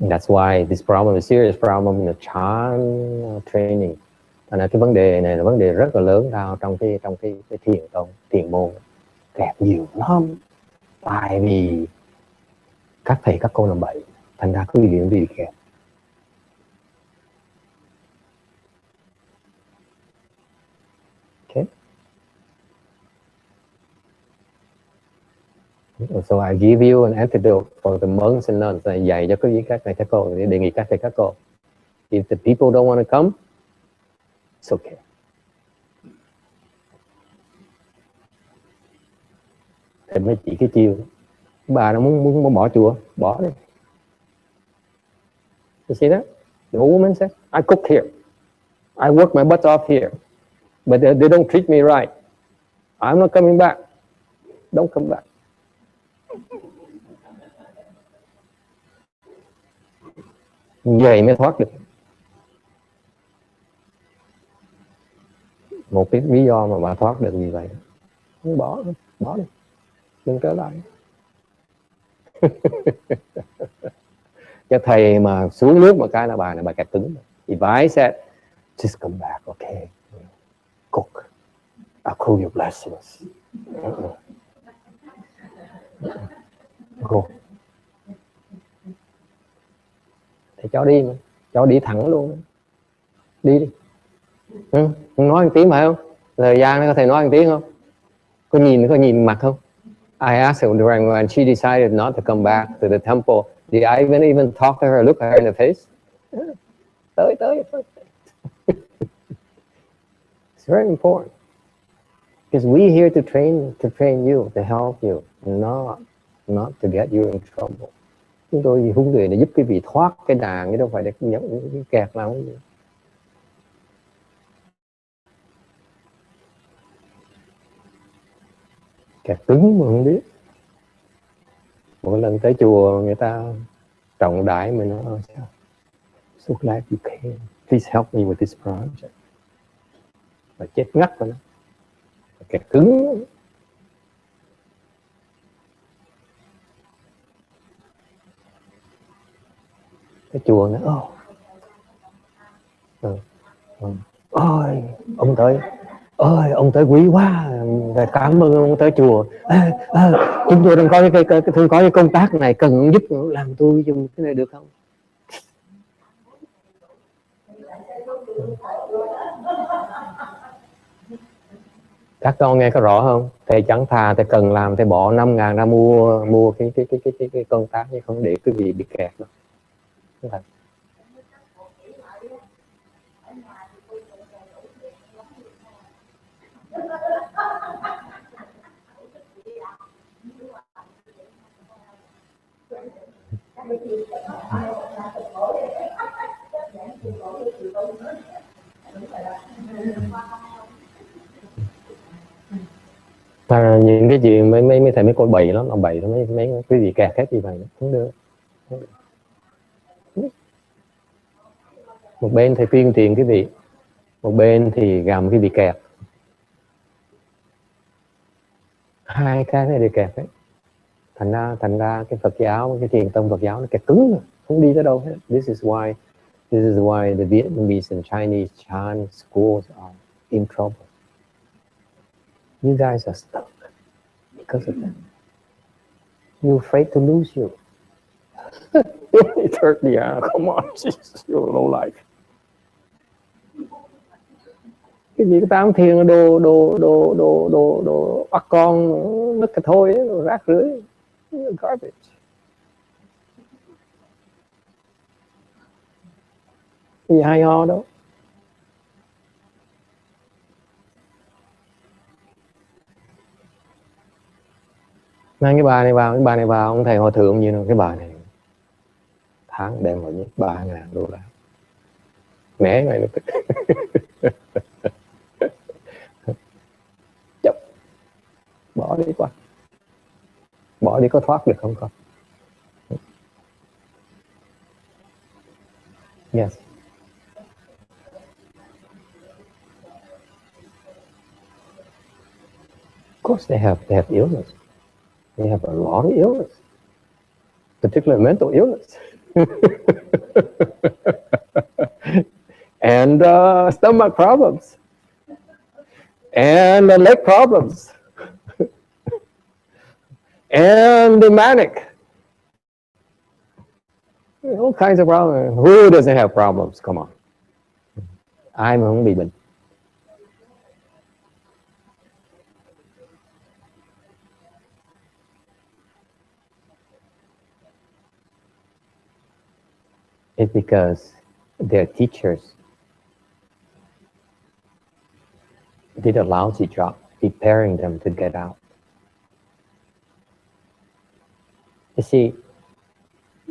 A: And that's why this problem is a serious problem in the Chan training. Thành ra cái vấn đề này là vấn đề rất là lớn trong cái thiền môn, kẹt nhiều lắm. Tại vì các thầy các cô làm bậy, thành ra cứ bị kẹt. Okay. So I give you an antidote for the monks and nuns. Này dạy cho các thầy các cô, đề nghị các thầy các cô. If the people don't want to come, it's okay. Thầy mới chỉ cái chiêu. Bà nó muốn bỏ chùa, bỏ đi. You see that? The old woman said, I cook here. I work my butt off here. But they don't treat me right. I'm not coming back. Don't come back. Vậy mới thoát được. Một cái lý do mà bà thoát được như vậy. Không bỏ đi. Đừng trở lại. Cho thầy mà xuống nước một cái là bà kẹt cứng. If I said, just come back, okay. Cook. I'll call your blessings. Go. Thầy cho đi mà. Cho đi thẳng luôn. Đi. Không nói một tiếng phải không? Thời gian nó có thể nói một tiếng không? Có nhìn mặt không? I asked her when she decided not to come back to the temple, did I even talk to her, look at her in the face? Tới. It's very important. Because we're here to train you, to help you, not to get you in trouble. Chúng tôi huấn luyện để giúp quý vị thoát cái đàn, chứ đâu phải để kẹt nào. kẹt cứng mà không biết. Mỗi lần tới chùa người ta trọng đãi mình nói sao, so glad you came, please help me with this project, và chết ngắt vào nó, kẹt cứng. Cái chùa nó ôi ông tới, ôi ông tới quý quá, cảm ơn ông tới chùa. Chúng tôi đang có cái công tác này cần giúp làm tôi dùng cái này được không? Các con nghe có rõ không? Thầy chẳng thà thầy cần làm, thầy bỏ 5.000 ra mua cái công tác, chứ không để cái gì bị kẹt đâu. Những cái chuyện mấy thầy mấy coi bậy lắm, nó bậy lắm, mấy cái gì kẹt hết gì vậy, không được. Một bên thầy tuyên truyền cái vị, một bên thì gầm cái vị kẹt, hai cái này đều kẹt đấy. Thành ra cái Phật giáo, cái thiền tông Phật giáo nó kẹt cứng, không đi tới đâu hết. This is why the Vietnamese and Chinese Chan schools are in trouble. You guys are stuck because of that. You're afraid to lose you. Thirdly, come on, Jesus, you're low life. Cái gì cái tám thiền là đồ bắt con mất cái thôi, đồ rác rưởi, garbage. Gì hay ho đâu. Mang cái bà này vào, ông thầy hòa thượng gì nữa, cái bà này tháng đem vào nhất 3.000 đô la, mẹ mày nó chấp, bỏ đi qua, bỏ đi có thoát được không con? Yes. Of course they have illness. They have a lot of illness, particularly mental illness. And stomach problems. And leg problems. And the manic. All kinds of problems. Who doesn't have problems? Come on. Ai mà không bị bệnh? It's because their teachers did a lousy job preparing them to get out. You see,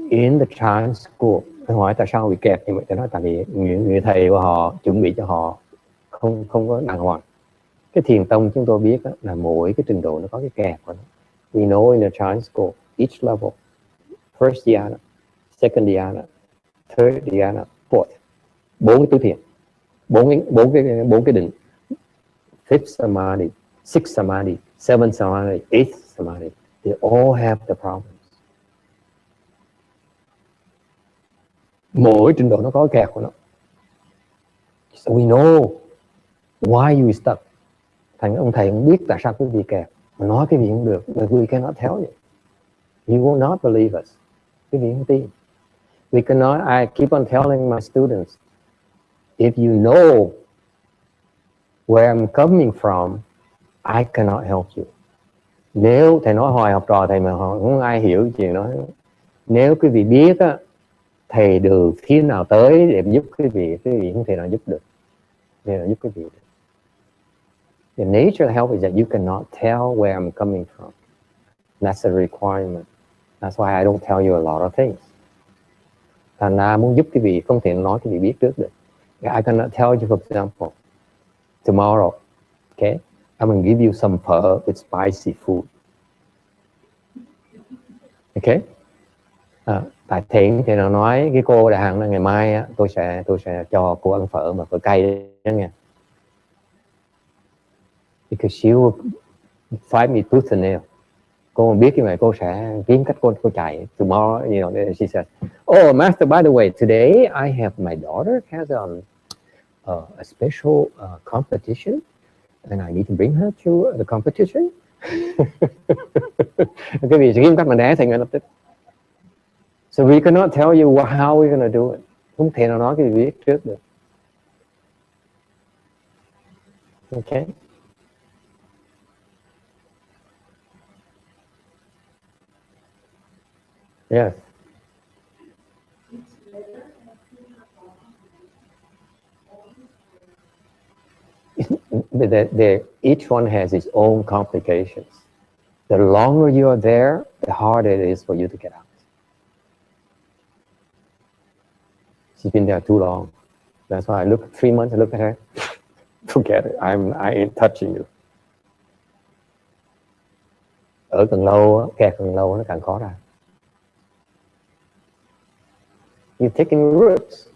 A: in the Chan school, tôi hỏi tại sao bị kẹt như vậy, tôi nói tại vì người thầy của họ chuẩn bị cho họ không có đàng hoàng. Cái thiền tông chúng tôi biết là mỗi cái trình độ nó có cái kẹt của nó. We know in the Chan school, each level, first dhyana, second dhyana, third dhyana, fourth, 4 cái tứ thiền, 4 cái định, fifth samadhi, sixth samadhi, seventh samadhi, eighth samadhi, they all have the problems. Mỗi trình độ nó có cái kẹt của nó. So we know why you stuck. Thành ông thầy không biết tại sao cái gì kẹt, mà nói cái gì không được, but we cannot tell you. You will not believe us. Cái gì không tin. We cannot. I keep on telling my students, if you know where I'm coming from, I cannot help you. Nếu thầy nói hoài học trò thầy mà không ai hiểu chuyện đó. Nếu quý vị biết á, thầy được phía nào tới để giúp quý vị không thể nào giúp được. Để là giúp quý vị được. The nature of help is that you cannot tell where I'm coming from. That's a requirement. That's why I don't tell you a lot of things. Thành ra muốn giúp quý vị không thể nói quý vị biết trước được. I cannot tell you, for example, tomorrow, okay, I'm gonna give you some phở with spicy food. Okay. Tại Thiện thì nó nói cái cô đại hàng là ngày mai á, tôi sẽ cho cô ăn phở mà phở cay đó nha. Because she will fight me tooth and nail. Cô biết như vậy cô sẽ kiếm cách cô chạy. Tomorrow, you know, she said, "Oh, Master, by the way, today I have my daughter has a special competition, and I need to bring her to the competition." Cái gì sẽ kiếm cách mà né Thiện ngay lập tức. So we cannot tell you how we're gonna do it. Không thể nào nói cái gì biết trước được. Okay. Yes. Each one has its own complications. The longer you are there, the harder it is for you to get out. She's been there too long. That's why I look 3 months. I look at her. Forget it. I ain't touching you. Ở càng lâu, kẹt càng lâu nó càng khó ra. You're taking roots.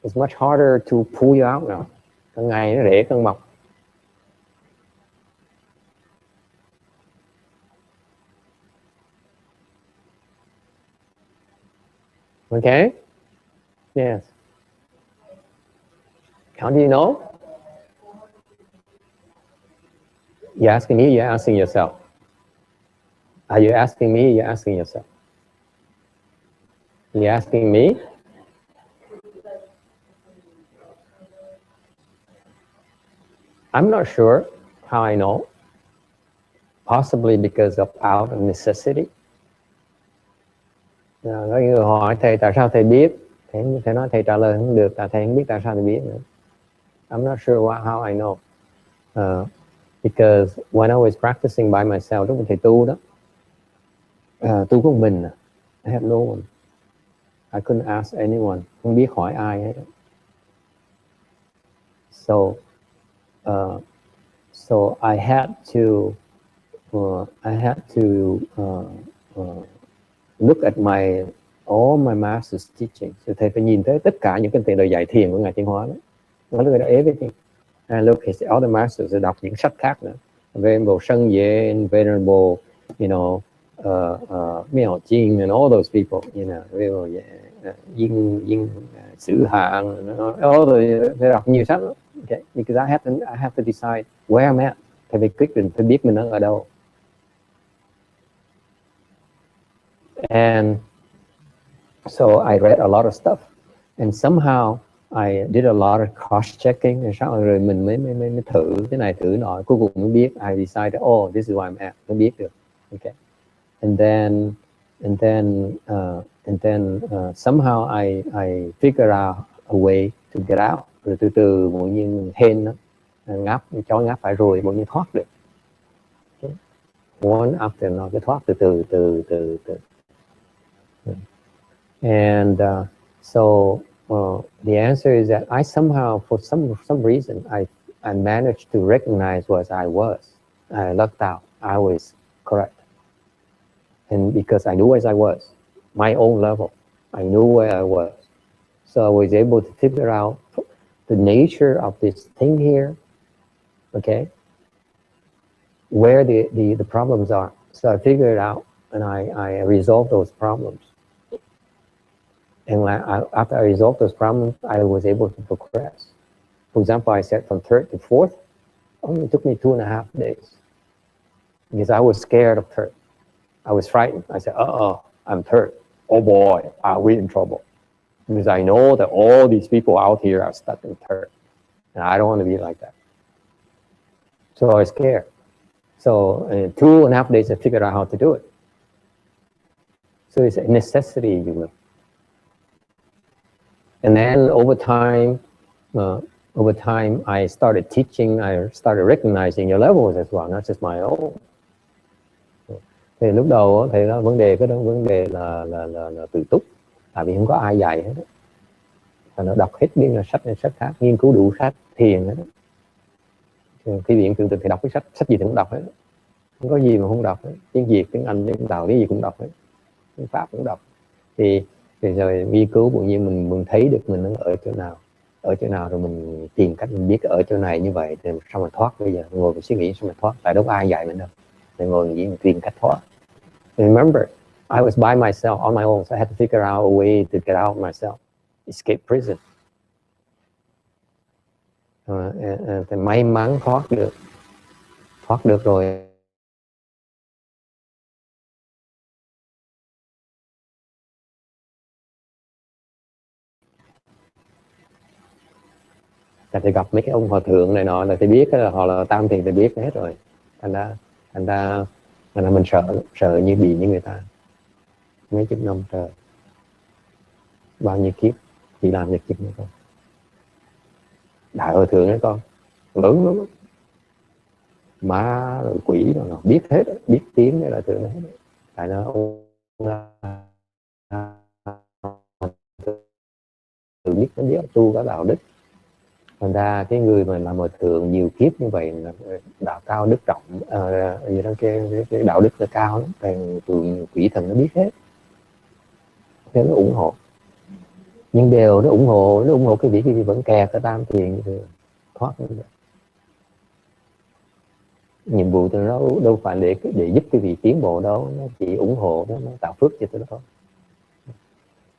A: It's much harder to pull you out now. Càng ngày nó rễ càng mọc. Okay? Yes. How do you know? You're asking me, you're asking yourself. Are you asking me, you're asking yourself? You're asking me? I'm not sure how I know. Possibly because of out of necessity. Có người hỏi thầy tại sao thầy biết? Thầy nói thầy trả lời không được, tại thầy không biết tại sao thầy biết nữa. I'm not sure how I know. Because when I was practicing by myself, lúc thầy tu đó, tu của mình, I had no one. I couldn't ask anyone. Không biết hỏi ai hết. So I had to look at all my master's teaching. So thầy phải nhìn tới tất cả những cái tiền lời dạy thiền của ngài Tiến Hóa đó. Nó look at everything. And look at all the masters. Đọc những sách khác nữa. Venerable Sheng Yen, Venerable, you know, Miao Jing and all those people, you know, Ying Sử Hạng, all those, đọc nhiều sách đó. Okay, because I have to decide where I'm at. Thầy phải quyết định, phải biết mình ở đâu. And so I read a lot of stuff, and somehow I did a lot of cross-checking, rồi mình mới thử cái này thử nọ, cuối cùng mới biết. I decided, oh, this is where I'm at, mới biết được. Okay, and then somehow I figure out a way to get out. Rồi từ từ mỗi nhiên hên đó, chó ngáp phải rồi mỗi nhiên thoát được. Okay. One after another, cái thoát từ. And so the answer is that I somehow, for some reason, I managed to recognize what I was. I lucked out. I was correct. And because I knew where I was, my own level, I knew where I was. So I was able to figure out the nature of this thing here, okay, where the problems are. So I figured it out, and I resolved those problems. And after I resolved those problems, I was able to progress. For example, I said from third to fourth, only took me 2.5 days. Because I was scared of third. I was frightened. I said, I'm third. Oh boy, are we in trouble? Because I know that all these people out here are stuck in third. And I don't want to be like that. So I was scared. So in 2.5 days, I figured out how to do it. So it's a necessity, you know. And then over time, I started teaching. I started recognizing your levels as well, not just my own. Thì lúc đầu thì nó vấn đề là tự túc, tại vì không có ai dạy hết. Và nó đọc hết biên là sách khác, nghiên cứu đủ sách thiền hết. Quý vị tưởng tượng thì đọc cái sách gì thì cũng đọc hết, không có gì mà không đọc hết. Tiếng Việt, tiếng Anh, tiếng Tàu, cái gì cũng đọc hết, tiếng Pháp cũng đọc. Thì rồi nghiên cứu tự nhiên mình thấy được mình ở chỗ nào rồi mình tìm cách mình biết ở chỗ này như vậy thì sao mà thoát. Bây giờ ngồi mình suy nghĩ sao mà thoát, tại đâu có ai dạy mình đâu, thì ngồi mình tìm cách thoát. Remember, I was by myself on my own, so I had to figure out a way to get out myself, escape prison. Thì may mắn thoát được rồi. Thì gặp mấy cái ông hòa thượng này nọ là thì biết là họ là tam thiền thì biết hết rồi. Thành ra mình sợ như bị như người ta mấy chục năm trời, bao nhiêu kiếp chỉ làm việc chừng nữa con. Đại hòa thượng đấy con, lớn lắm, ma rồi quỷ rồi nó biết hết, biết tiếng cái là thượng hết. Tại nó ông tự biết nó biết tu cả đạo đức. Thành ra cái người mà làm hòa thượng nhiều kiếp như vậy là đạo cao đức trọng, gì đó cái đạo đức là cao lắm, tụi quỷ thần nó biết hết, nên nó ủng hộ. Nhưng đều nó ủng hộ cái việc gì vẫn kẹt ở tam thiền thoát không được. Nhiệm vụ từ nó đâu phải để giúp cái vị tiến bộ đâu, nó chỉ ủng hộ nó tạo phước cho tôi thôi.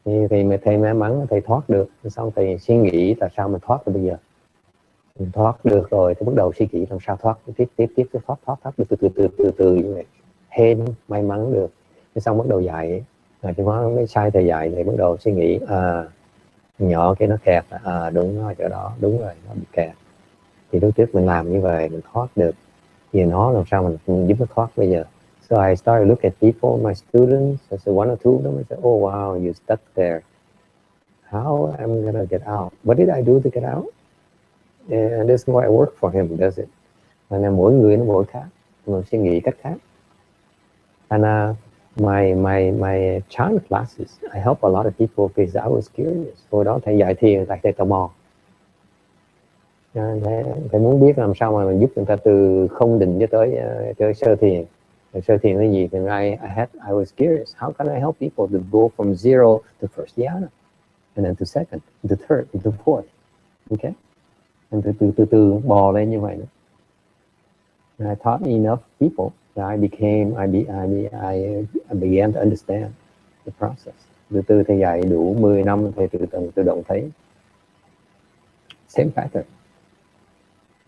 A: Thì thầy may mắn thầy thoát được, xong thầy suy nghĩ tại sao mình thoát được bây giờ. Mình thoát được rồi thì bắt đầu suy nghĩ làm sao thoát tiếp thoát được từ như vậy. Hên may mắn được, thế xong bắt đầu dạy rồi thì nó mới sai thầy dạy thì bắt đầu suy nghĩ nhỏ cái nó kẹt, đúng rồi chỗ đó, đúng rồi nó bị kẹt. Thì lúc trước mình làm như vậy mình thoát được, thì nó làm sao mình giúp nó thoát bây giờ. So I started look at people, my students, I said one or two of them, I said, oh wow, you stuck there. How am I gonna get out? What did I do to get out? And there's no way I work for him, does it? Nên mỗi người nó mỗi khác, mình suy nghĩ cách khác. And my Chan classes, I help a lot of people because I was curious. Hồi đó thầy dạy thiền, thầy tò mò. Thầy muốn biết làm sao mà mình giúp người ta từ không định cho tới sơ thiền. Sơ thiền là gì? Thì I was curious. How can I help people to go from zero to first dhyana, and then to second, to third, to fourth? Okay? And từ bò lên như vậy. And I taught enough people that I began to understand the process. Từ thầy dạy đủ 10 năm thầy tự động thấy same pattern.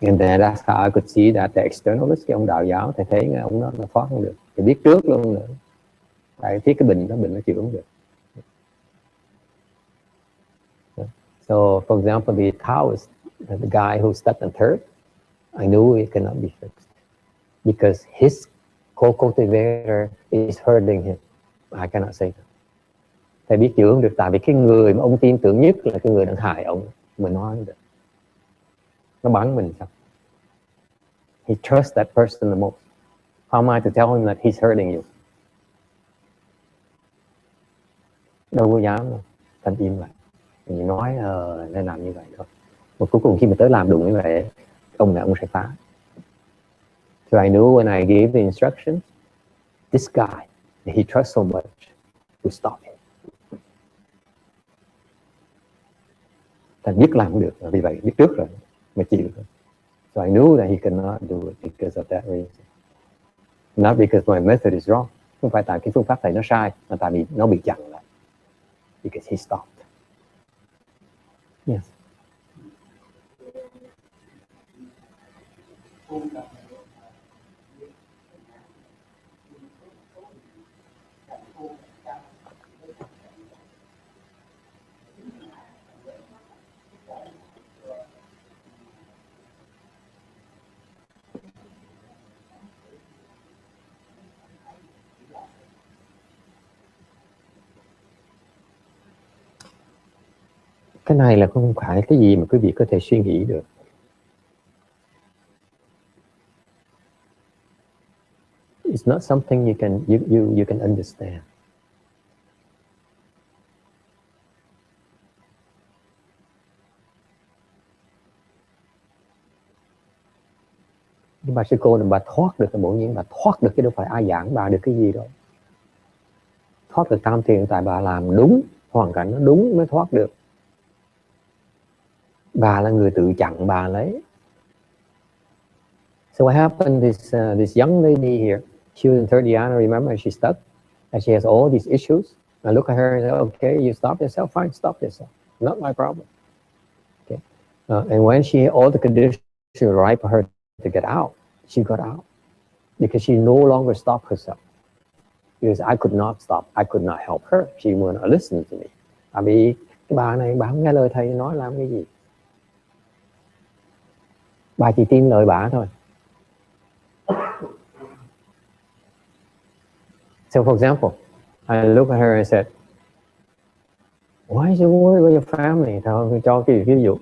A: And then that's how I could see that the externalist, cái ông đạo giáo, thầy thấy ông nó thoát không được, thì biết trước luôn nữa. Tại thấy cái bệnh nó chữa không được. So for example, the Taoist, the guy who stepped on third, I knew it cannot be fixed because his co-cultivator is hurting him. I cannot say that. Thầy biết chữa không được tại vì cái người mà ông tin tưởng nhất là cái người đang hại ông. Mình nói không được. Nó bắn mình sao? He trusts that person the most. How am I to tell him that he's hurting you? Đâu có dám đâu. Thành im lại. Mình nói nên làm như vậy thôi. Và cuối cùng khi mà tới làm đúng như vậy, ông sẽ phá. So I knew when I gave the instructions, this guy, he trusts so much to stop him. Thành biết làm không được, vì vậy biết trước rồi mà chịu thôi. So I knew that he cannot do it because of that reason. Not because my method is wrong. Không phải tại cái phương pháp thầy nó sai, mà tại vì nó bị chặn lại. Because he stopped. Yes. Cái này là không phải cái gì mà quý vị có thể suy nghĩ được. It's not something you can understand. Nhưng bà sư cô là bà thoát được cái bổn nhiên, bà thoát được, chứ đâu phải ai giảng bà được cái gì đâu. Thoát được tam thiền tại bà làm đúng, hoàn cảnh nó đúng mới thoát được. Bà là người tự chặn bà lấy. So what happened, this young lady here, she was in third dhyana, remember, she stuck, and she has all these issues. I look at her and say, okay, you stop yourself, fine, stop yourself. Not my problem. Okay. And when she, all the conditions were right for her to get out, she got out. Because she no longer stopped herself. Because I could not stop, I could not help her. She would not listen to me. Vì cái bà này, bà không nghe lời thầy nói làm cái gì. Bà chỉ tin lời bà thôi. So for example, I look at her and said, why is you worried about your family? Thôi cho cái ví dụ.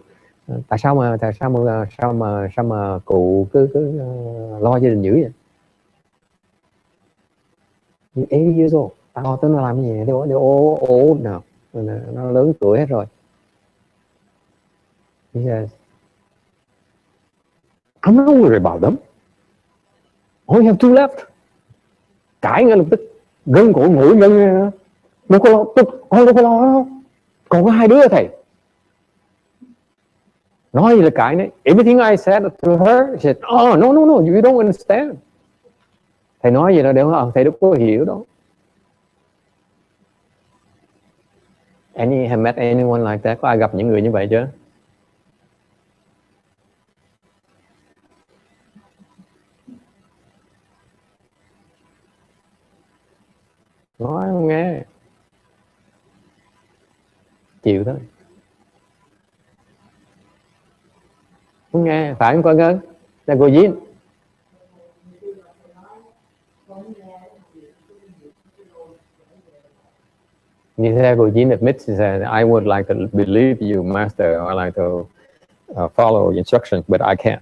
A: Tại sao mà cụ cứ lo gia đình dữ vậy? You're 80 years old. Tao tới nó làm cái gì? They're all old now. Nó lớn tuổi hết rồi. He says, I'm not worried about them. Only have two left. Cãi ngay lập tức, gân cổ mũi gân nữa. Đâu có lo, con đâu có lo đâu. Còn có hai đứa thầy. Nói gì là cãi đấy. Everything I said to her, she said, oh, no, you don't understand. Thầy nói gì là đều thầy đâu có hiểu đâu. Any have met anyone like that? Có ai gặp những người như vậy chưa? Nói không nghe, chịu thôi, không nghe, phải không con ơi? Là cô Duyên. Như thế cô Duyên admits, she said, I would like to believe you, master, or I like to follow instructions, but I can't.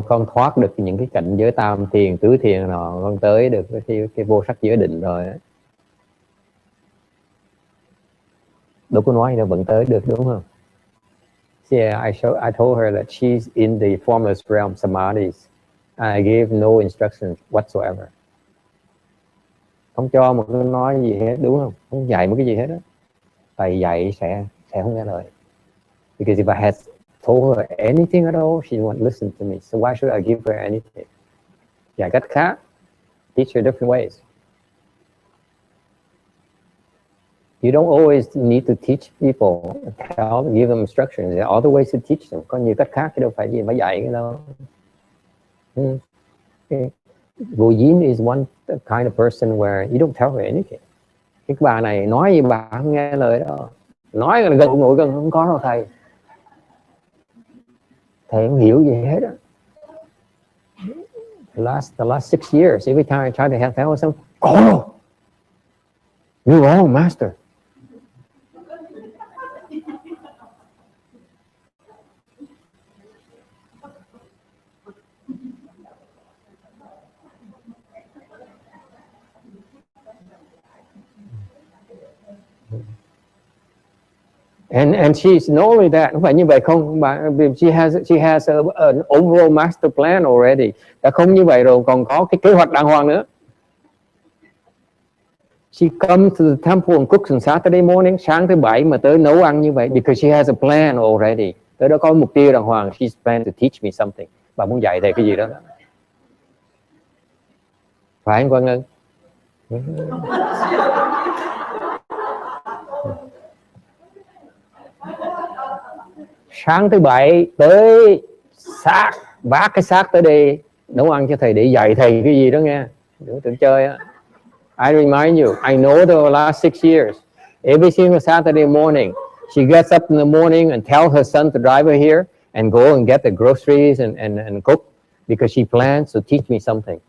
A: Con thoát được những cái cảnh giới tam thiền, tứ thiền rồi, con tới được cái vô sắc giới định rồi. Đâu có nói đâu, vẫn tới được, đúng không? Yeah, I told her that she's in the formless realm samadhis. I gave no instructions whatsoever. Không cho một cái nói gì hết, đúng không? Không dạy một cái gì hết đó. Thầy dạy sẽ không nghe lời. Because if I had told her anything at all, she won't listen to me. So why should I give her anything? Dạy cách khác, teach her different ways. You don't always need to teach people, give them instructions. There are other ways to teach them. Có nhiều cách khác chứ đâu phải gì mà dạy cái đâu. Vô Yin is one kind of person where you don't tell her anything. Cái bà này nói gì bà không nghe lời đâu. Nói là gần ngồi gần không có đâu thầy. Thầy không hiểu gì hết á. The last 6 years, every time I try to help her something, oh, you're wrong, master. And she's not only that, không phải như vậy không, she has an overall master plan already. Đã không như vậy rồi còn có cái kế hoạch đàng hoàng nữa. She comes to the temple and cooks on Saturday morning, sáng thứ bảy mà tới nấu ăn như vậy, because she has a plan already. Tới đó có mục tiêu đàng hoàng. She's planned to teach me something. Bà muốn dạy thầy cái gì đó. Phải không Quang Ngân? Sáng thứ bảy tới xác, vác cái xác tới đây nấu ăn cho thầy để dạy thầy cái gì đó nghe. Đừng tưởng chơi á. I remind you, I know the last 6 years, every single Saturday morning, she gets up in the morning and tells her son to drive her here and go and get the groceries and cook because she plans to teach me something.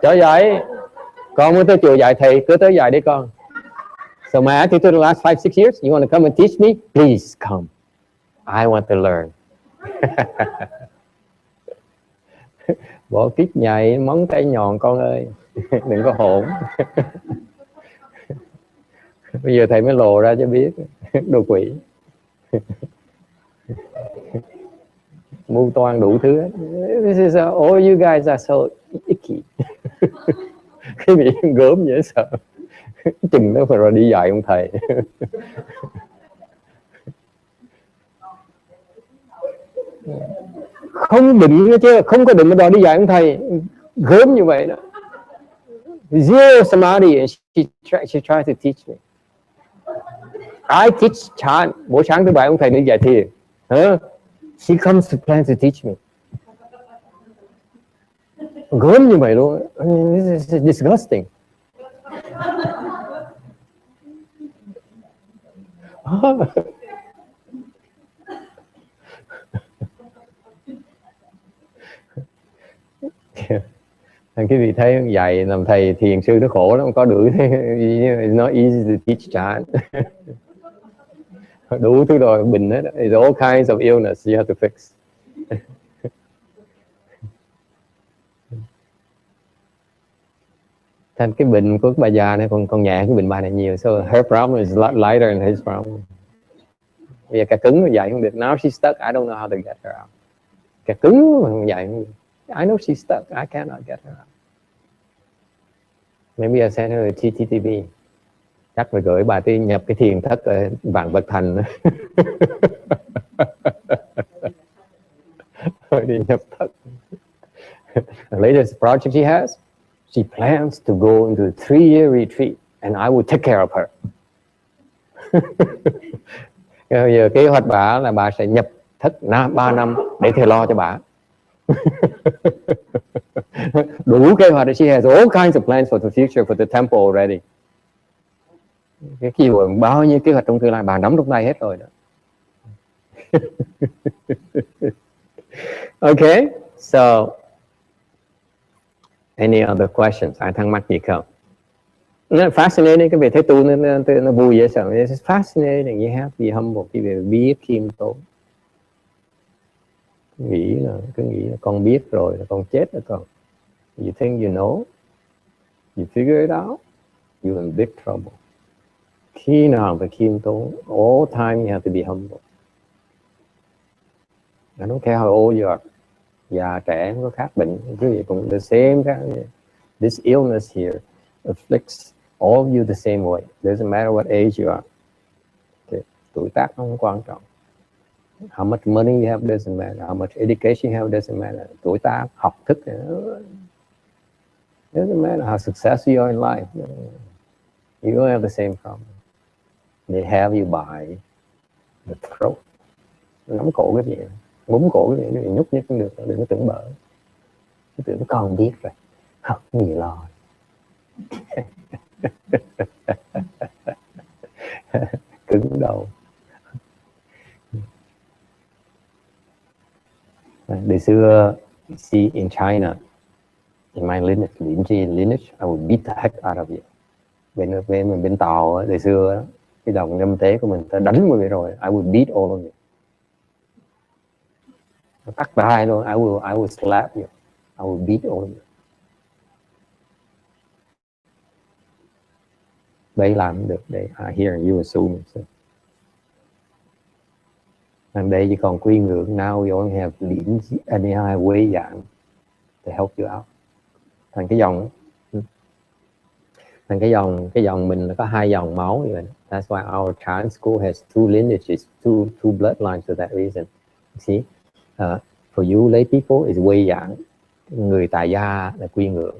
A: Cho dạy, con muốn tới chùa dạy thầy cứ tới dạy đi con. So my attitude the last 5-6 years, you want to come and teach me? Please come. I want to learn. Bỏ kiếp nhảy móng tay nhọn con ơi. Đừng có hỗn. Bây giờ thầy mới lộ ra cho biết. Đồ quỷ. Mưu toan đủ thứ. This is all you guys are so icky. Cái bị gớm dễ sợ. Chừng đó phải rồi đi dạy ông thầy. Không định chứ, không có định mà đòi đi dạy ông thầy. Gớm như vậy đó. Zero samadhi, and she tried to teach me. I teach Chan. Mỗi sáng thứ bảy ông thầy đi dạy thiền. She comes to plan to teach me. Gớm như vậy luôn. This is disgusting. Cái vị thấy dạy làm thầy thiền sư nó khổ lắm, có đuổi nó easy to teach Chan. Đủ thứ rồi bệnh hết. It's all kinds of illness you have to fix. Thành cái bệnh của bà già này còn nhẹ cái bệnh bà này nhiều. So her problem is a lot lighter than his problem. Bây giờ cả cứng mà dạy không được. Now she's stuck. I don't know how to get her out. Cả cứng mà không dạy không được. I know she's stuck. I cannot get her out. Maybe I send her to TTTB. Chắc phải gửi bà đi nhập cái thiền thất ở Vạn Vật Thành. Đi nhập thất. The latest project she has, she plans to go into a 3-year retreat and I will take care of her. Giờ kế hoạch bà là bà sẽ nhập thất 3 năm để thầy lo cho bà. Đủ kế hoạch. She has all kinds of plans for the future, for the temple already. Cái gì bao nhiêu kế hoạch trong tương lai bà nắm trong tay hết rồi đó. Okay, so any other questions? Ai thắc mắc gì không? Nó fascinating, cái việc thấy tu nó vui dễ sợ. It's fascinating. You have to be humble. Cái việc biết khiêm tốn. Cứ nghĩ là con biết rồi là con chết rồi con. You think you know, you figure it out, you're in big trouble. Khi nào phải khiêm tốn? All time you have to be humble. I don't care how old you are. Già trẻ không có khác bệnh, cái gì cũng the same. This illness here afflicts all of you the same way. Doesn't matter what age you are. Okay. Tuổi tác không quan trọng. How much money you have doesn't matter. How much education you have doesn't matter. Tuổi tác, học thức doesn't matter. How successful you are in life. You all have the same problem. They have you by the throat. Nắm cổ cái gì, búng cổ cái gì, nhúc nhích không được, đừng có tưởng bở. Cứ tưởng con biết rồi, không gì lo. Cứng đầu. Ngày xưa, see in China, in my lineage, I would beat the heck out of you. Bên Tàu, ngày xưa, cái đồng ngâm tế của mình ta đánh mọi người rồi. I would beat all of you. Tắt tay luôn. I will slap you. I will beat all of you. Đây làm được. Đây, I hear you assume. And đây chỉ còn quy ngưỡng. Now we only have Lin Anihai Wei Yang to help you out. Thành cái dòng mình là có 2 dòng máu như vậy. That's why our Chan school has 2 lineages, two bloodlines for that reason. You see, for you lay people is Wei Yang. Người tại gia là quy ngưỡng,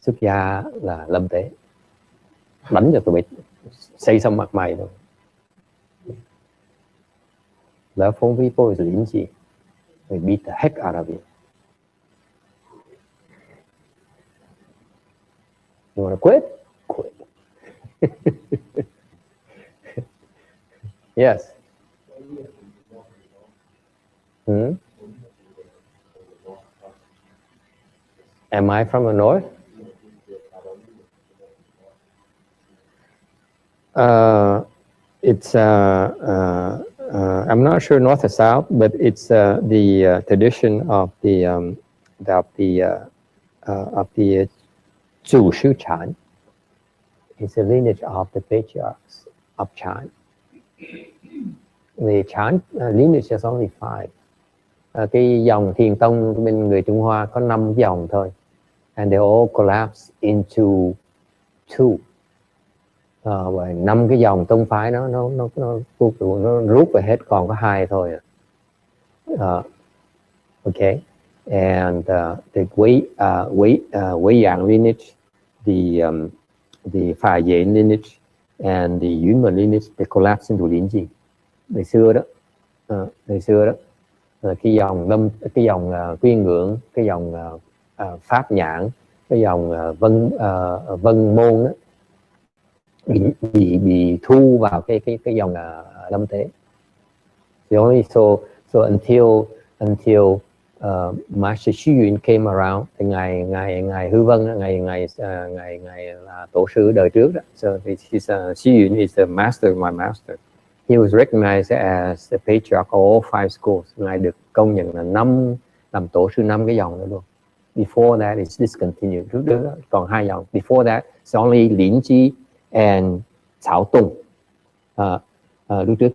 A: xuất gia là lâm tế. Đánh cho tụi bay xây xong mặt mày rồi. Love for people is Lin Ji. We beat the heck out of you. You want to quit? Quit. Yes. Am I from the north? It's I'm not sure north or south, but it's the tradition of the Zhu Shu Chan. It's a lineage of the patriarchs of Chan. The Chan lineage is only 5. Cái dòng Thiền Tông bên người Trung Hoa có 5 dòng thôi, and they all collapse into 2. Và 5 cái dòng tông phái nó rút về hết, còn có 2 thôi. Okay, and the Wei Yang lineage, the Phà Dễ lineage, and the Yunmen lineage, they collapse into Lin Ji. Ngày xưa đó, cái dòng Quyên Ngưỡng, cái dòng Pháp Nhãn, cái dòng Vân Môn đó, bị thu vào cái dòng Lâm Tế. So until Master Xu Yun came around, thì ngài Hư Vân, ngài là tổ sư đời trước đó. So Xu Yun is the master, my master. He was recognized as the patriarch of all 5 schools. Ngài được công nhận là làm tổ sư 5 cái dòng đó luôn. Before that, it's discontinued. Trước đó còn 2 dòng. Before that, it's only Lin Ji and Cao Tung. Lúc trước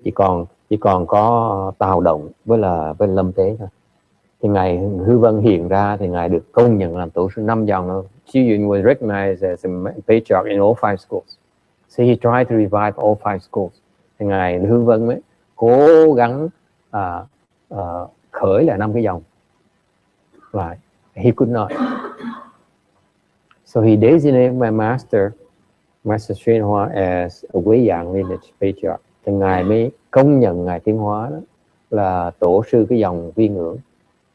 A: chỉ còn có Tào Động với Lâm Tế thôi. Thì ngài Hư Vân hiện ra thì ngài được công nhận làm tổ sư 5 dòng. Xu Yun was recognized as a patriarch in all 5 schools. So he tried to revive all 5 schools. Thì ngài Hư Vân mới cố gắng khởi lại 5 cái dòng lại. He could not. So he designated my Master Xuyên Hoa as a Wei Yang lineage patriarch. Thì ngài mới công nhận ngài Tiến Hóa đó là tổ sư cái dòng Viên Ngưỡng.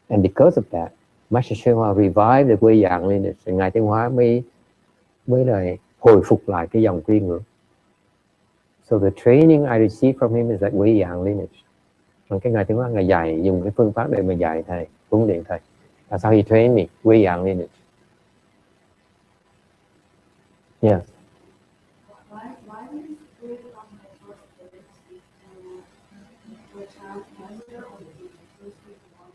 A: And because of that, Master Xuyên Hoa revived the Wei Yang lineage. Thì ngài Tiến Hóa mới lại hồi phục lại cái dòng Viên Ngưỡng. So the training I received from him is like Wei Yang lineage. Cái ngài Tiến Hóa ngài dạy, dùng cái phương pháp để mà dạy thầy, huấn luyện thầy. That's how he trained me, Wei Yang lineage. Yeah.
B: Why did you create on my first legacy which has master of the first one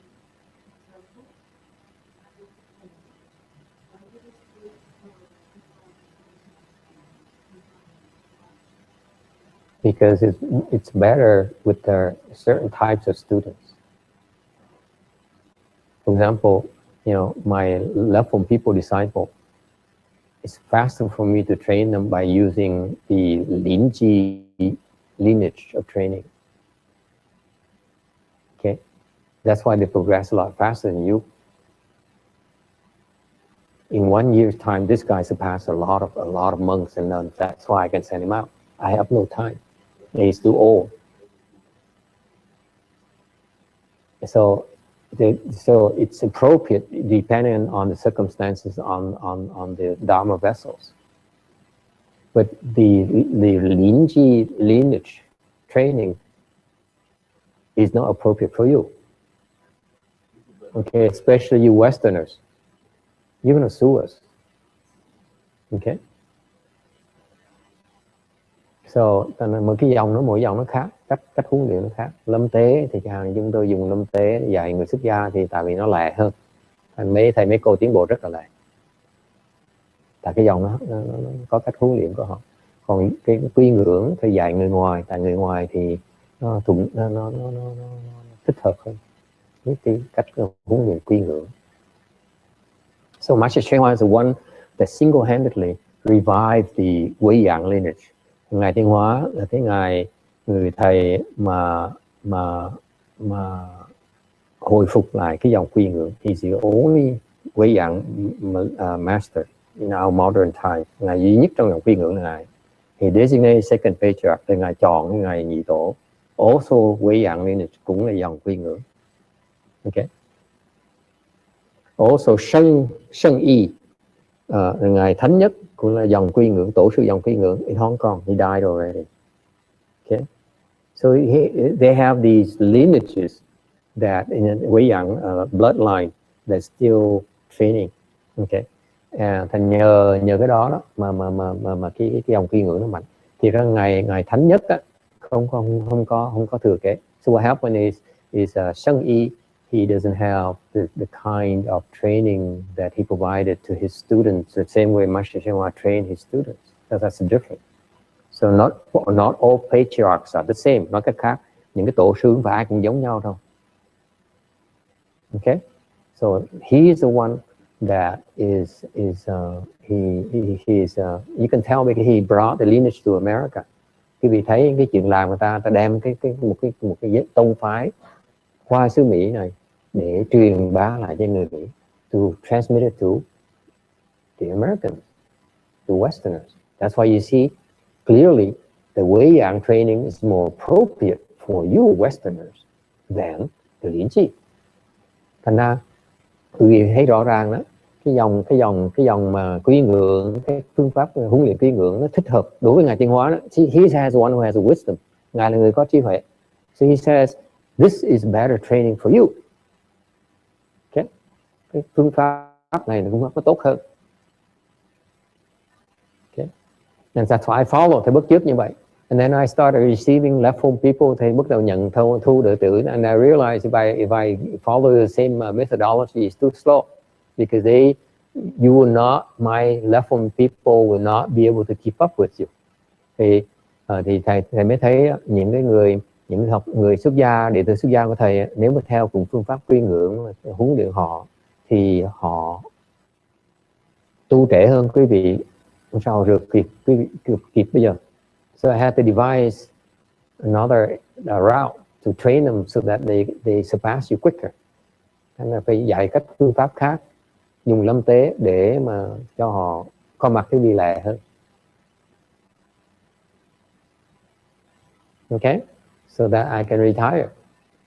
B: circle? Why did you create
A: Because it's better with the certain types of students. For example, my love from people disciple, it's faster for me to train them by using the Lin Ji lineage of training. Okay, that's why they progress a lot faster than you. In 1 year's time, this guy surpassed a lot of monks and nuns. That's why I can send him out. I have no time. He's too old. So it's appropriate depending on the circumstances on the Dharma vessels. But the Lin Ji lineage training is not appropriate for you. Okay, especially you Westerners. You're gonna sue us. Okay. So mỗi cái dòng mỗi dòng nó khác, cách huấn luyện nó khác. Lâm Tế thì chúng tôi dùng Lâm Tế để dạy người xuất gia thì tại vì nó lẹ hơn. Thầy mấy cô tiến bộ rất là lẹ. Tại cái dòng nó có cách huấn luyện của họ. Còn cái Quy Ngưỡng thì dạy người ngoài, tại người ngoài thì nó thích hợp hơn với cái cách huấn luyện Quy Ngưỡng. So Master Xuyên Hoa is the one that single-handedly revived the Wei Yang lineage. Ngài Tiến Hóa là cái người thầy mà hồi phục lại cái dòng Quy Ngưỡng. He's the only Wei Yang master in our modern time. Ngài duy nhất trong dòng Quy Ngưỡng là ngài. He designated second patriarch, thì ngài chọn cái ngài nhị tổ. Also Wei Yang lineage cũng là dòng Quy Ngưỡng. Okay. Also Shen Yi, ngài Thánh Nhất cũng là dòng Quy Ngưỡng, tổ sư dòng Quy Ngưỡng in Hong Kong. He died already. Okay, so they have these lineages that in a Wei Yang bloodline that's still training. Okay, thành nhờ cái đó mà cái dòng Quy Ngưỡng nó mạnh. Thì ra ngài Thánh Nhất á, không có thừa kế. So what happened is Sheng Yi, he doesn't have the kind of training that he provided to his students the same way Master Shen Hua trained his students. So that's different. So not all patriarchs are the same. Nói cách khác, những cái tổ sư không phải ai cũng giống nhau đâu. Okay, so he is the one that is you can tell because he brought the lineage to America. Quý vị thấy cái chuyện làm người ta đem một cái tông phái qua xứ Mỹ này để truyền bá lại cho người Mỹ, to transmit it to the Americans, to Westerners. That's why you see clearly the Wei Yang training is more appropriate for you Westerners than the Lin Chi. Thành ra quý vị thấy rõ ràng đó, cái dòng mà Quý Ngưỡng, cái phương pháp huấn luyện Quý Ngưỡng nó thích hợp đối với ngài Tiến Hóa đó. He has one who has a wisdom. Ngài là người có trí huệ. So he says this is better training for you. Okay? Cái phương pháp này cũng có tốt hơn. Okay? And that's why I follow, thầy bước trước như vậy. And then I started receiving left home people. Thầy bắt đầu nhận thu đệ tử. And I realized if I follow the same methodology, it's too slow. Because my left home people will not be able to keep up with you. Thì thầy mới thấy những người xuất gia, đệ tử xuất gia của thầy, nếu mà theo cùng phương pháp Quy Ngưỡng huấn luyện họ thì họ tu trễ hơn quý vị. Sao được kịp bây giờ? So I had to devise another route to train them so that they surpass you quicker. Nên là phải dạy cách phương pháp khác, dùng lâm tế để mà cho họ có mặt cái đi lẹ hơn. Okay, so that I can retire.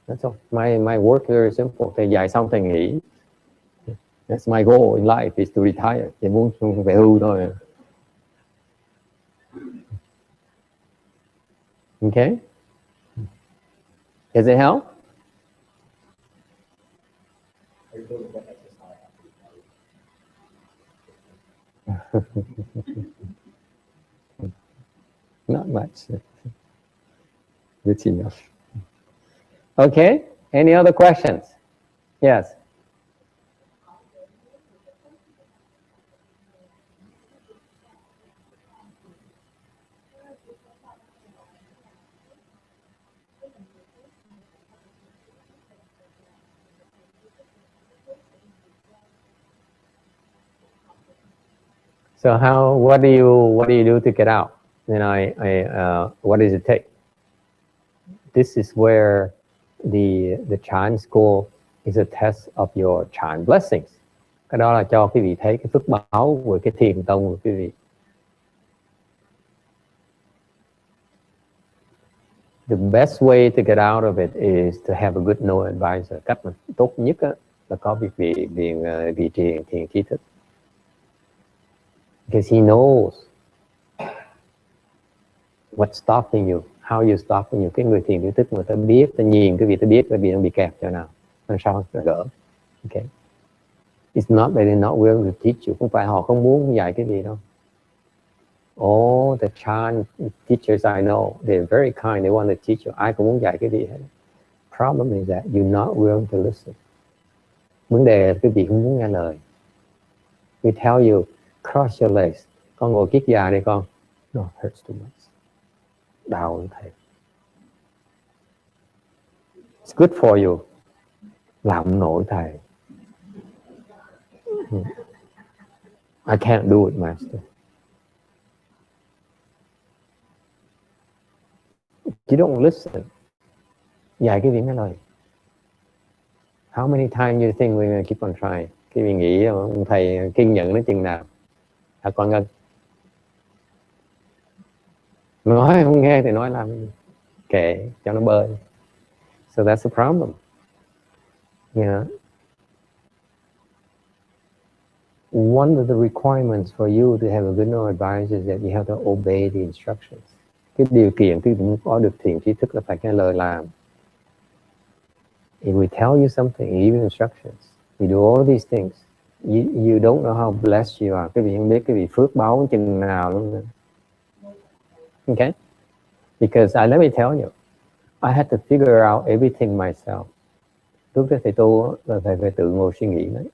A: That's all. My work is very simple. Thầy dạy xong thầy nghỉ. That's my goal in life is to retire. Thầy muốn về hưu thôi. Okay, does it help? Not much. Good enough. Okay, any other questions? Yes. So what do you do to get out? Then what does it take? This is where the Chan school is a test of your Chan blessings. Cái đó là cho quý vị thấy cái phước báo của cái thiền tông của quý vị. The best way to get out of it is to have a good no advisor. Cách mà tốt nhất là có vị thiền trí thức. Because he knows what's stopping you, how you stopping you. Cái người thiền trí thức người ta biết, ta nhìn cái vị ta biết cái vị nó bị kẹt chỗ nào, làm sao gỡ. Okay. It's not that they're not willing to teach you. Không phải họ không muốn dạy cái gì đâu. All the Chan teachers I know, they're very kind. They want to teach you. Ai cũng muốn dạy cái gì hết. Problem is that you're not willing to listen. Vấn đề là cái vị không muốn nghe lời. We tell you, cross your legs. Con ngồi kiết già đi con. No, hurts too much. Đau thầy. It's good for you. Làm nổi thầy. I can't do it, master. You don't listen. Dạy cái gì nghe lời. How many times you think we're going to keep on trying? Cái vị nghĩ ông thầy kiên nhẫn đến chừng nào? Hả con Ngân? Nói không nghe thì nói làm gì? Kệ cho nó bơi. So that's the problem. Yeah. One of the requirements for you to have a good no advisor is that you have to obey the instructions. Cái điều kiện khi muốn có được thiền trí thức là phải nghe lời làm. If we tell you something, even instructions, you do all these things, you don't know how blessed you are. Cái vị không biết cái vị phước báo chừng nào luôn. Okay? Because let me tell you, I had to figure out everything myself. Lúc đó thầy tu là thầy phải tự ngồi suy nghĩ đấy.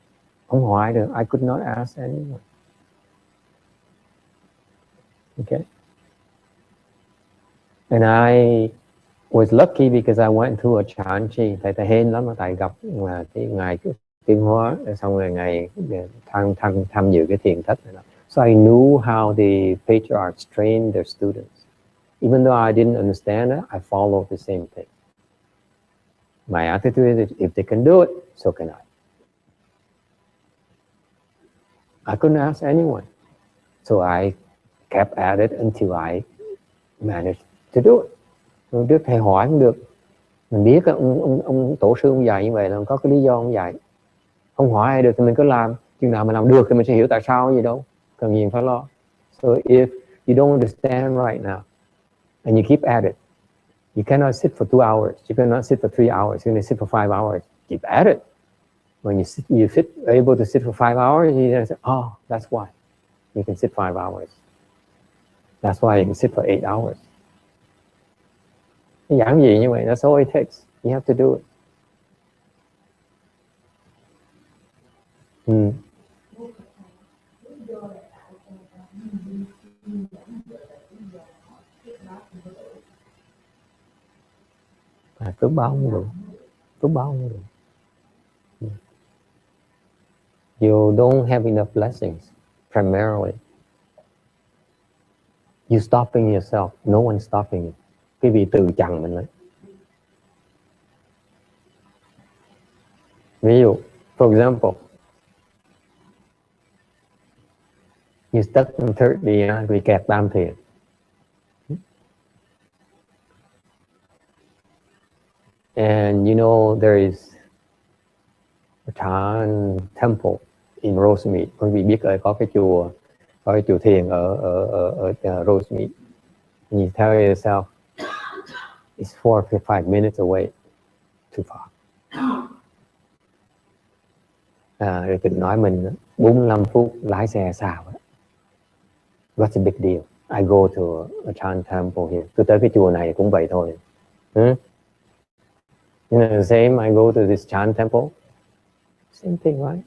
A: Không hỏi ai được. I could not ask anyone. Okay. And I was lucky because I went through a Chan Chi. Thầy hên lắm mà thầy gặp cái ngày tiến hóa, xong rồi ngày tham dự cái thiền thất này. So I knew how the patriarchs trained their students. Even though I didn't understand it, I followed the same thing. My attitude is, if they can do it, so can I. I couldn't ask anyone. So I kept at it until I managed to do it. Trước thầy hỏi không được. Mình biết ông tổ sư ông dạy như vậy là có cái lý do ông dạy. Không hỏi ai được thì mình cứ làm. Chừng nào mình làm được thì mình sẽ hiểu tại sao gì đâu. Cần gì phải lo. So if you don't understand right now, and you keep at it, you cannot sit for 2 hours. You cannot sit for 3 hours. You can sit for 5 hours. Keep at it. When you able to sit for 5 hours, you say, oh, that's why you can sit 5 hours. That's why you can sit for 8 hours. Giảng gì như vậy, that's all it takes. You have to do it. Cướp báo không được. Cướp báo không được. You don't have enough blessings, primarily. You stopping yourself. No one's stopping you. Cái vị từ chặn mình lấy. Ví dụ, for example, you stuck in third địa, bị kẹt tam thiền. And you know there is a Chan temple in Rosemead. Quý vị biết có cái chùa thiền ở Rosemead. And you tell yourself, it's 4 or 5 minutes away, too far. Rồi tự nói mình 45 phút lái xe xa quá. What's a big deal? I go to a Chan temple here. Tôi tới cái chùa này cũng vậy thôi. You know, the same, I go to this Chan temple. Same thing, right?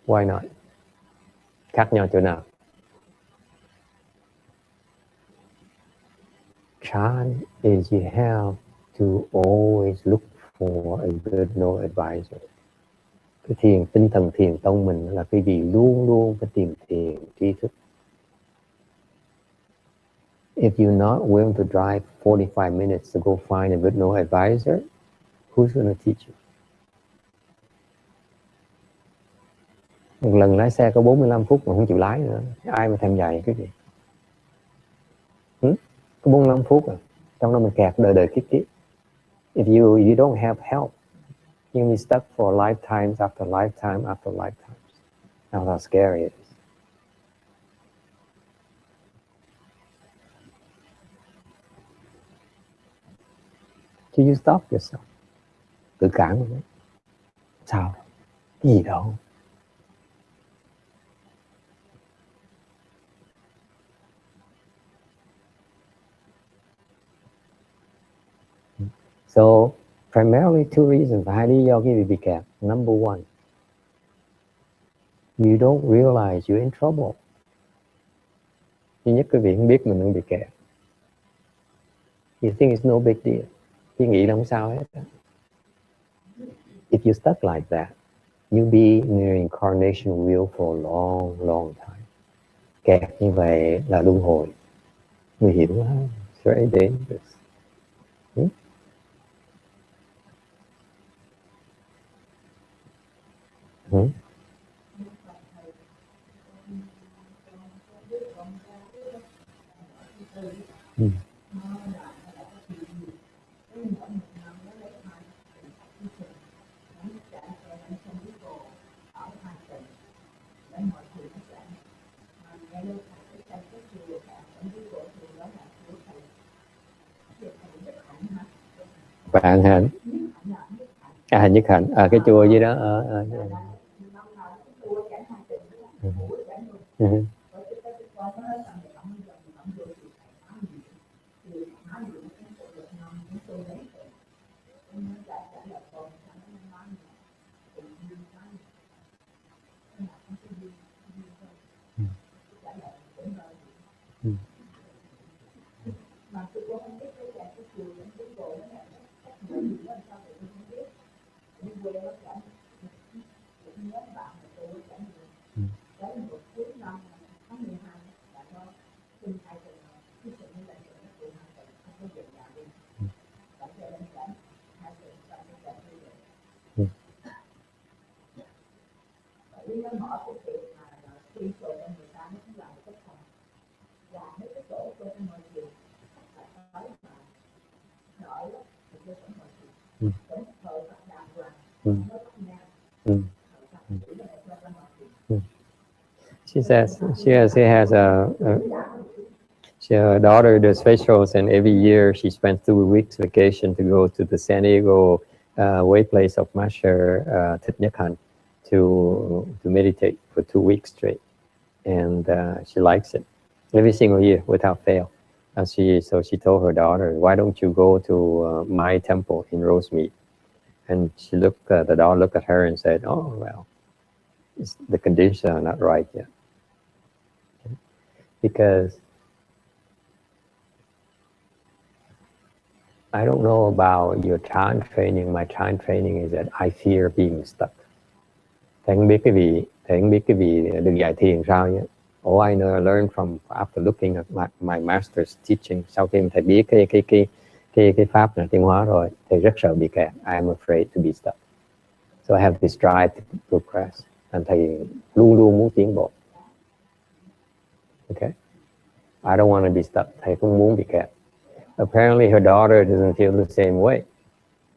A: Why not? Khác nhau chỗ nào? Chan is you have to always look for a good no advisor. Cái thiền, tinh thần thiền tông mình là cái gì luôn luôn phải tìm thiền tri thức. If you're not willing to drive 45 minutes to go find a good no advisor, who's going to teach you? Một lần lái xe có 45 phút mà không chịu lái nữa. Ai mà thèm dạy cái gì? Có 45 phút à? Trong đó mình kẹt đời kiếp. If you don't have help, you'll be stuck for lifetimes after lifetime after lifetimes. That's how scary it is. So you stop yourself. Tự cản mình đấy. Sao? Cái gì đâu? So, primarily 2 reasons. Hai lý do khi bị kẹt. Number 1, you don't realize you're in trouble. Thứ nhất, quý vị không biết mình đang bị kẹt. You think it's no big deal. Chị nghĩ là không sao hết. If you stuck like that, you'll be in your incarnation wheel for a long, long time. Kẹt như vậy là luân hồi. Nguy hiểm quá. It's very dangerous. Bạn Hạnh. Nhất Hạnh. Cái chùa gì đó. She says she has her daughter does facials, and every year she spends 2 weeks vacation to go to the San Diego way place of Master Thich Nhat Hanh to meditate for 2 weeks straight, and she likes it every single year without fail. And so she told her daughter, "Why don't you go to my temple in Rosemead?" And the daughter looked at her and said, "Oh well, the conditions are not right yet." Because I don't know about your Chan training. My Chan training is that I fear being stuck. Thầy không biết cái vị được dạy thiền sao nhé. All I know, I learned from after looking at my master's teaching. Sau khi thầy biết cái pháp là tiến hóa rồi, thầy rất sợ bị kẹt. I am afraid to be stuck. So I have this drive to progress. And thầy luôn luôn muốn tiến bộ. Okay? I don't want to be stuck. Thầy không muốn bị kẹt. Apparently her daughter doesn't feel the same way.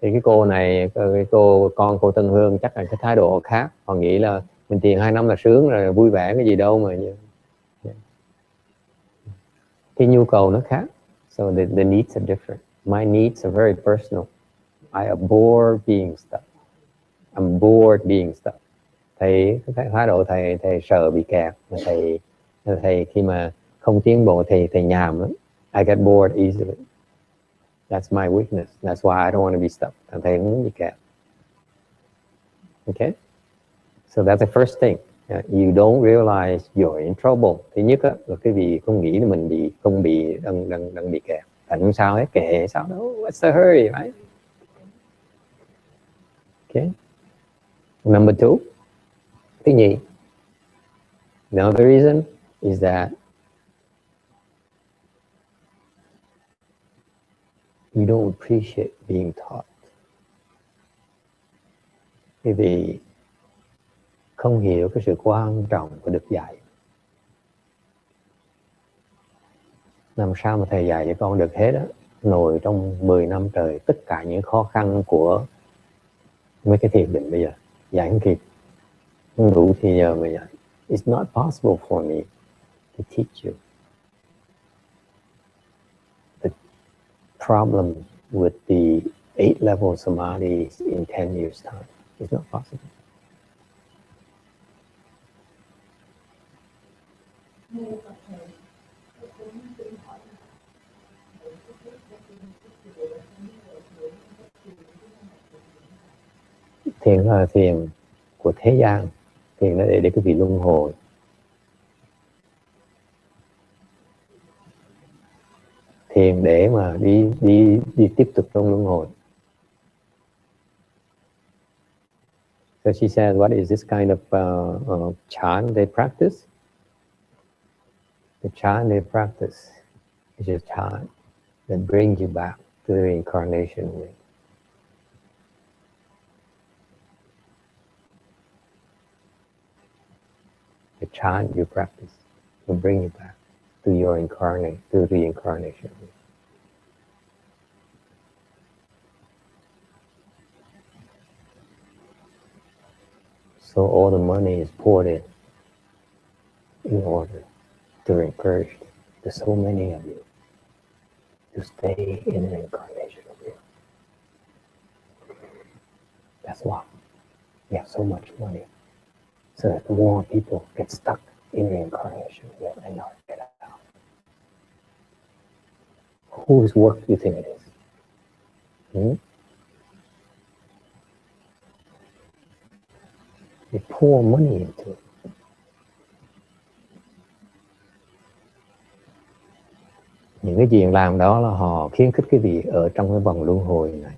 A: Thì cái cô này, con cô Tân Hương chắc là cái thái độ khác. Họ nghĩ là mình thiền 2 năm là sướng rồi, vui vẻ cái gì đâu mà. Cái nhu cầu nó khác. So the needs are different. My needs are very personal. I am bored being stuck. I'm bored being stuck. Thầy cái thái độ thầy sợ bị kẹt. Thầy khi mà không tiến bộ thầy nhàm lắm. I get bored easily. That's my weakness. That's why I don't want to be stuck. And thầy không muốn bị kẹt. Okay? So that's the first thing. You don't realize you're in trouble. Thứ nhất là cái vị không nghĩ là mình đang bị kẹt. Thành không sao hết, kệ sao đâu. What's the hurry, right? Okay. Number 2. Thứ nhì. Another reason is that you don't appreciate being taught. Bởi vì không hiểu cái sự quan trọng của được dạy. Làm sao mà thầy dạy cho con được hết á, ngồi trong 10 năm trời tất cả những khó khăn của mấy cái thiền định bây giờ dạy không kịp, không đủ thì giờ mà dạy. It's not possible for me to teach you. The problem with the 8-level samadhis in 10 years time is not possible. Thiền là thiền của thế gian, thiền là để cái vị luân hồi. Thiền để mà đi tiếp tục trong luân hồi. So she said, what is this kind of chant they practice? The chant they practice is a chant that brings you back to the reincarnation way. The chant you practice will bring you back to your reincarnation. So all the money is poured in order to encourage the so many of you to stay in an incarnation of you. That's why we have so much money. So that more people get stuck in reincarnation and not get out. Whose work do you think it is? They pour money into it. Những cái chuyện làm đó là họ khuyến khích cái vị ở trong cái vòng luân hồi này.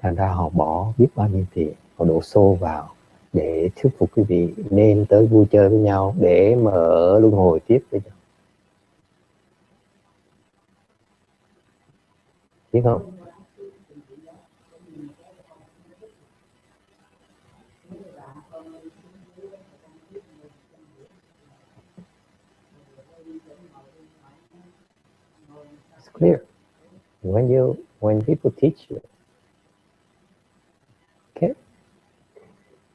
C: Thành ra họ bỏ biết bao nhiêu tiền, họ đổ xô vào để thuyết phục quý vị nên tới vui chơi với nhau để mà ở luân hồi tiếp với nhau. Biết không? It's clear. When people teach you, okay,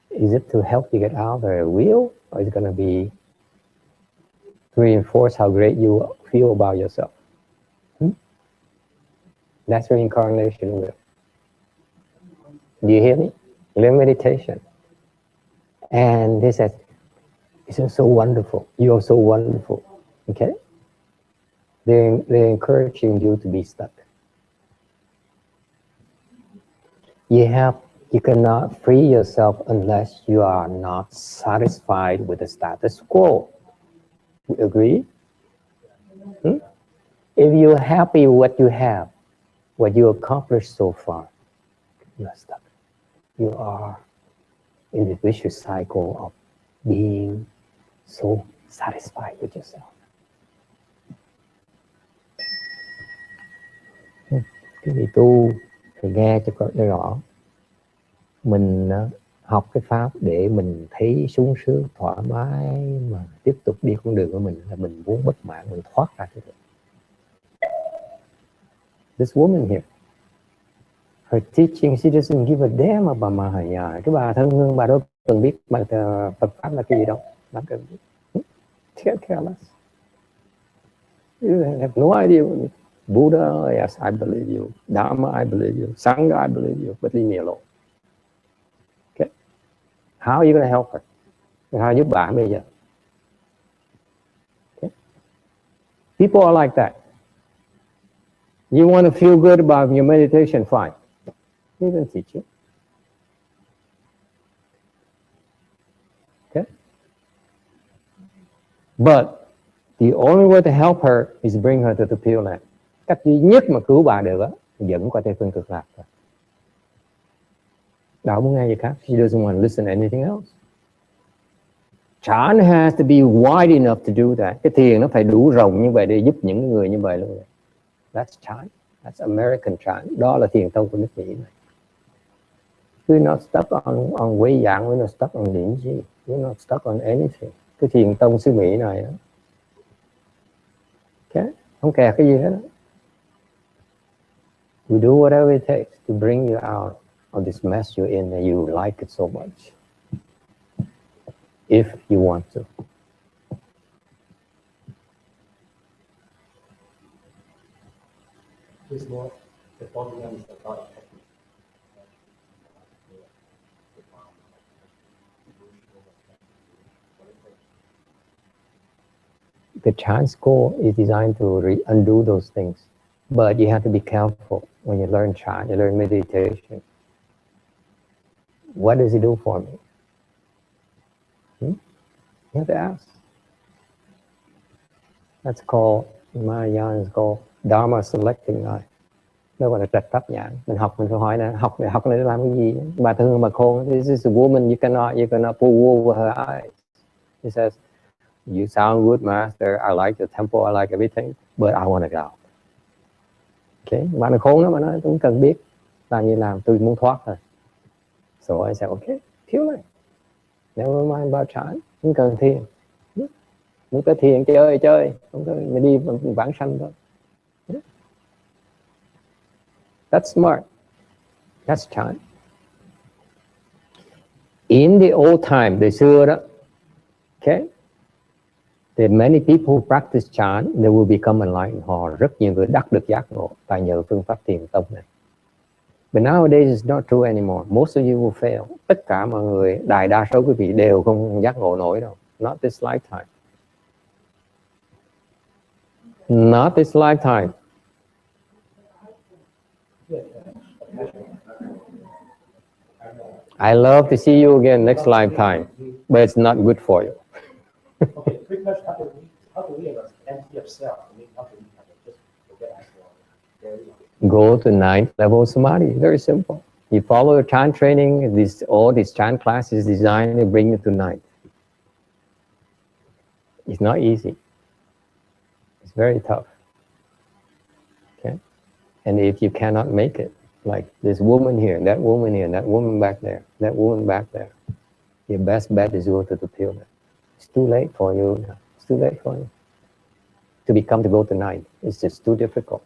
C: is it to help you get out of their wheel, or is it going to be to reinforce how great you feel about yourself? That's reincarnation will. Do you hear me? Learn meditation. And they said, "It's so wonderful. You are so wonderful." Okay? They're encouraging you to be stuck. You cannot free yourself unless you are not satisfied with the status quo. You agree? If you're happy with what you have, what you accomplished so far, you are stuck. You are in the vicious cycle of being so satisfied with yourself. Cái vị tu phải nghe cho rõ. Mình học cái pháp để mình thấy sung sướng, thoải mái mà tiếp tục đi con đường của mình, là mình muốn bất mãn, mình thoát ra cái đó. This woman here, her teaching, she doesn't give a damn about Mahayana. Cái bà thân hương, bà đâu cần biết mà Phật pháp là cái gì đâu, bà cần biết. Careless. You have no idea. Buddha, yes, I believe you. Dharma, I believe you. Sangha, I believe you. But leave me alone. Okay. How are you going to help her? How giúp bà bây giờ? Okay. People are like that. You want to feel good about your meditation, fine. He doesn't teach you. Okay. But the only way to help her is bring her to the Pure Land. Cách duy nhất mà cứu bà được á, dẫn qua Tây Phương Cực Lạc thôi. Đạo muốn nghe gì khác. She doesn't want to listen to anything else. Chan has to be wide enough to do that. Cái thiền nó phải đủ rộng như vậy để giúp những người như vậy luôn. That's Chan. That's American Chan. Đó là thiền tông của nước Mỹ này. We're not stuck on Huệ Giảng, we're not stuck on Điển Chi, we're not stuck on anything. Cái thiền tông xứ Mỹ này đó. Okay? Không kẹt cái gì hết đó. We do whatever it takes to bring you out of this mess you're in and you like it so much. If you want to. The Chan school is designed to undo those things. But you have to be careful when you learn Chan, you learn meditation. What does it do for me? You have to ask. That's called, in Mahayana, is called Dharma selecting eye. Nó gọi là trạch pháp nhãn. Mình học mình phải hỏi là học này để làm cái gì? Bà thương bà khôn. This is a woman, you cannot pull wool over her eyes. He says, you sound good, master. I like the temple, I like everything, but I want to go. Okay, bạn là khôn đó mà nói tôi không cần biết làm gì làm, tôi muốn thoát thôi. So I said, okay, pure. Never mind about Chan. Không cần thiền. Muốn tới thiền chơi, không tới mình đi vãng sanh thôi. That's smart. That's Chan. In the old time, thời xưa đó, okay, there are many people who practice Chan, they will become enlightened. Họ rất nhiều người đắc được giác ngộ tại nhờ phương pháp thiền tông này. But nowadays it's not true anymore. Most of you will fail. Tất cả mọi người, đại đa số quý vị đều không giác ngộ nổi đâu. Not this lifetime. Not this lifetime. I love to see you again next lifetime, but it's not good for you.
D: Okay, quick question. How do we empty of self? I mean, how do we just forget ourselves?
C: Go to ninth level samadhi. Very simple. You follow the Chan training, all these Chan classes designed to bring you to ninth. It's not easy. It's very tough. Okay? And if you cannot make it, like this woman here, that woman here, that woman back there, that woman back there, your best bet is to go to the pyramid. It's too late for you now. It's too late for you to go to ninth. It's just too difficult.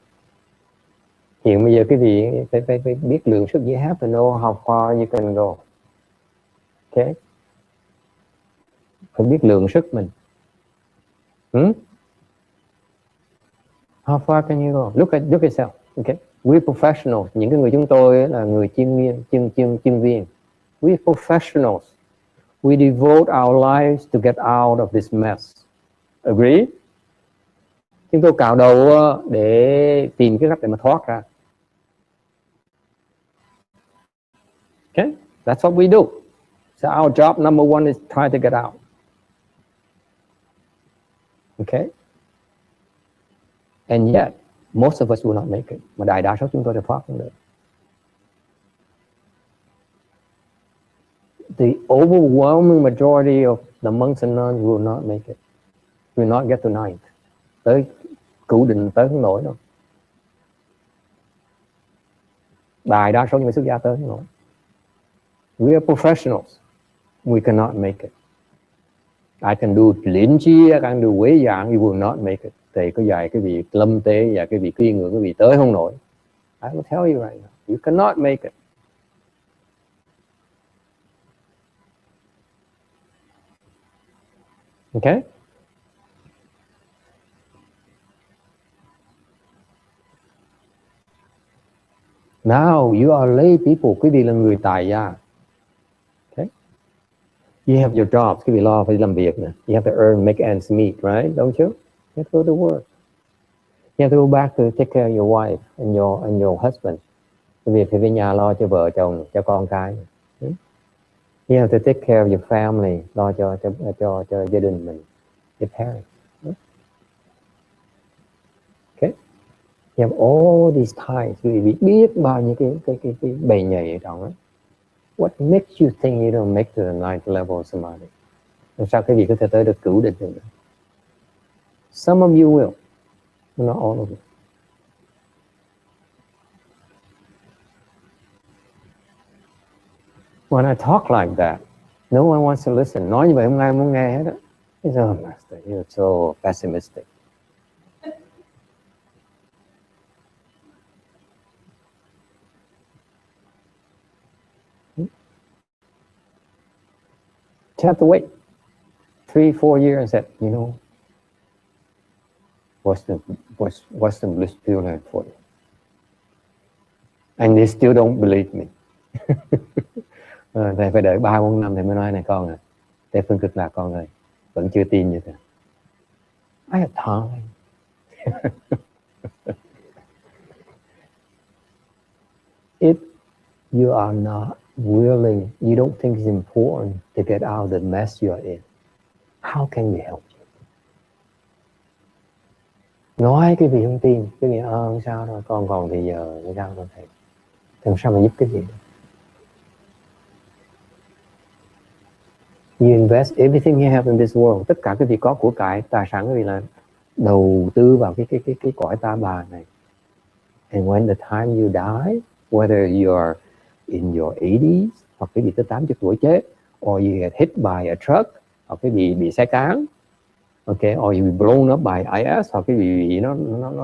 C: Hiện bây giờ cái gì phải biết lượng sức. You have to know how far you can go. Okay? Phải biết lượng sức mình. How far can you go? Look at yourself. Okay? We're professionals. Những cái người chúng tôi là người chuyên viên. We're professionals. We devote our lives to get out of this mess. Agree? Chúng tôi cạo đầu để tìm cái cách để mà thoát ra. Okay? That's what we do. So our job number one is try to get out. Okay? And yet, most of us will not make it. Mà đại đa số chúng tôi đều thoát không được. The overwhelming majority of the monks and nuns will not make it. Will not get to ninth. Tới cửu định tới không nổi đâu. Đại đa số những người xuất gia tới không nổi. We are professionals. We cannot make it. I can do liễn chi, I can do quế giảng, you will not make it. Thầy có dạy cái vị lâm tế và cái vị kiên ngưỡng, cái vị tới không nổi. I will tell you right now, you cannot make it. Okay? Now you are lay people. Quý vị là người tại gia. Okay? You have your jobs. Quý vị lo phải làm việc nè. You have to earn, make ends meet, right? Don't you? You have to go to work. You have to go back to take care of your wife and your husband. Quý vị phải về nhà lo cho vợ chồng, cho con cái. You have to take care of your family, lo cho gia đình mình, your parents. Okay? You have all these ties. Quý vị biết bao nhiêu cái bầy nhầy ở trong đó. What makes you think you don't make to the ninth level of samadhi? Làm sao quý vị có thể tới được cửu định được? Some of you will, but not all of you. When I talk like that, no one wants to listen. Nói như vậy không ai muốn nghe hết á. Oh, Master, you're so pessimistic. You have to wait 3-4 years that, you know, what's the bliss feel like for you? And they still don't believe me. Thầy phải đợi 3-4 năm thì mới nói này con à. Tây phương cực lạc con ơi, vẫn chưa tin như thế. I have time. If you are not willing, you don't think it's important to get out of the mess you're in, how can we help you? Nói cái gì không tin, cái gì không sao đâu, con còn thì giờ mới sao con thầy. Làm sao mà giúp cái gì? You invest everything you have in this world. Tất cả cái gì có của cải, tài sản cái gì là đầu tư vào cái cõi ta bà này. And when the time you die, whether you are in your 80s, hoặc cái gì tới 80 tuổi chết, or you get hit by a truck, hoặc cái gì bị xe cán, okay, or you be blown up by IS, hoặc cái gì nó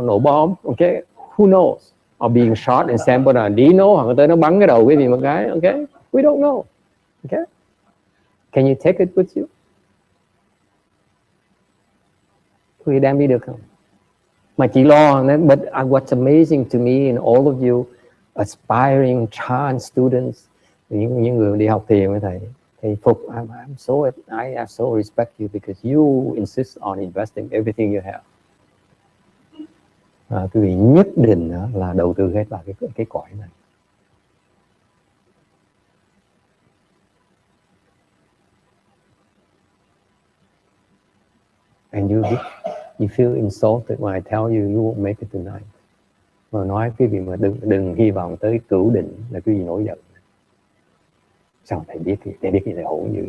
C: nổ bom, okay, who knows? Or being shot in San Bernardino, hoặc tới nó bắn cái đầu cái gì một cái, okay, we don't know, okay. Can you take it with you? Quý vị đem đi được không? Mà chỉ lo, but what's amazing to me in all of you aspiring Chan students, những người đi học thiền với thầy phục, I so respect you because you insist on investing everything you have. Quý vị nhất định là đầu tư hết vào cái cõi này. And you feel insulted when I tell you you won't make it tonight. Mà nói quý vị mà đừng hy vọng tới cửu định là quý vị nổi giận. Sao thầy biết gì thầy hỗn dữ?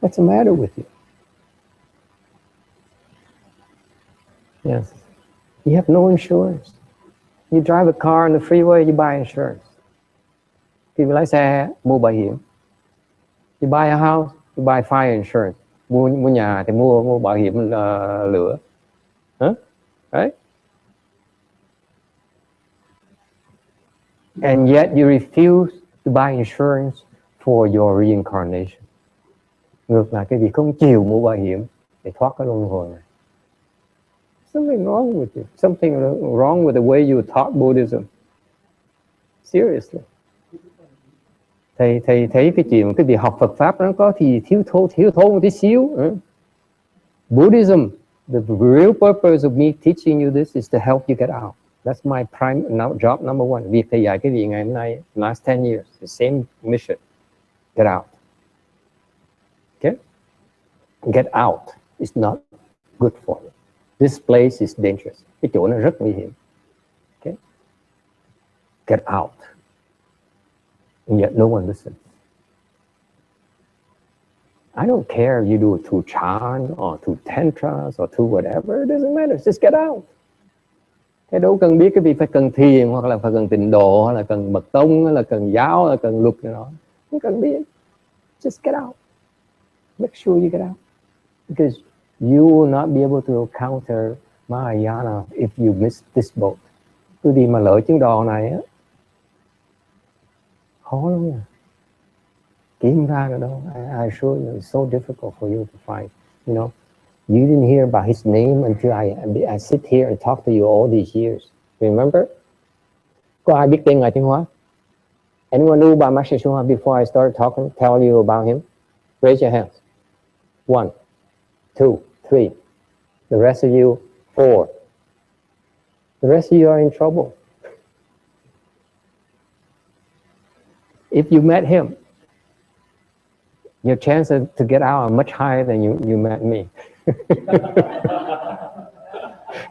C: What's the matter with you? Yes. You have no insurance. You drive a car on the freeway, you buy insurance. Khi lái xe, mua bảo hiểm. You buy a house, you buy fire insurance. Mua nhà thì mua bảo hiểm lửa. Right? And yet you refuse to buy insurance for your reincarnation. Ngược lại cái việc không chịu mua bảo hiểm để thoát cái luân hồi này. Something wrong with you. Something wrong with the way you taught Buddhism. Seriously. Thầy thấy cái chuyện cái việc học Phật pháp nó có thì thiếu thốn một tí xíu. Buddhism, the real purpose of me teaching you this is to help you get out. That's my job number one. Việc thầy dạy cái gì ngày hôm nay, last 10 years, the same mission. Get out. Okay? Get out is not good for you. This place is dangerous. Cái chỗ nó rất nguy hiểm. Okay? Get out. And yet no one listens. I don't care if you do it through chant or through tantras or through whatever. It doesn't matter. Just get out. Thế đâu cần biết cái việc phải cần thiền hoặc là phải cần tịnh độ hay là cần mật tông hay là cần giáo hay là cần luật này đó. Không cần biết. Just get out. Make sure you get out. Because you will not be able to counter Mahayana if you miss this boat. Cứ đi mà lỡ chuyến đò này á, khó lắm nha. Kiếm ra được đâu. I assure you, it's so difficult for you to find. You know, you didn't hear about his name until I sit here and talk to you all these years. Remember? Có ai biết tên Ngài Thanh Hóa? Anyone knew about Master Shu Ha before I started telling you about him? Raise your hands. 1, 2, 3. The rest of you, 4. The rest of you are in trouble. If you met him, your chances to get out are much higher than you met me.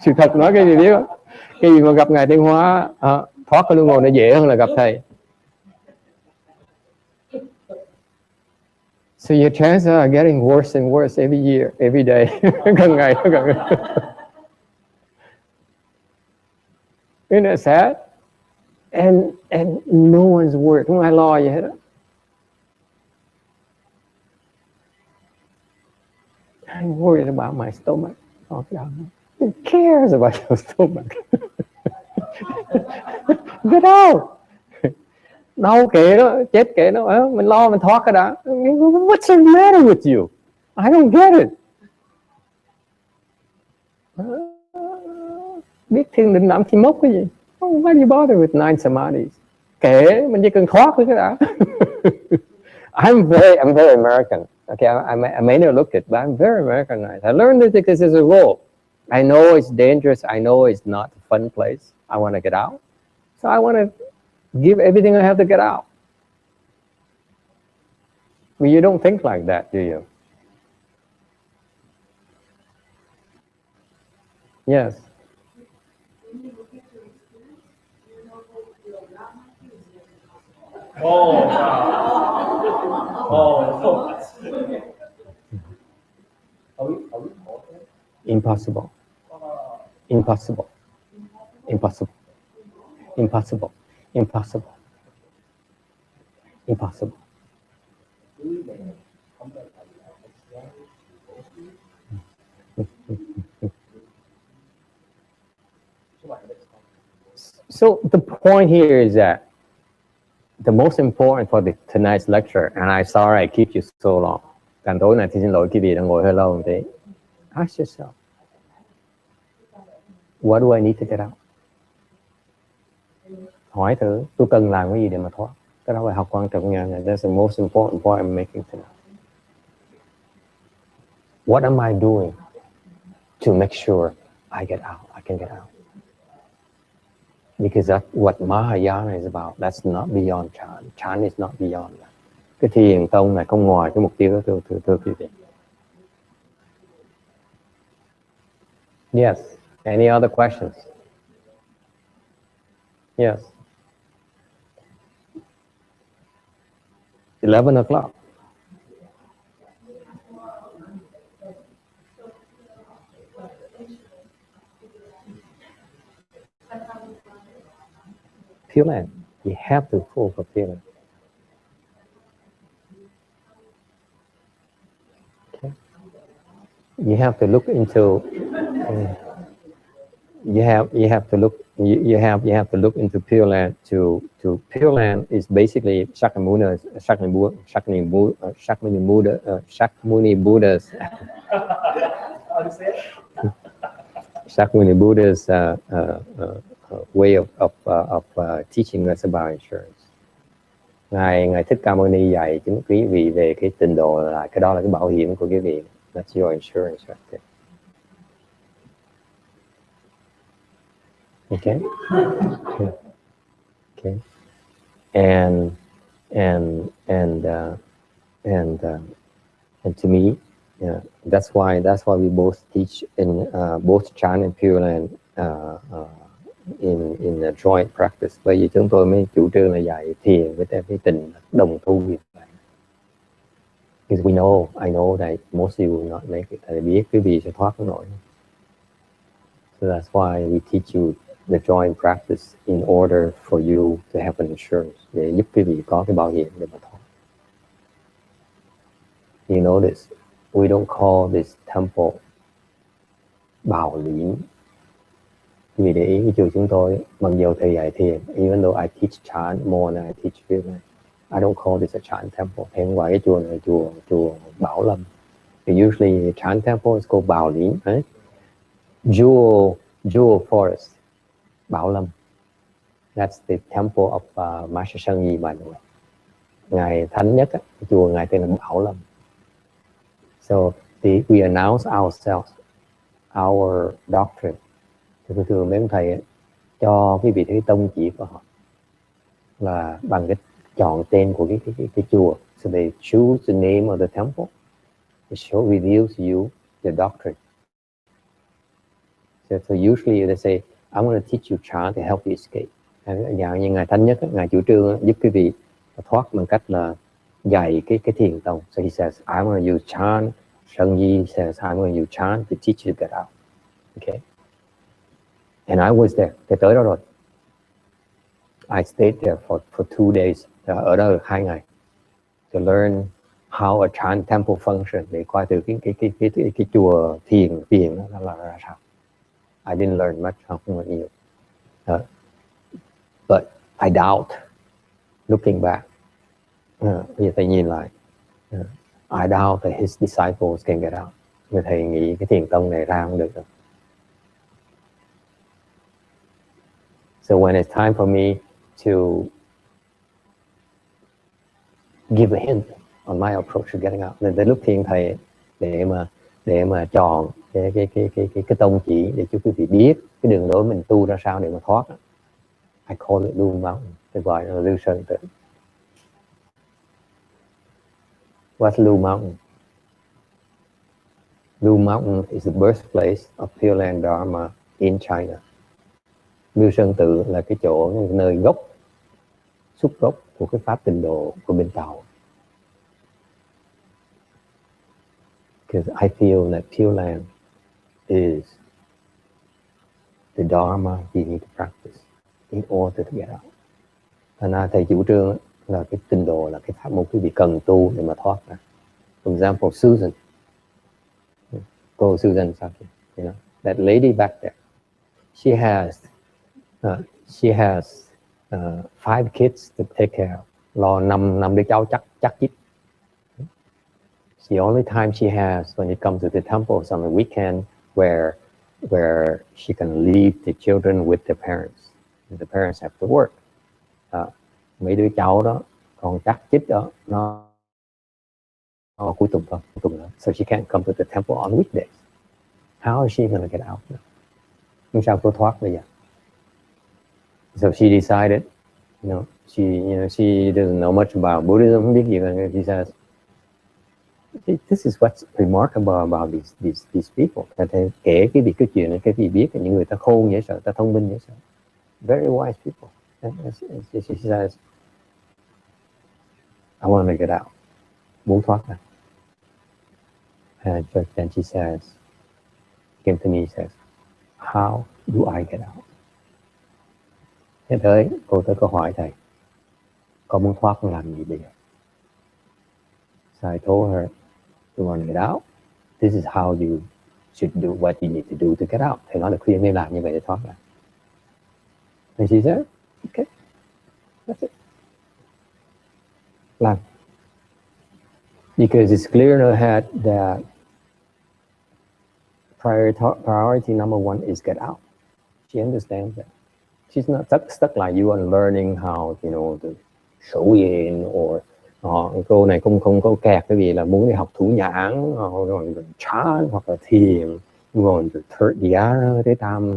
C: Sự thật nói cái gì biết không? Cái gì mà gặp Ngài Thanh Hóa thoát cái luân hồi nó dễ hơn là gặp thầy. So your chances are getting worse and worse every year, every day. Càng ngày nó càng. Isn't that sad? And no one's worried. Không ai lo gì hết á. I'm worried about my stomach. Who cares about your stomach? Get out. Đau kệ đó, chết kệ nó, mình lo mình thoát cái đã. What's the matter with you? I don't get it. Biết thiền định làm thì mốc cái gì? Why do you bother with 9 samadhis? Kệ, mình chỉ cần thoát cái đã. I'm very American. Okay, I may not look it, but I'm very Americanized. I learned it because there's a rule. I know it's dangerous. I know it's not a fun place. I want to get out. So I want to give everything I have to get out. But you don't think like that, do you? Yes. Impossible. Impossible. Impossible. Impossible. Impossible. Impossible. So the point here is that the most important for tonight's lecture, and I'm sorry I keep you so long. Càng tối này thì xin lỗi quý vị đã ngồi hơi lâu một tí. Ask yourself, what do I need to get out? Hỏi thử, tôi cần làm cái gì để mà thoát? Cái đó là học quan trọng nha. That's the most important point I'm making tonight. What am I doing to make sure I get out? I can get out. Because that's what Mahayana is about. That's not beyond Chan. Chan is not beyond that. Cái thiền tông này không ngoài cái mục tiêu đó, thưa quý vị. Yes. Any other questions? Yes. 11 o'clock. Pure Land. You have to fall for Pure Land. Okay. You have to look into. You have to look. You have to look into Pure Land. To Pure Land is basically Shakyamuni Buddha's. Shakyamuni Buddha's way of teaching us about insurance. Ngài Thích Ca Mâu Ni dạy chúng quý vị về cái trình độ là cái đó là cái bảo hiểm của quý vị. That's your insurance right there. Okay. Okay. And to me, that's why we both teach in both Chan and Pure Land in a joint practice. Bởi vì chúng tôi mới chủ trương là dạy thiền với cái tình đồng tu như vậy. Because I know that most of you will not make it. Tại biết quý vị sẽ thoát không nổi. So that's why we teach you the joint practice in order for you to have an insurance, để giúp quý vị có cái bảo hiểm để mà thoát. You notice we don't call this temple Bảo Liễn. Quý vị để ý cái chùa chúng tôi, mặc dù thầy dạy thiền, even though I teach Chan more than I teach Pure Land, I don't call this a Chan temple. Thầy không gọi cái chùa này chùa Bảo Lâm. Usually the Chan temple is called Bảo Liễn, right? Jewel Forest, Bảo Lâm. That's the temple of Master Shang Yi, by the way. Ngài thánh nhất, chùa ngài tên là Bảo Lâm. So we announce ourselves, our doctrine. Thì thường mấy ông thầy cho quý vị thấy tông chỉ của họ là bằng cái chọn tên của cái chùa. So they choose the name of the temple. It reveals you the doctrine. So usually they say, I'm going to teach you Chan to help you escape. Dạng như ngài thánh nhất, ngài chủ trương giúp quý vị thoát bằng cách là dạy cái thiền tông. So he says, I'm going to use Chan. Shang Yi says, I'm going to use Chan to teach you to get out. Okay. And I was there. Tôi tới đó rồi. I stayed there for 2 days. Ở đó 2 ngày. To learn how a Chan temple functions. Để coi từ cái chùa thiền đó là ra sao. I didn't learn much, không có nhiều. But I doubt, looking back, bây giờ thầy nhìn lại, I doubt that his disciples can get out. Người thầy nghĩ cái thiền tông này ra không được đâu. So when it's time for me to give a hint on my approach to getting out, đến lúc thiền thầy để mà chọn cái tông chỉ để cho quý vị biết cái đường lối mình tu ra sao để mà thoát. I call it Lưu Mountain. Tôi gọi là Lưu Sơn Tự. What's Lưu Mountain? Lưu Mountain is the birthplace of Pure Land Dharma in China. Lưu Sơn Tự là cái chỗ, nơi xuất gốc của cái pháp tịnh độ của bên Tàu. Because I feel that Pure Land is the Dharma you need to practice in order to get out. Thành ra thầy chủ trương là cái tịnh độ là cái pháp môn quý vị cần tu để mà thoát ra. For example, Susan. Cô Susan Saki, you know, that lady back there. She has 5 kids to take care of. Lo 5 đứa cháu chắc chít. The only time she has when it comes to the temples on the weekend where she can leave the children with the parents. And the parents have to work. Mấy đứa cháu đó còn chắc chít đó nó cuối tuần thôi. So she can't come to the temple on weekdays. How is she going to get out? Nhưng sao cô thoát bây giờ? So she decided, she doesn't know much about Buddhism. Không biết gì về. She says, this is what's remarkable about these people. Kể cái việc cái chuyện này, cái gì biết những người ta khôn dễ sợ, ta thông minh dễ sợ. Very wise people. And she says, I want to make it out. Muốn thoát ra. And then she says, came to me, says, how do I get out? Thế tới, cô tới câu hỏi thầy, con muốn thoát con làm gì bây giờ? So I told her, you want to get out? This is how you should do what you need to do to get out. Thầy nói là khuyên nên làm như vậy để thoát ra. And she said, okay, that's it. Làm. Because it's clear in her head that priority number one is get out. She understands that. She's not stuck like you on learning how, you know, to show in or cô này không có kẹt cái gì là muốn đi học thủ nhãn hoặc là chán hoặc là thiền, còn third dhyana tới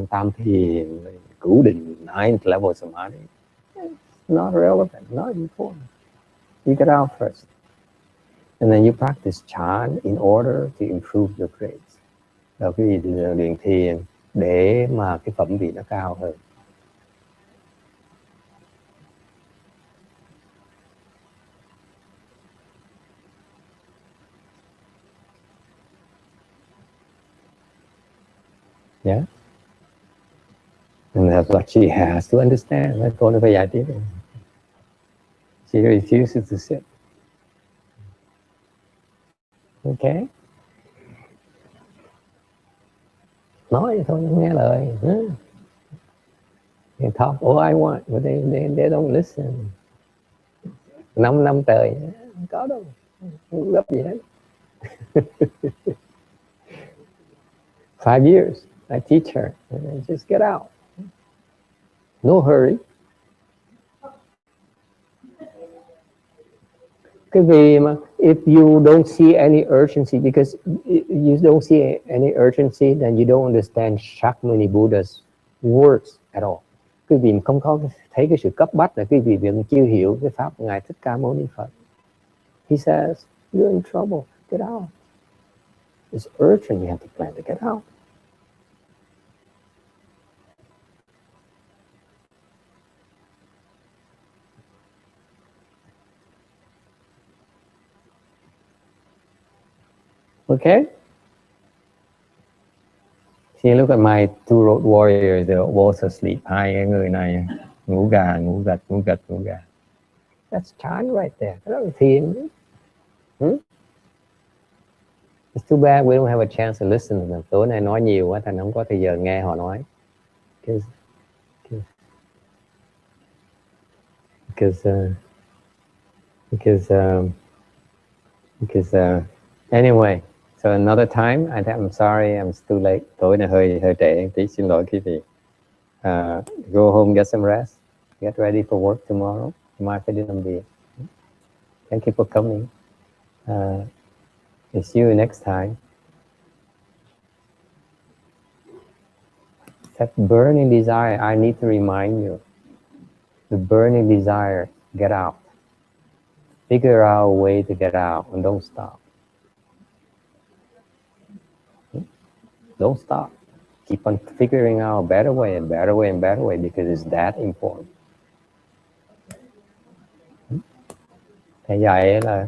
C: tam thiền, cửu định, ninth level samadhi. Not relevant, not important. You get out first. And then you practice chan in order to improve your grades. Rồi cái gì luyện thiền để mà cái phẩm vị nó cao hơn. Yeah. And that's what she has to understand. That's one of the ideas. She refuses to sit. Okay. Nói thôi, nghe lời. They talk all I want, but they don't listen. 5 năm trời, không có đâu. Không gấp gì hết. 5 years, I teach her. Just get out. No hurry. Cái vì mà if you don't see any urgency, because you don't see any urgency, then you don't understand Shakyamuni Buddha's words at all. Cái vì không có thấy cái sự cấp bách là cái vì mình chưa hiểu cái pháp của Ngài Thích Ca Mâu Ni Phật. He says, you're in trouble, get out. It's urgent, you have to plan to get out. Okay? See, look at my 2 road warriors, they're both asleep. Hai cái người này ngủ gà, ngủ gật, ngủ gật, ngủ gà. That's chan right there. Đó là thiền. It's too bad we don't have a chance to listen to them. Tối nay nói nhiều quá, thành không có thời giờ nghe họ nói. Because anyway, so another time, I'm sorry, I'm too late. Tối nay hơi trễ, tí xin lỗi quý vị. Go home, get some rest, get ready for work tomorrow. Mai phải đi làm việc. Thank you for coming. See you next time. That burning desire, I need to remind you. The burning desire, get out. Figure out a way to get out and don't stop. Don't stop. Keep on figuring out a better way and better way and better way because it's that important. Thế vậy là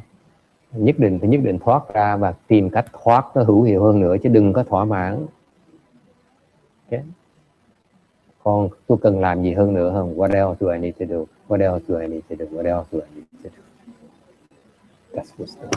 C: nhất định thoát ra và tìm cách thoát nó hữu hiệu hơn nữa chứ đừng có thỏa mãn. Okay. Còn tôi cần làm gì hơn nữa không? What else do I need to do? What else do I need to do? What else do I need to do? That's what's there.